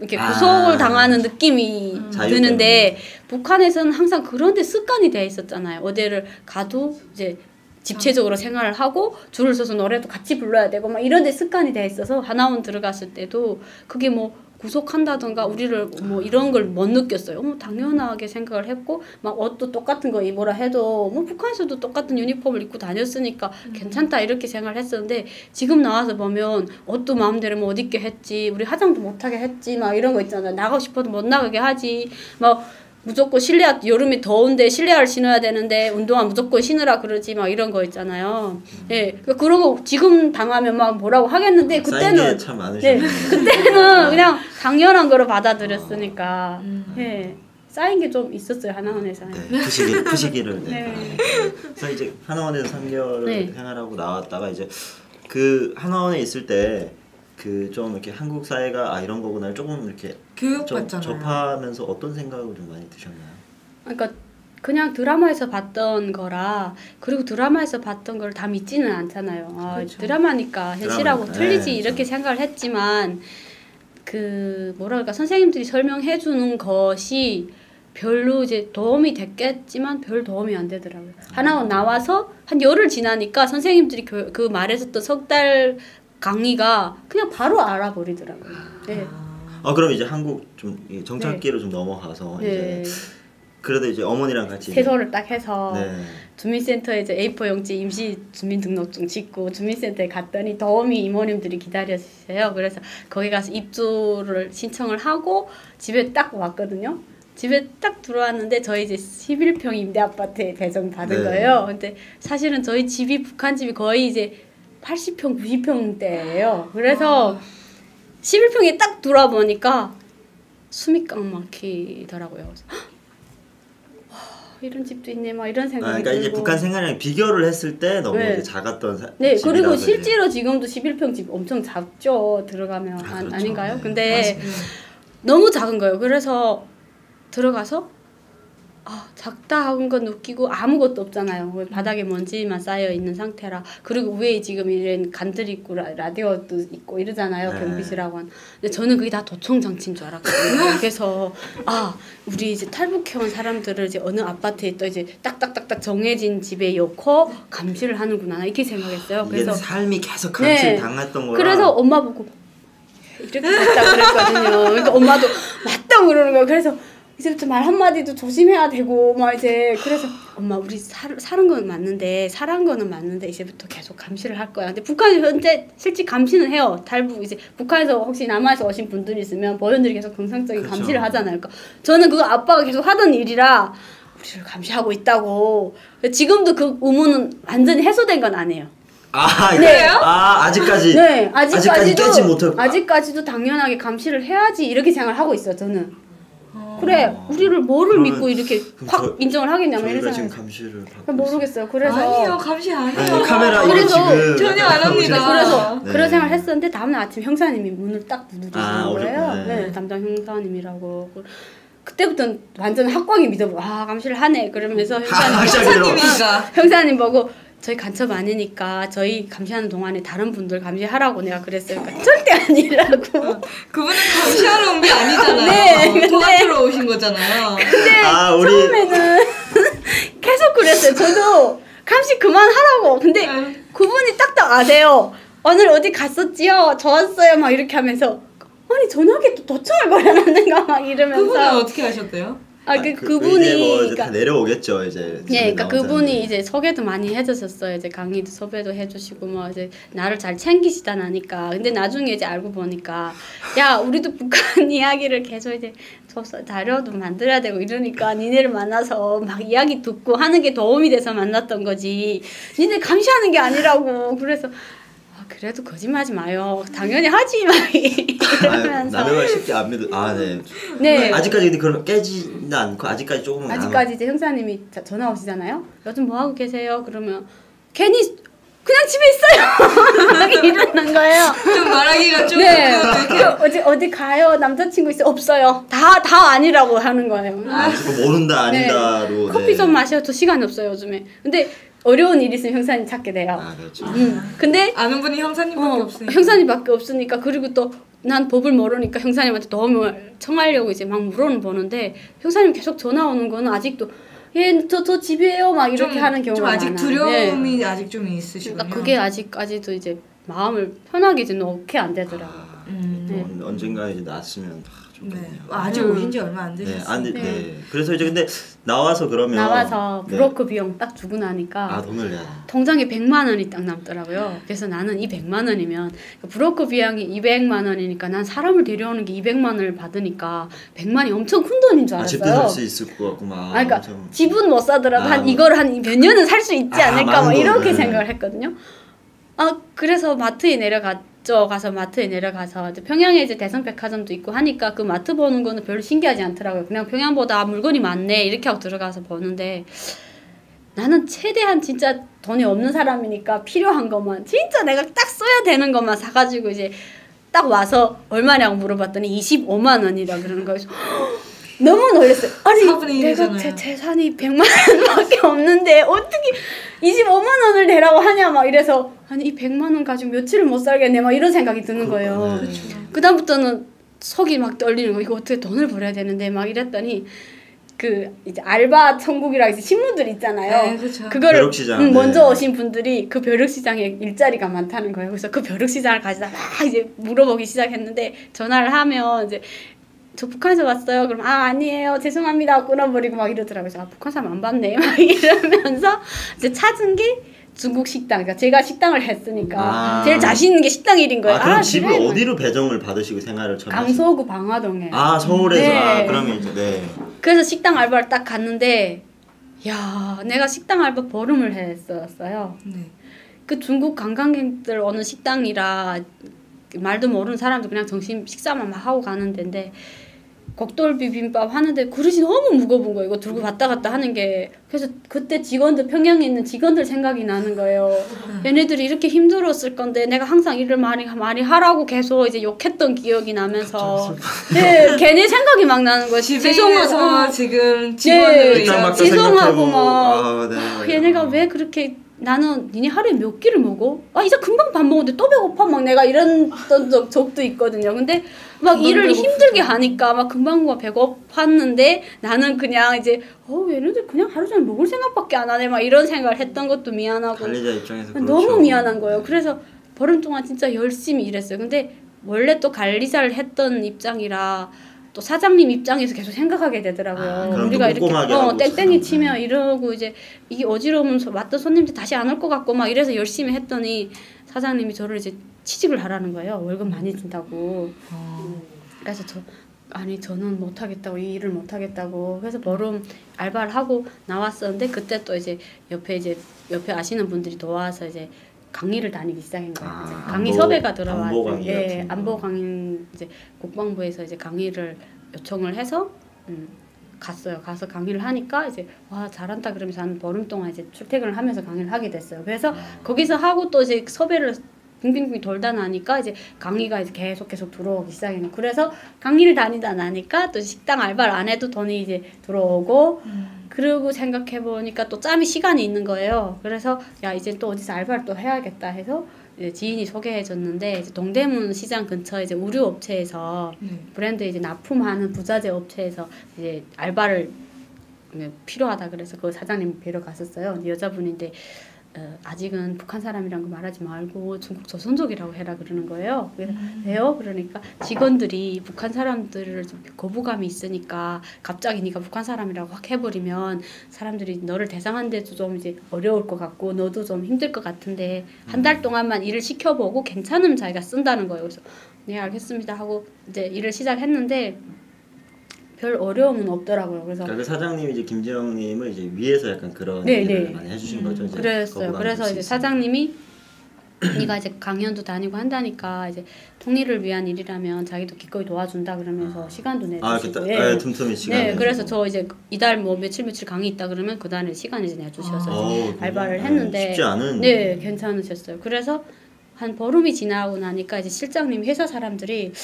이렇게 구속을 당하는 느낌이 자유 드는데 북한에서는 항상 그런 데 습관이 돼 있었잖아요. 어디를 가도 이제 집체적으로 생활을 하고 줄을 서서 노래도 같이 불러야 되고 막 이런 데 습관이 돼 있어서 하나원 들어갔을 때도 그게 뭐 구속한다던가 우리를 뭐 이런 걸 못 느꼈어요. 당연하게 생각을 했고 막 옷도 똑같은 거 입으라 해도 뭐 북한에서도 똑같은 유니폼을 입고 다녔으니까 괜찮다 이렇게 생각을 했었는데 지금 나와서 보면 옷도 마음대로 못 입게 했지 우리 화장도 못하게 했지 막 이런 거 있잖아요. 나가고 싶어도 못 나가게 하지 막 무조건 실내화 여름이 더운데 실내화를 신어야 되는데 운동화 무조건 신으라 그러지 막 이런 거 있잖아요. 예, 그러니까 그런 거 지금 당하면 막 뭐라고 하겠는데 그때는 참 많으시네요. 그때는 그냥 당연한 거로 받아들였으니까 예, 쌓인 게 좀 있었어요 하나원에서. 네, 푸시기를. 네. 네. 그래서 이제 하나원에서 3개월을 네. 생활하고 나왔다가 이제 그 하나원에 있을 때 그 좀 이렇게 한국 사회가 이런 거구나 조금 이렇게 교육받잖아요. 접하면서 어떤 생각을 좀 많이 드셨나요? 그러니까 그냥 드라마에서 봤던 거라 그리고 드라마에서 봤던 걸 다 믿지는 않잖아요. 그렇죠. 드라마니까 현실하고 드라마니까. 틀리지 네, 이렇게 생각을 했지만 그 뭐랄까 선생님들이 설명해 주는 것이 별로 이제 도움이 됐겠지만 별 도움이 안 되더라고요. 하나원 나와서 한 열흘 지나니까 선생님들이 그 말했었던 석 달 강의가 그냥 바로 알아버리더라고요. 네. 그럼 이제 한국 좀 정착기로 좀 넘어가서 네. 이제 그래도 이제 어머니랑 같이 세소를 딱 해서 네. 주민센터에 이제 A4 용지 임시 주민등록증 찍고 주민센터에 갔더니 도우미 이모님들이 기다렸어요. 그래서 거기 가서 입주를 신청을 하고 집에 딱 왔거든요. 집에 딱 들어왔는데 저희 이제 11평 임대 아파트에 배정 받은 네. 거예요. 근데 사실은 저희 집이 북한 집이 거의 이제 80평, 90평대예요. 그래서 11평에 딱 들어보니까 숨이 꽉 막히더라고요. 그래서 이런 집도 있네, 막 이런 생각이 그러니까 들고. 이제 북한 생활이랑 비교를 했을 때 너무 네. 이제 작았던 네, 그리고 집이라서 실제로 지금도 11평 집 엄청 작죠. 들어가면 그렇죠. 아닌가요? 네. 근데 너무 작은 거예요. 그래서 들어가서 작다 하는 건 웃기고 아무것도 없잖아요. 바닥에 먼지만 쌓여 있는 상태라. 그리고 위에 지금 이런 간들 있고 라디오도 있고 이러잖아요. 네. 경비실하고는. 근데 저는 그게 다 도청 장치인 줄 알았거든요. 그래서 우리 이제 탈북해온 사람들을 이제 어느 아파트에 또 이제 딱딱딱딱 정해진 집에 놓고 감시를 하는구나 이렇게 생각했어요. 이게 그래서 삶이 계속 감시를 네. 당했던 거라 그래서 엄마 보고 이렇게 맞다 그랬거든요. 그러니까 엄마도 맞다고 그러는 거예요. 그래서 이제부터 말 한마디도 조심해야 되고 막 이제 그래서 엄마 우리 사는 건 맞는데 살한 거는 맞는데 이제부터 계속 감시를 할 거야. 근데 북한이 현재 실제 감시는 해요. 탈북 이제 북한에서 혹시 남한에서 오신 분들이 있으면 보현들이 계속 정상적인 그렇죠. 감시를 하잖아요. 그러니까 저는 그거 아빠가 계속 하던 일이라 우리를 감시하고 있다고. 지금도 그 의문은 완전히 해소된 건 아니에요. 그래요? 아직까지 네, 아직까지 깨지 못하고 아직까지도 당연하게 감시를 해야지 이렇게 생각을 하고 있어요. 저는. 그래 우리를 뭐를 그러면 믿고 이렇게 그럼 확 인정을 하겠냐면 저희가 이런 지금 생각. 감시를 받고 모르겠어요. 그래서 아니요, 감시 안 해요. 카메라 이거 그래서 지금 전혀 안 합니다. 그래서 네. 그런 생각을 했었는데 다음날 아침 형사님이 문을 딱 두드리시는 거예요. 어렵네. 네, 담당 형사님이라고. 그때부터는 완전 학광이 믿어보고 감시를 하네 그러면서 형사님이니까 형사님 보고 저희 간첩 아니니까 저희 감시하는 동안에 다른 분들 감시하라고 내가 그랬어요. 그러니까 절대 아니라고. 그분은 감시하러 온 게 아니잖아요. 네, 도와주러 오신 거잖아요. 근데 우리 처음에는 계속 그랬어요. 저도 감시 그만하라고. 근데 그분이 딱딱 아세요. 오늘 어디 갔었지요? 저 왔어요. 막 이렇게 하면서 아니 전화기 또 도청을 걸어놨는가 막 이러면서. 그분은 어떻게 하셨대요? 그분이 이제 뭐 이제 그러니까, 다 내려오겠죠 이제. 네, 그러니까 그분이 이제 소개도 많이 해주셨어요. 이제 강의도 섭외도 해주시고 뭐 이제 나를 잘 챙기시다 나니까. 근데 나중에 이제 알고 보니까 야 우리도 북한 이야기를 계속 이제 자료도 만들어야 되고 이러니까 니네를 만나서 막 이야기 듣고 하는 게 도움이 돼서 만났던 거지. 니네 감시하는 게 아니라고. 그래서 그래도 거짓말하지 마요. 당연히 하지 마. 이러면서 남의 말 쉽게 안 믿어. 네. 네. 아직까지 근데 그런 깨지는 않고 아직까지 조금은 아직까지 이제 형사님이 전화 오시잖아요. 요즘 뭐 하고 계세요? 그러면 괜히 그냥 집에 있어요. 막 이러는 거예요. 좀 말하기가 좀 네. 어디 가요? 남자친구 있어? 없어요. 다 아니라고 하는 거예요. 모른다 아니다로. 네. 커피 좀 마셔도 시간이 없어요 요즘에. 근데 어려운 일 있으면 형사님 찾게 돼요. 그렇죠. 근데 아는 분이 형사님밖에 없으니까. 형사님밖에 없으니까 그리고 또 난 법을 모르니까 형사님한테 도움을 청하려고 이제 막 물어보는데 형사님 계속 전화 오는 거는 아직도 저 집이에요 막 이렇게 하는 경우가 좀 아직 많아요. 두려움이 네. 아직 좀 있으시군요. 그러니까 그게 아직까지도 이제 마음을 편하게 이제 놓게 안 되더라고요. 네. 언젠가 이제 났으면 좋겠네요. 네. 아직 오신 지 얼마 안 되셨어요. 네. 그래서 이제 근데 나와서 브로커 비용 딱 주고 나니까 돈을 내야 돼. 통장에 100만 원이 딱 남더라고요. 그래서 나는 이 100만 원이면 브로커 비용이 200만 원이니까 난 사람을 데려오는 게 200만 원을 받으니까 100만이 엄청 큰 돈인 줄 알았어요. 집도 살 수 있을 것 같고 막. 그러니까 집은 못 사더라도 이걸 한 몇 년은 살 수 있지 않을까 막 이렇게 생각을 했거든요. 그래서 마트에 가서 마트에 내려가서 이제 평양에 이제 대성백화점도 있고 하니까 그 마트 보는 거는 별로 신기하지 않더라고요. 그냥 평양보다 물건이 많네 이렇게 하고 들어가서 보는데 나는 최대한 진짜 돈이 없는 사람이니까 필요한 것만 진짜 내가 딱 써야 되는 것만 사가지고 이제 딱 와서 얼마냐고 물어봤더니 25만 원이라 그러는 거예요. 너무 놀랐어요. 아니 내가 제 재산이 100만 원밖에 없는데 어떻게 25만 원을 내라고 하냐 막 이래서 아니 이 100만 원 가지고 며칠을 못 살겠네 막 이런 생각이 드는 거예요. 그다음부터는 속이 막 떨리는 거. 이거 어떻게 돈을 벌어야 되는데 막 이랬더니 그 이제 알바 천국이라고 이제 신문들 있잖아요. 네, 그렇죠. 그거를 벼룩시장, 먼저 오신 분들이 그 벼룩시장에 일자리가 많다는 거예요. 그래서 그 벼룩시장을 가지다 막 이제 물어보기 시작했는데 전화를 하면 이제 저 북한에서 왔어요. 그럼 아니에요. 죄송합니다. 끊어버리고 막 이러더라고요. 그래서 북한 사람 안 봤네. 막 이러면서 이제 찾은 게 중국 식당. 그러니까 제가 식당을 했으니까 제일 자신 있는 게 식당 일인 거예요. 그럼 집을 그래? 어디로 배정을 받으시고 생활을 처음 강서구 방화동에. 서울에서. 네. 그러면 이제 네. 그래서 식당 알바를 딱 갔는데 야 내가 식당 알바 보름을 했었어요. 네. 그 중국 관광객들 오는 식당이라 말도 모르는 사람도 그냥 점심 식사만 막 하고 가는 데인데 곡돌 비빔밥 하는데 그릇이 너무 무거운 거예요. 이거 들고 왔다 갔다 하는 게. 그래서 그때 직원들 평양에 있는 직원들 생각이 나는 거예요. 얘네들이 이렇게 힘들었을 건데 내가 항상 일을 많이 하라고 계속 이제 욕했던 기억이 나면서 네, 걔네 생각이 막 나는 거예요. 죄송해서 지금 직원으로 죄송하고 막 얘네가 왜 그렇게 나는 니네 하루에 몇 끼를 먹어? 이제 금방 밥 먹었는데 또 배고파 막 내가 이랬던 적도 있거든요. 근데 막 일을 힘들게 하니까 막 금방 배고팠는데 나는 그냥 이제 얘네들 그냥 하루 종일 먹을 생각밖에 안 하네 막 이런 생각을 했던 것도 미안하고 관리자 입장에서 너무 그렇죠. 미안한 거예요. 그래서 보름 동안 진짜 열심히 일했어요. 근데 원래 또 관리사를 했던 입장이라 또 사장님 입장에서 계속 생각하게 되더라고요. 우리가 이렇게 땡땡이 치면 이러고 이제 이게 어지러우면 왔던 손님들 다시 안 올 것 같고 막 이래서 열심히 했더니 사장님이 저를 이제 취직을 하라는 거예요. 월급 많이 준다고. 그래서 저는 못하겠다고 이 일을 못하겠다고. 그래서 보름 알바를 하고 나왔었는데 그때 또 이제 옆에 아시는 분들이 도와서 이제 강의를 다니기 시작한 거예요. 강의 섭외가 들어와서 안보 강의 안보 강의 이제 국방부에서 이제 강의를 요청을 해서 갔어요. 가서 강의를 하니까 이제 와 잘한다 그러면서 한 보름 동안 이제 출퇴근을 하면서 강의를 하게 됐어요. 그래서 거기서 하고 또 이제 섭외를 빙빙빙 돌다 나니까 이제 강의가 이제 계속 들어오기 시작해요. 그래서 강의를 다니다 나니까 또 식당 알바를 안 해도 돈이 이제 들어오고 그러고 생각해 보니까 또 짬이 시간이 있는 거예요. 그래서 야 이제 또 어디서 알바를 또 해야겠다 해서 이제 지인이 소개해줬는데 이제 동대문 시장 근처에 이제 의류 업체에서 브랜드 이제 납품하는 부자재 업체에서 이제 알바를 필요하다 그래서 그 사장님 뵈러 갔었어요. 여자분인데 아직은 북한 사람이란 거 말하지 말고 중국 조선족이라고 해라 그러는 거예요. 그래서 왜요? 그러니까 직원들이 북한 사람들을 좀 거부감이 있으니까 갑자기 네가 북한 사람이라고 확 해버리면 사람들이 너를 대상한데도 좀 이제 어려울 것 같고 너도 좀 힘들 것 같은데 한 달 동안만 일을 시켜보고 괜찮으면 자기가 쓴다는 거예요. 그래서 네 알겠습니다 하고 이제 일을 시작했는데 별 어려움은 없더라고요. 그래서 그러니까 그 사장님이 이제 김진영님을 이제 위해서 약간 그런 네, 일을 네. 많이 해주신 거죠. 이제 그랬어요. 그래서 이제 사장님이 네가 이제 강연도 다니고 한다니까 이제 통일을 위한 일이라면 자기도 기꺼이 도와준다 그러면서 시간도 내주시고 틈틈이 시간. 네, 그래서 저 이제 이달 뭐 며칠 강의 있다 그러면 그 달에 시간을 이제 내주셔서 알바를 했는데 쉽지 않은. 네, 괜찮으셨어요. 그래서 한 보름이 지나고 나니까 이제 실장님 회사 사람들이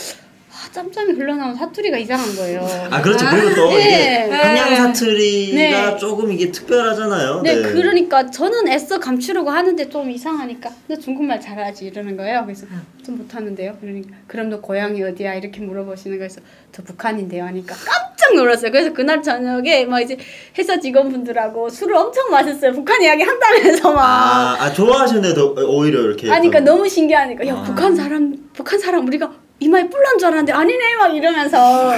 짬짬이 흘러나온 사투리가 이상한 거예요. 그렇죠. 그리고 또 네. 이게 한양 사투리가 네. 조금 이게 특별하잖아요. 네, 그러니까 저는 애써 감추려고 하는데 좀 이상하니까 너 중국말 잘하지 이러는 거예요. 그래서 좀 못하는데요. 그러니까 그럼 너 고향이 어디야 이렇게 물어보시는 거예요. 그래서 저 북한인데요 하니까 깜짝 놀랐어요. 그래서 그날 저녁에 막 이제 회사 직원분들하고 술을 엄청 마셨어요. 북한 이야기 한다면서 막. 좋아하시는데도 오히려 이렇게. 그러니까 너무 신기하니까 야 북한 사람 우리가 이마에 뿔난 줄 알았는데 아니네 막 이러면서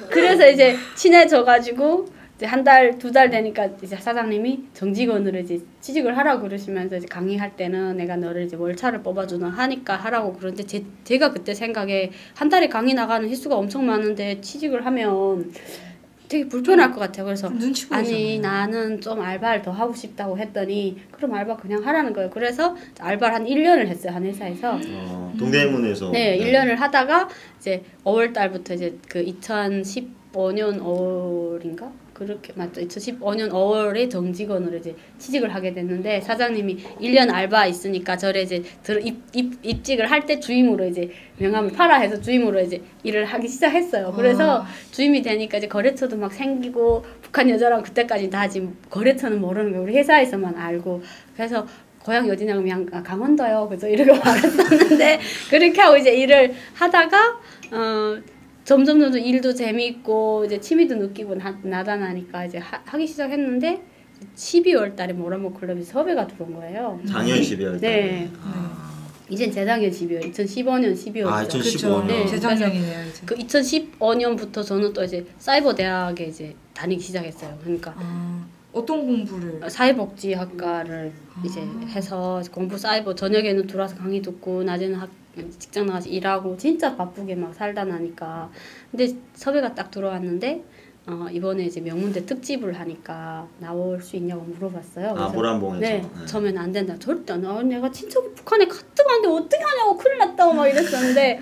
그래서 이제 친해져가지고 이제 한 달, 두 달 되니까 이제 사장님이 정직원으로 이제 취직을 하라고 그러시면서 이제 강의할 때는 내가 너를 이제 월차를 뽑아주는 하니까 하라고 그러는데 제가 그때 생각에 한 달에 강의 나가는 횟수가 엄청 많은데 취직을 하면 되게 불편할 것 같아요. 그래서 아니 나는 좀 알바를 더 하고 싶다고 했더니 그럼 알바 그냥 하라는 거예요. 그래서 알바를 한 1년을 했어요. 한 회사에서. 동대문에서. 네, 1년을 하다가 이제 5월 달부터 이제 그 2015년 5월인가? 그렇게 맞죠. 2015년 5월에 정직원으로 이제 취직을 하게 됐는데 사장님이 1년 알바 있으니까 저를 이제 입직을 할 때 주임으로 이제 명함을 팔아 해서 주임으로 이제 일을 하기 시작했어요. 그래서 주임이 되니까 이제 거래처도 막 생기고 북한 여자랑 그때까지 다 지금 거래처는 모르는 거예요. 우리 회사에서만 알고 그래서 고향이 어디냐고 그냥 강원도요. 그래서 이렇게 말했었는데 그렇게 하고 이제 일을 하다가 점점 일도 재미있고 이제 취미도 느끼고 나다 나니까 이제 하기 시작했는데 12월 달에 모란모 클럽이 섭외가 들어온 거예요. 작년 12월 달에. 네. 이젠 재작년 12월, 2015년 12월이죠. 2015년. 네. 재작년이네요. 이제. 그 2015년부터 저는 또 이제 사이버 대학에 이제 다니기 시작했어요. 그러니까 어떤 공부를? 사회복지학과를 이제 해서 공부 사이버 저녁에는 들어와서 강의 듣고 낮에는 직장 나가서 일하고 진짜 바쁘게 막 살다 나니까 근데 섭외가 딱 들어왔는데 이번에 이제 명문대 특집을 하니까 나올 수 있냐고 물어봤어요. 그래서 모란봉에서. 네, 처음에는 안 된다. 절대 안 와. 내가 진짜 북한에 갔다 왔는데 어떻게 하냐고 큰일 났다고 막 이랬었는데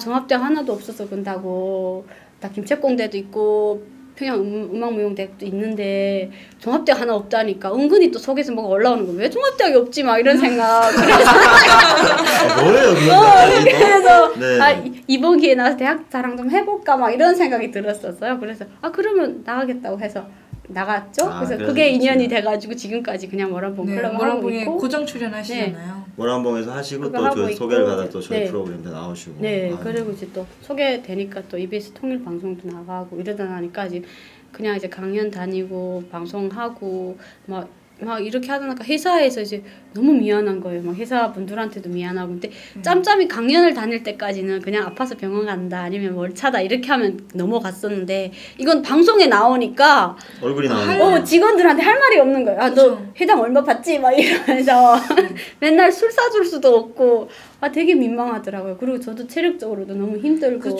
종합대학 하나도 없어서 그런다고 다 김책공대도 있고 평양 음악무용대학도 있는데 종합대학 하나 없다니까 은근히 또 속에서 뭐가 올라오는 거예요. 왜 종합대학이 없지 막 이런 생각. 뭐예요 그래서 네. 이번 기회에 나와서 대학 자랑 좀 해볼까 막 이런 생각이 들었었어요. 그래서 그러면 나가겠다고 해서 나갔죠. 그래서 그게 인연이 돼가지고 지금까지 그냥 모란봉 클럽 하고 있고 고정 출연하시잖아요. 모란봉에서 하시고 또 소개를 받아 또 저희 프로그램도 나오시고. 네, 그리고 이제 또 소개되니까 또 EBS 통일 방송도 나가고 이러다 나니까 이제 그냥 이제 강연 다니고 방송하고 막 이렇게 하다니까 회사에서 이제 너무 미안한 거예요. 막 회사 분들한테도 미안하고 근데 짬짬이 강연을 다닐 때까지는 그냥 아파서 병원 간다 아니면 월차다 이렇게 하면 넘어갔었는데 이건 방송에 나오니까 얼굴이 나오니까 직원들한테 할 말이 없는 거예요. 너 회장 얼마 받지? 막 이러면서 맨날 술 사줄 수도 없고 되게 민망하더라고요. 그리고 저도 체력적으로도 너무 힘들고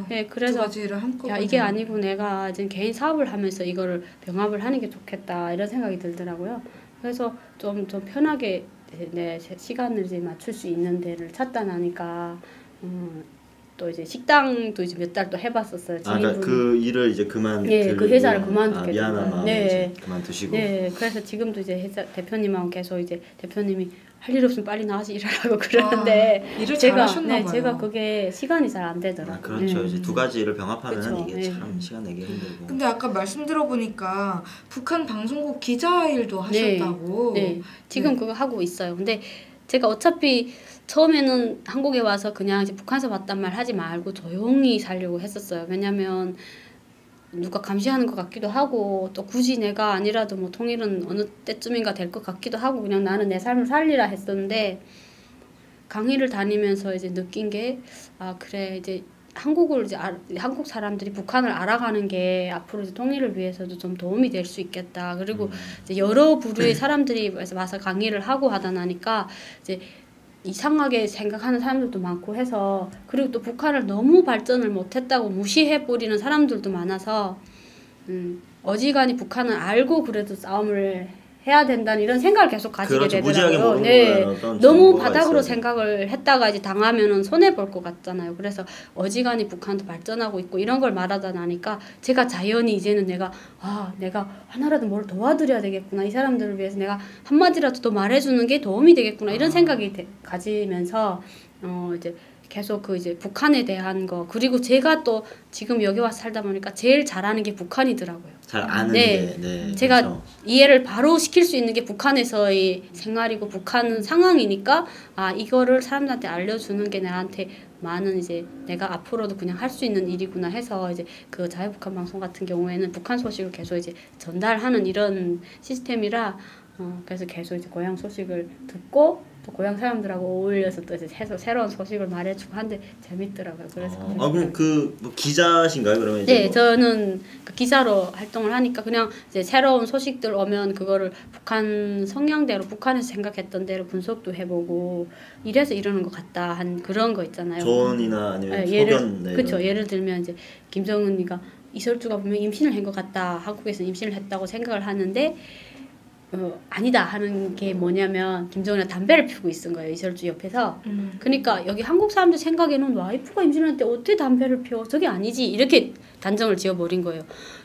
네, 그래서 이게 아니고 내가 지금 개인 사업을 하면서 이거를 병합을 하는 게 좋겠다 이런 생각이 들더라고요. 그래서 좀 편하게 내 시간을 이제 맞출 수 있는 데를 찾다 나니까 또 이제 식당도 이제 몇 달 또 해봤었어요. 그러니까 그 일을 이제 그만 네, 그 회사를 그만두게 미안한 마음에 네. 이제 그만두시고. 네, 그래서 지금도 이제 회사 대표님하고 계속 이제 대표님이 할 일 없으면 빨리 나와서 일하라고 그러는데 일을 제가 잘하셨나 봐요. 제가 그게 시간이 잘 안 되더라고요. 그렇죠. 이제 두 가지 일을 병합하면 그쵸. 이게 참 시간 내기 힘들고. 근데 아까 말씀 들어보니까 북한 방송국 기자 일도 하셨다고. 네, 지금 그거 하고 있어요. 근데 제가 어차피 처음에는 한국에 와서 그냥 이제 북한에서 봤단 말 하지 말고 조용히 살려고 했었어요. 왜냐면 누가 감시하는 것 같기도 하고 또 굳이 내가 아니라도 뭐 통일은 어느 때쯤인가 될 것 같기도 하고 그냥 나는 내 삶을 살리라 했었는데 강의를 다니면서 이제 느낀 게 그래 이제 한국을 이제 한국 사람들이 북한을 알아가는 게 앞으로 이제 통일을 위해서도 좀 도움이 될 수 있겠다. 그리고 이제 여러 부류의 사람들이 와서 강의를 하고 하다 나니까 이제 이상하게 생각하는 사람들도 많고 해서 그리고 또 북한을 너무 발전을 못했다고 무시해버리는 사람들도 많아서 어지간히 북한을 알고 그래도 싸움을 해야 된다는 이런 생각을 계속 가지게 그렇죠. 무지하게 되더라고요. 모르는 네, 거는 어떤 너무 정보가 바닥으로 있어야 생각을 했다가 이제 당하면은 손해 볼 것 같잖아요. 그래서 어지간히 북한도 발전하고 있고 이런 걸 말하다 나니까 제가 자연히 이제는 내가 하나라도 뭘 도와드려야 되겠구나. 이 사람들을 위해서 내가 한마디라도 더 말해주는 게 도움이 되겠구나. 이런 생각이 가지면서 이제 계속 그 이제 북한에 대한 거 그리고 제가 또 지금 여기 와서 살다 보니까 제일 잘하는 게 북한이더라고요. 잘 아는 네. 게 제가 그렇죠. 이해를 바로 시킬 수 있는 게 북한에서의 생활이고 북한 상황이니까 이거를 사람들한테 알려주는 게 나한테 많은 이제 내가 앞으로도 그냥 할 수 있는 일이구나 해서 이제 그 자유북한 방송 같은 경우에는 북한 소식을 계속 이제 전달하는 이런 시스템이라 그래서 계속 이제 고향 소식을 듣고 또 고향 사람들하고 어울려서 또 이제 새로운 소식을 말해주고 하는데 재밌더라고요. 그래서 그럼 뭐 기자신가요? 그러면 이제 네, 저는 그 기자로 활동을 하니까 그냥 이제 새로운 소식들 오면 그거를 북한 성향대로 북한에서 생각했던 대로 분석도 해보고 이래서 이러는 것 같다 한 그런 거 있잖아요. 조언이나 아니면 소견. 그렇죠. 예를 들면 이제 김정은이가 이설주가 분명 임신을 한 것 같다. 한국에서 임신을 했다고 생각을 하는데 아니다 하는 게 뭐냐면 김정은이 담배를 피우고 있은 거예요. 이설주 옆에서. 그러니까 여기 한국 사람들 생각에는 와이프가 임신했는데 어떻게 담배를 피워? 저게 아니지. 이렇게 단정을 지어버린 거예요.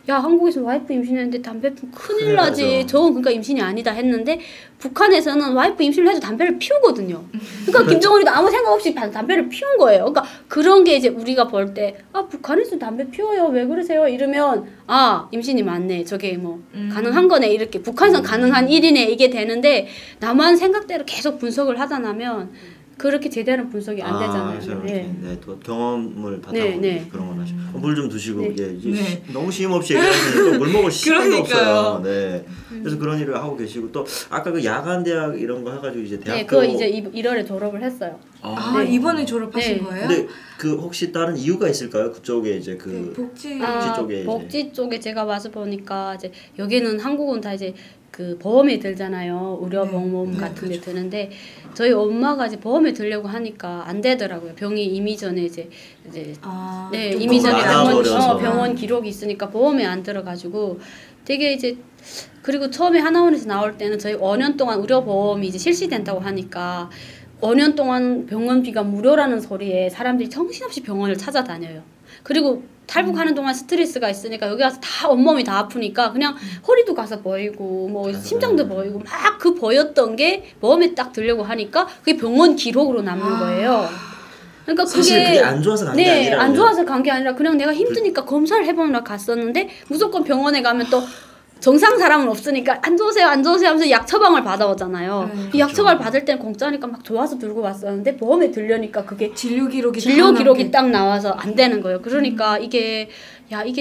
야 한국에서 와이프 임신했는데 담배 피우면 큰일 나지. 저건 그러니까 임신이 아니다 했는데 북한에서는 와이프 임신을 해도 담배를 피우거든요. 그러니까 김정은이도 아무 생각 없이 담배를 피운 거예요. 그러니까 그런 게 이제 우리가 볼 때 북한에서 담배 피워요. 왜 그러세요? 이러면 임신이 맞네. 저게 뭐 가능한 거네. 이렇게 북한에서는 가능한 일이네. 이게 되는데 남한 생각대로 계속 분석을 하다 나면 그렇게 제대로 분석이 안 되잖아요. 그렇죠. 네. 네, 또 경험을 바탕으로 네. 그런 걸 하시고 물 좀 드시고 네. 이제 너무 쉼 없이 얘기하시니까 물 먹을 시간도 그러니까요. 없어요. 네. 그래서 그런 일을 하고 계시고 또 아까 그 야간 대학 이런 거 해가지고 이제 대학교. 네, 그거 이제 1월에 졸업을 했어요. 네. 이번에 졸업하신 네. 거예요? 근데 그 혹시 다른 이유가 있을까요? 그쪽에 이제 그 복지 쪽에 복지 쪽에 제가 와서 보니까 이제 여기는 한국은 다 이제 그 보험에 들잖아요. 의료보험 같은 데 드는데 저희 엄마가 이제 보험에 들려고 하니까 안 되더라고요. 병이 이미 전에 이제 이미 전에 병원 기록이 있으니까 보험에 안 들어가지고 되게 이제 그리고 처음에 하나원에서 나올 때는 저희 5년 동안 의료보험이 이제 실시된다고 하니까 5년 동안 병원비가 무료라는 소리에 사람들이 정신없이 병원을 찾아다녀요. 그리고 탈북하는 동안 스트레스가 있으니까 여기 와서 다 온몸이 다 아프니까 그냥 허리도 가서 보이고 뭐 심장도 보이고 막 그 보였던 게 보험에 딱 들려고 하니까 그게 병원 기록으로 남는 거예요. 그러니까 그게 안 좋아서 간 게 아니라 안 좋아서 간 게 아니라 그냥 내가 힘드니까 검사를 해보느라 갔었는데 무조건 병원에 가면 또 정상 사람은 없으니까 안 좋으세요 하면서 약 처방을 받아오잖아요. 이 약 처방을 받을 때는 공짜니까 막 좋아서 들고 왔었는데 보험에 들려니까 그게 진료 기록이 딱 나와서 안 되는 거예요. 그러니까 이게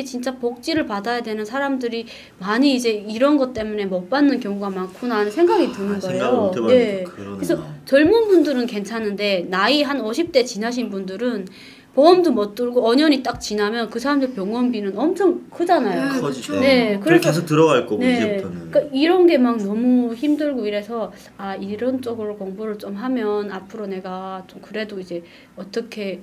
진짜 복지를 받아야 되는 사람들이 많이 이제 이런 것 때문에 못 받는 경우가 많구나 하는 생각이 드는 거예요. 네. 그래서 젊은 분들은 괜찮은데 나이 한 50대 지나신 분들은 보험도 못 들고 5년이 딱 지나면 그 사람들 병원비는 엄청 크잖아요. 커지죠. 네, 그래서 계속 들어갈 거고 이제부터는. 그러니까 이런 게 막 너무 힘들고 이래서 이런 쪽으로 공부를 좀 하면 앞으로 내가 좀 그래도 이제 어떻게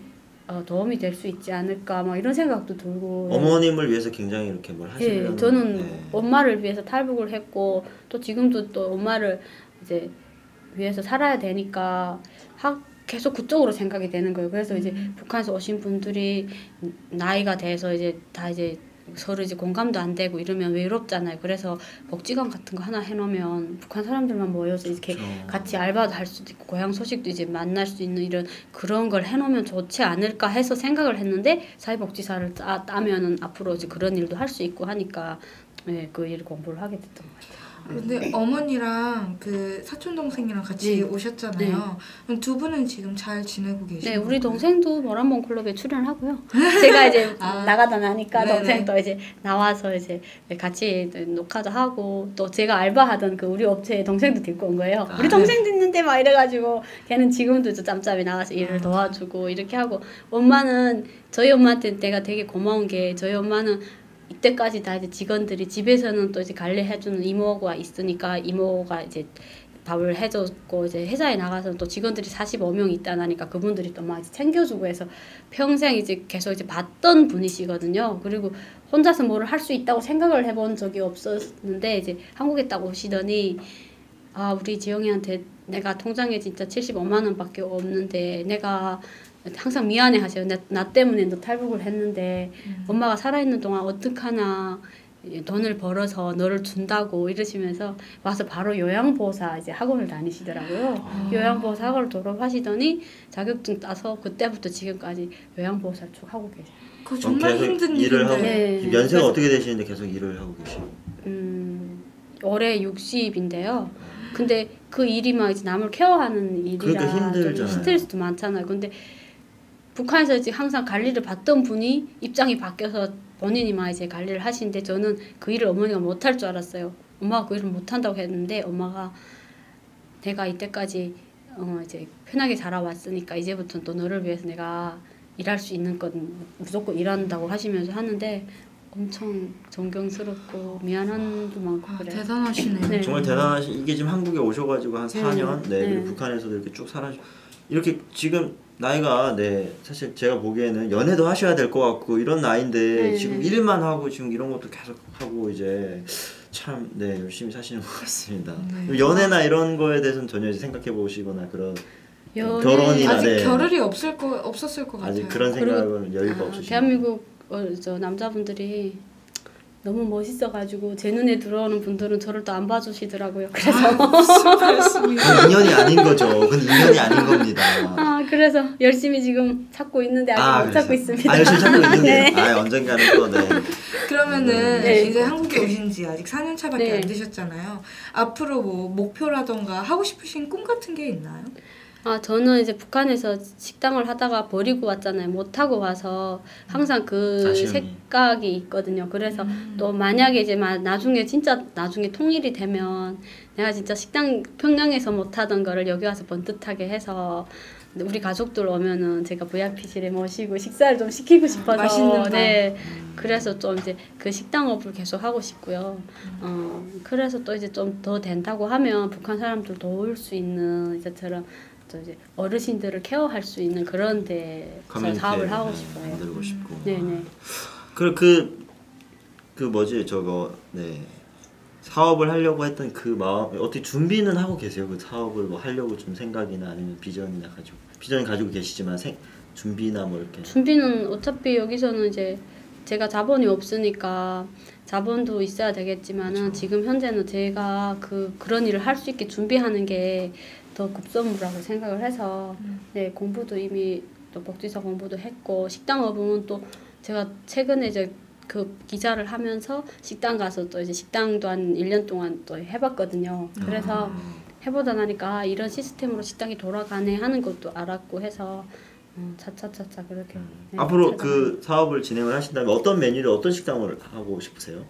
도움이 될 수 있지 않을까 막 이런 생각도 들고. 어머님을 위해서 굉장히 이렇게 뭘 하시려는. 저는 엄마를 위해서 탈북을 했고 또 지금도 또 엄마를 이제 위해서 살아야 되니까 계속 그쪽으로 생각이 되는 거예요. 그래서 이제 북한에서 오신 분들이 나이가 돼서 이제 다 이제 서로 이제 공감도 안 되고 이러면 외롭잖아요. 그래서 복지관 같은 거 하나 해놓으면 북한 사람들만 모여서 이렇게 같이 알바도 할 수도 있고 고향 소식도 이제 만날 수 있는 이런 그런 걸 해놓으면 좋지 않을까 해서 생각을 했는데 사회복지사를 따면은 앞으로 이제 그런 일도 할 수 있고 하니까 네, 그 일 공부를 하게 됐던 것 같아요. 근데 어머니랑 그 사촌 동생이랑 같이 네. 오셨잖아요. 그럼 두 분은 지금 잘 지내고 계신가요? 네, 우리 동생도 모란봉 클럽에 출연을 하고요. 제가 이제 나가다 나니까 네네. 동생도 이제 나와서 이제 같이 녹화도 하고 또 제가 알바하던 그 우리 업체에 동생도 데리고 온 거예요. 우리 동생도 있는데 막 이래가지고 걔는 지금도 저 짬짬이 나와서 일을 도와주고 이렇게 하고 엄마는 저희 엄마한테 내가 되게 고마운 게 저희 엄마는 이때까지 다 이제 직원들이 집에서는 또 이제 관리해주는 이모가 있으니까 이모가 이제 밥을 해줬고 이제 회사에 나가서는 또 직원들이 45명 있다나니까 그분들이 또 막 챙겨주고 해서 평생 이제 계속 이제 봤던 분이시거든요. 그리고 혼자서 뭐를 할 수 있다고 생각을 해본 적이 없었는데 이제 한국에 딱 오시더니 아 우리 지영이한테 내가 통장에 진짜 75만 원밖에 없는데 내가 항상 미안해 하세요. 나 때문에 너 탈북을 했는데 엄마가 살아있는 동안 어떡하나 돈을 벌어서 너를 준다고 이러시면서 와서 바로 요양보호사 이제 학원을 다니시더라고요. 요양보호사 학원을 졸업하시더니 자격증 따서 그때부터 지금까지 요양보호사를 쭉 하고 계세요. 그거 정말 계속 힘든 일을 일인데. 하고 네. 연세가 그래서- 어떻게 되시는데 계속 일을 하고 계시고 올해 60인데요. 근데 그 일이 막 이제 남을 케어하는 일이라 그러니까 좀 힘들잖아요. 스트레스도 많잖아요. 근데 북한에서 이제 항상 관리를 받던 분이 입장이 바뀌어서 본인이 막 이제 관리를 하시는데 저는 그 일을 어머니가 못할 줄 알았어요. 엄마가 그 일을 못한다고 했는데 엄마가 내가 이때까지 이제 편하게 살아왔으니까 이제부터는 또 너를 위해서 내가 일할 수 있는 건 무조건 일한다고 하시면서 하는데 엄청 존경스럽고 미안한도 많고 그래요. 대단하시네요. 네. 정말 대단하신 이게 지금 한국에 오셔가지고 한 4년 네, 네. 그리고 북한에서도 이렇게 쭉 살아 이렇게 지금 나이가 네 사실 제가 보기에는 연애도 하셔야 될 것 같고 이런 나이인데 네. 지금 일만 하고 지금 이런 것도 계속 하고 이제 참 네 열심히 사시는 것 같습니다. 네. 연애나 이런 거에 대해서는 전혀 이제 생각해 보시거나 그런 연애- 결혼이나 아직 네. 겨를이 없었을 것 같아요. 아직 그런 생각은 여유가 없으시죠. 대한민국 저 남자분들이 너무 멋있어가지고 제 눈에 들어오는 분들은 저를 또 안 봐주시더라고요. 그래서 무슨 말씀이에요? 그건 인연이 아닌 거죠. 그건 인연이 아닌 겁니다. 그래서 열심히 지금 찾고 있는데 아직 못 찾고 있습니다. 열심히 찾고 있는데 네. 언젠가는 또 네. 그러면은 네. 이제 한국에 오신 지 아직 4년 차밖에 네. 안 되셨잖아요. 앞으로 뭐 목표라던가 하고 싶으신 꿈 같은 게 있나요? 저는 이제 북한에서 식당을 하다가 버리고 왔잖아요. 못 하고 와서 항상 그 아쉬움이. 생각이 있거든요. 그래서 또 만약에 이제 나중에 진짜 나중에 통일이 되면 내가 진짜 식당 평양에서 못 하던 거를 여기 와서 번듯하게 해서 우리 가족들 오면은 제가 VIP실에 모시고 식사를 좀 시키고 싶어서 맛있는 거. 네. 그래서 좀 이제 그 식당업을 계속 하고 싶고요. 그래서 또 이제 좀 더 된다고 하면 북한 사람들도 올 수 있는 이제처럼 또 이제 어르신들을 케어할 수 있는 그런 데서 커뮤니티 사업을 하고 싶어요. 만들고 싶고. 네네. 그 뭐지 저거 네 사업을 하려고 했던 그 마음 어떻게 준비는 하고 계세요? 그 사업을 뭐 하려고 좀 생각이나 아니면 비전이나 가지고 계시지만 준비나 뭐 이렇게 준비는 어차피 여기서는 이제 제가 자본이 없으니까 자본도 있어야 되겠지만은 그렇죠. 지금 현재는 제가 그런 일을 할 수 있게 준비하는 게 더 급선무라고 생각을 해서 네 공부도 이미 또 복지사 공부도 했고 식당업은 또 제가 최근에 이제 그 기자를 하면서 식당 가서 또 이제 식당도 한 1년 동안 또 해봤거든요. 그래서 해보다 나니까 이런 시스템으로 식당이 돌아가네 하는 것도 알았고 해서 차차차차 그렇게 네, 앞으로 찾아가는- 그 사업을 진행을 하신다면 어떤 메뉴를 어떤 식당을 하고 싶으세요?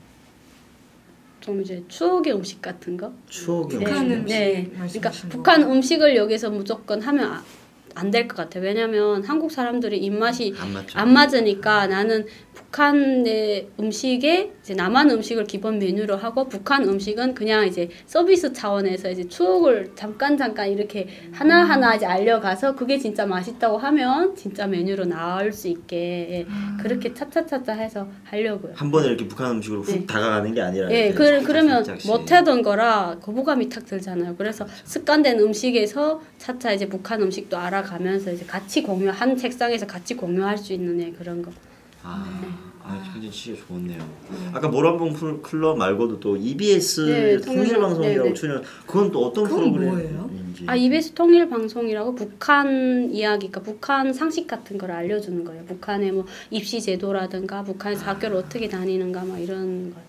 좀 이제 추억의 음식 같은 거. 추억의 북한 음식. 음식 네. 그러니까 말씀하신 북한 거. 음식을 여기서 무조건 하면 안 될 것 같아요. 왜냐면 한국 사람들이 입맛이 안 맞죠. 안 맞으니까 나는 북한의 음식에 이제 남한 음식을 기본 메뉴로 하고 북한 음식은 그냥 이제 서비스 차원에서 이제 추억을 잠깐 이렇게 하나하나 이제 알려가서 그게 진짜 맛있다고 하면 진짜 메뉴로 나올 수 있게 그렇게 차차차차 해서 하려고요. 한 번에 이렇게 북한 음식으로 훅 네. 다가가는 게 아니라 예, 이렇게 그러면 살짝씩. 못하던 거라 거부감이 탁 들잖아요. 그래서 습관된 음식에서 차차 이제 북한 음식도 알아가면서 이제 같이 한 책상에서 같이 공유할 수 있는 그런 거. 굉장히 진짜 좋네요. 아까 모란봉 클럽 말고도 또 EBS 네, 통일방송이라고 네네. 출연. 그건 또 어떤 그건 프로그램인지. EBS 통일방송이라고 북한 이야기, 그러니까 북한 상식 같은 걸 알려주는 거예요. 북한의 뭐 입시 제도라든가 북한에서 학교를 어떻게 다니는가 막 이런 거.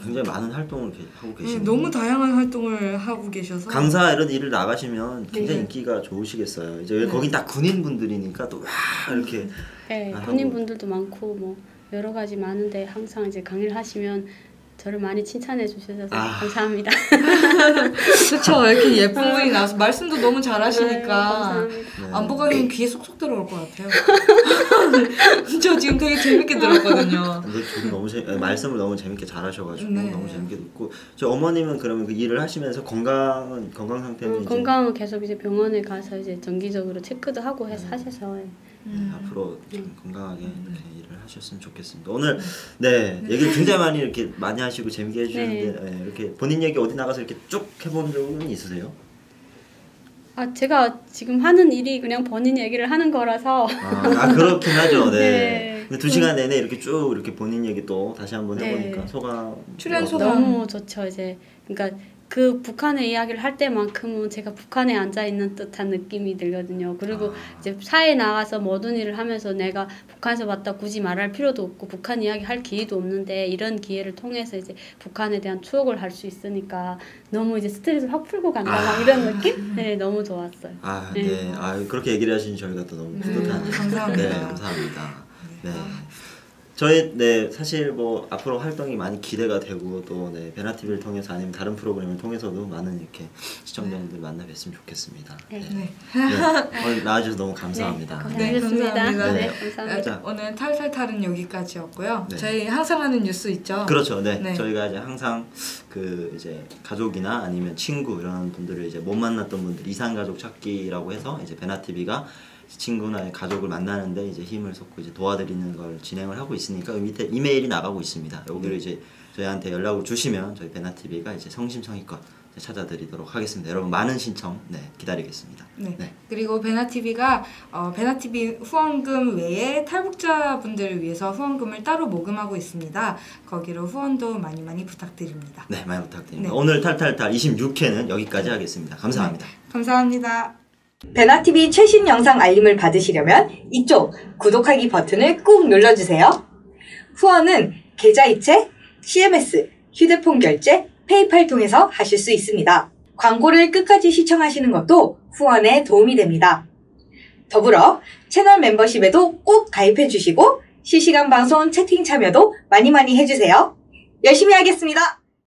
굉장히 많은 활동을 하고 계시네요. 너무 다양한 활동을 하고 계셔서 강사 이런 일을 나가시면 굉장히 네. 인기가 좋으시겠어요. 이제 거긴 다 군인분들이니까 또 와 이렇게 네, 하고. 군인분들도 많고 뭐 여러 가지 많은데 항상 이제 강의를 하시면 저를 많이 칭찬해 주셔서 감사합니다. 그렇죠. 이렇게 예쁜 분이 나와서 말씀도 너무 네, 잘하시니까 감사합니다. 안보가님 귀에 쏙쏙 들어올 것 같아요. 저 지금 되게 재밌게 들었거든요. 근데 저도 너무 말씀을 너무 재밌게 잘하셔가지고 네. 너무 재밌게 듣고 저 어머님은 그러면 그 일을 하시면서 건강 상태는 이제 건강은 계속 이제 병원에 가서 이제 정기적으로 체크도 하고 해서 하셔서 앞으로 좀 건강하게 이렇게 일을 하셨으면 좋겠습니다. 오늘 얘기를 굉장히 많이 하시고 재밌게 해주셨는데 이렇게 본인 얘기 어디 나가서 이렇게 쭉 해본 적은 있으세요? 제가 지금 하는 일이 그냥 본인 얘기를 하는 거라서 그렇긴 하죠. 네. 네. 근데 2시간 내내 이렇게 쭉 이렇게 본인 얘기 또 다시 한번 해보니까 네. 소감 출연 소감 너무 좋죠. 이제 그러니까 그 북한의 이야기를 할 때만큼은 제가 북한에 앉아 있는 듯한 느낌이 들거든요. 그리고 이제 사회에 나가서 모든 일을 하면서 내가 북한에서 왔다 굳이 말할 필요도 없고 북한 이야기 할 기회도 없는데 이런 기회를 통해서 이제 북한에 대한 추억을 할 수 있으니까 너무 이제 스트레스를 확 풀고 간다 막 이런 느낌? 네, 너무 좋았어요. 네. 그렇게 얘기를 하시니 저희가 또 너무 뿌듯하네요. 감사합니다. 네, 감사합니다. 네. 저희 사실 뭐 앞으로 활동이 많이 기대가 되고 또 베나TV를 통해서 아니면 다른 프로그램을 통해서도 많은 이렇게 시청자분들 만나 뵀으면 좋겠습니다. 오늘 나와주셔서 너무 감사합니다. 감사합니다. 감사합니다. 네, 감사합니다. 오늘 탈탈탈은 여기까지였고요. 네. 저희 항상 하는 뉴스 있죠? 그렇죠. 네. 네. 저희가 이제 항상 그 이제 가족이나 아니면 친구 이런 분들을 이제 못 만났던 분들 이상 가족 찾기라고 해서 이제 베나TV가 친구나 가족을 만나는데 이제 힘을 쏟고 이제 도와드리는 걸 진행을 하고 있으니까 밑에 이메일이 나가고 있습니다. 여기를 이제 저희한테 연락을 주시면 저희 베나TV가 이제 성심성의껏 찾아드리도록 하겠습니다. 여러분 많은 신청 기다리겠습니다. 네. 그리고 베나TV가 베나TV 후원금 외에 탈북자분들을 위해서 후원금을 따로 모금하고 있습니다. 거기로 후원도 많이 부탁드립니다. 네, 많이 부탁드립니다. 오늘 탈탈탈 26회는 여기까지 하겠습니다. 감사합니다. 감사합니다. 베나TV 최신 영상 알림을 받으시려면 이쪽 구독하기 버튼을 꾹 눌러주세요. 후원은 계좌이체, CMS, 휴대폰 결제, 페이팔 통해서 하실 수 있습니다. 광고를 끝까지 시청하시는 것도 후원에 도움이 됩니다. 더불어 채널 멤버십에도 꼭 가입해 주시고 실시간 방송 채팅 참여도 많이 해주세요. 열심히 하겠습니다.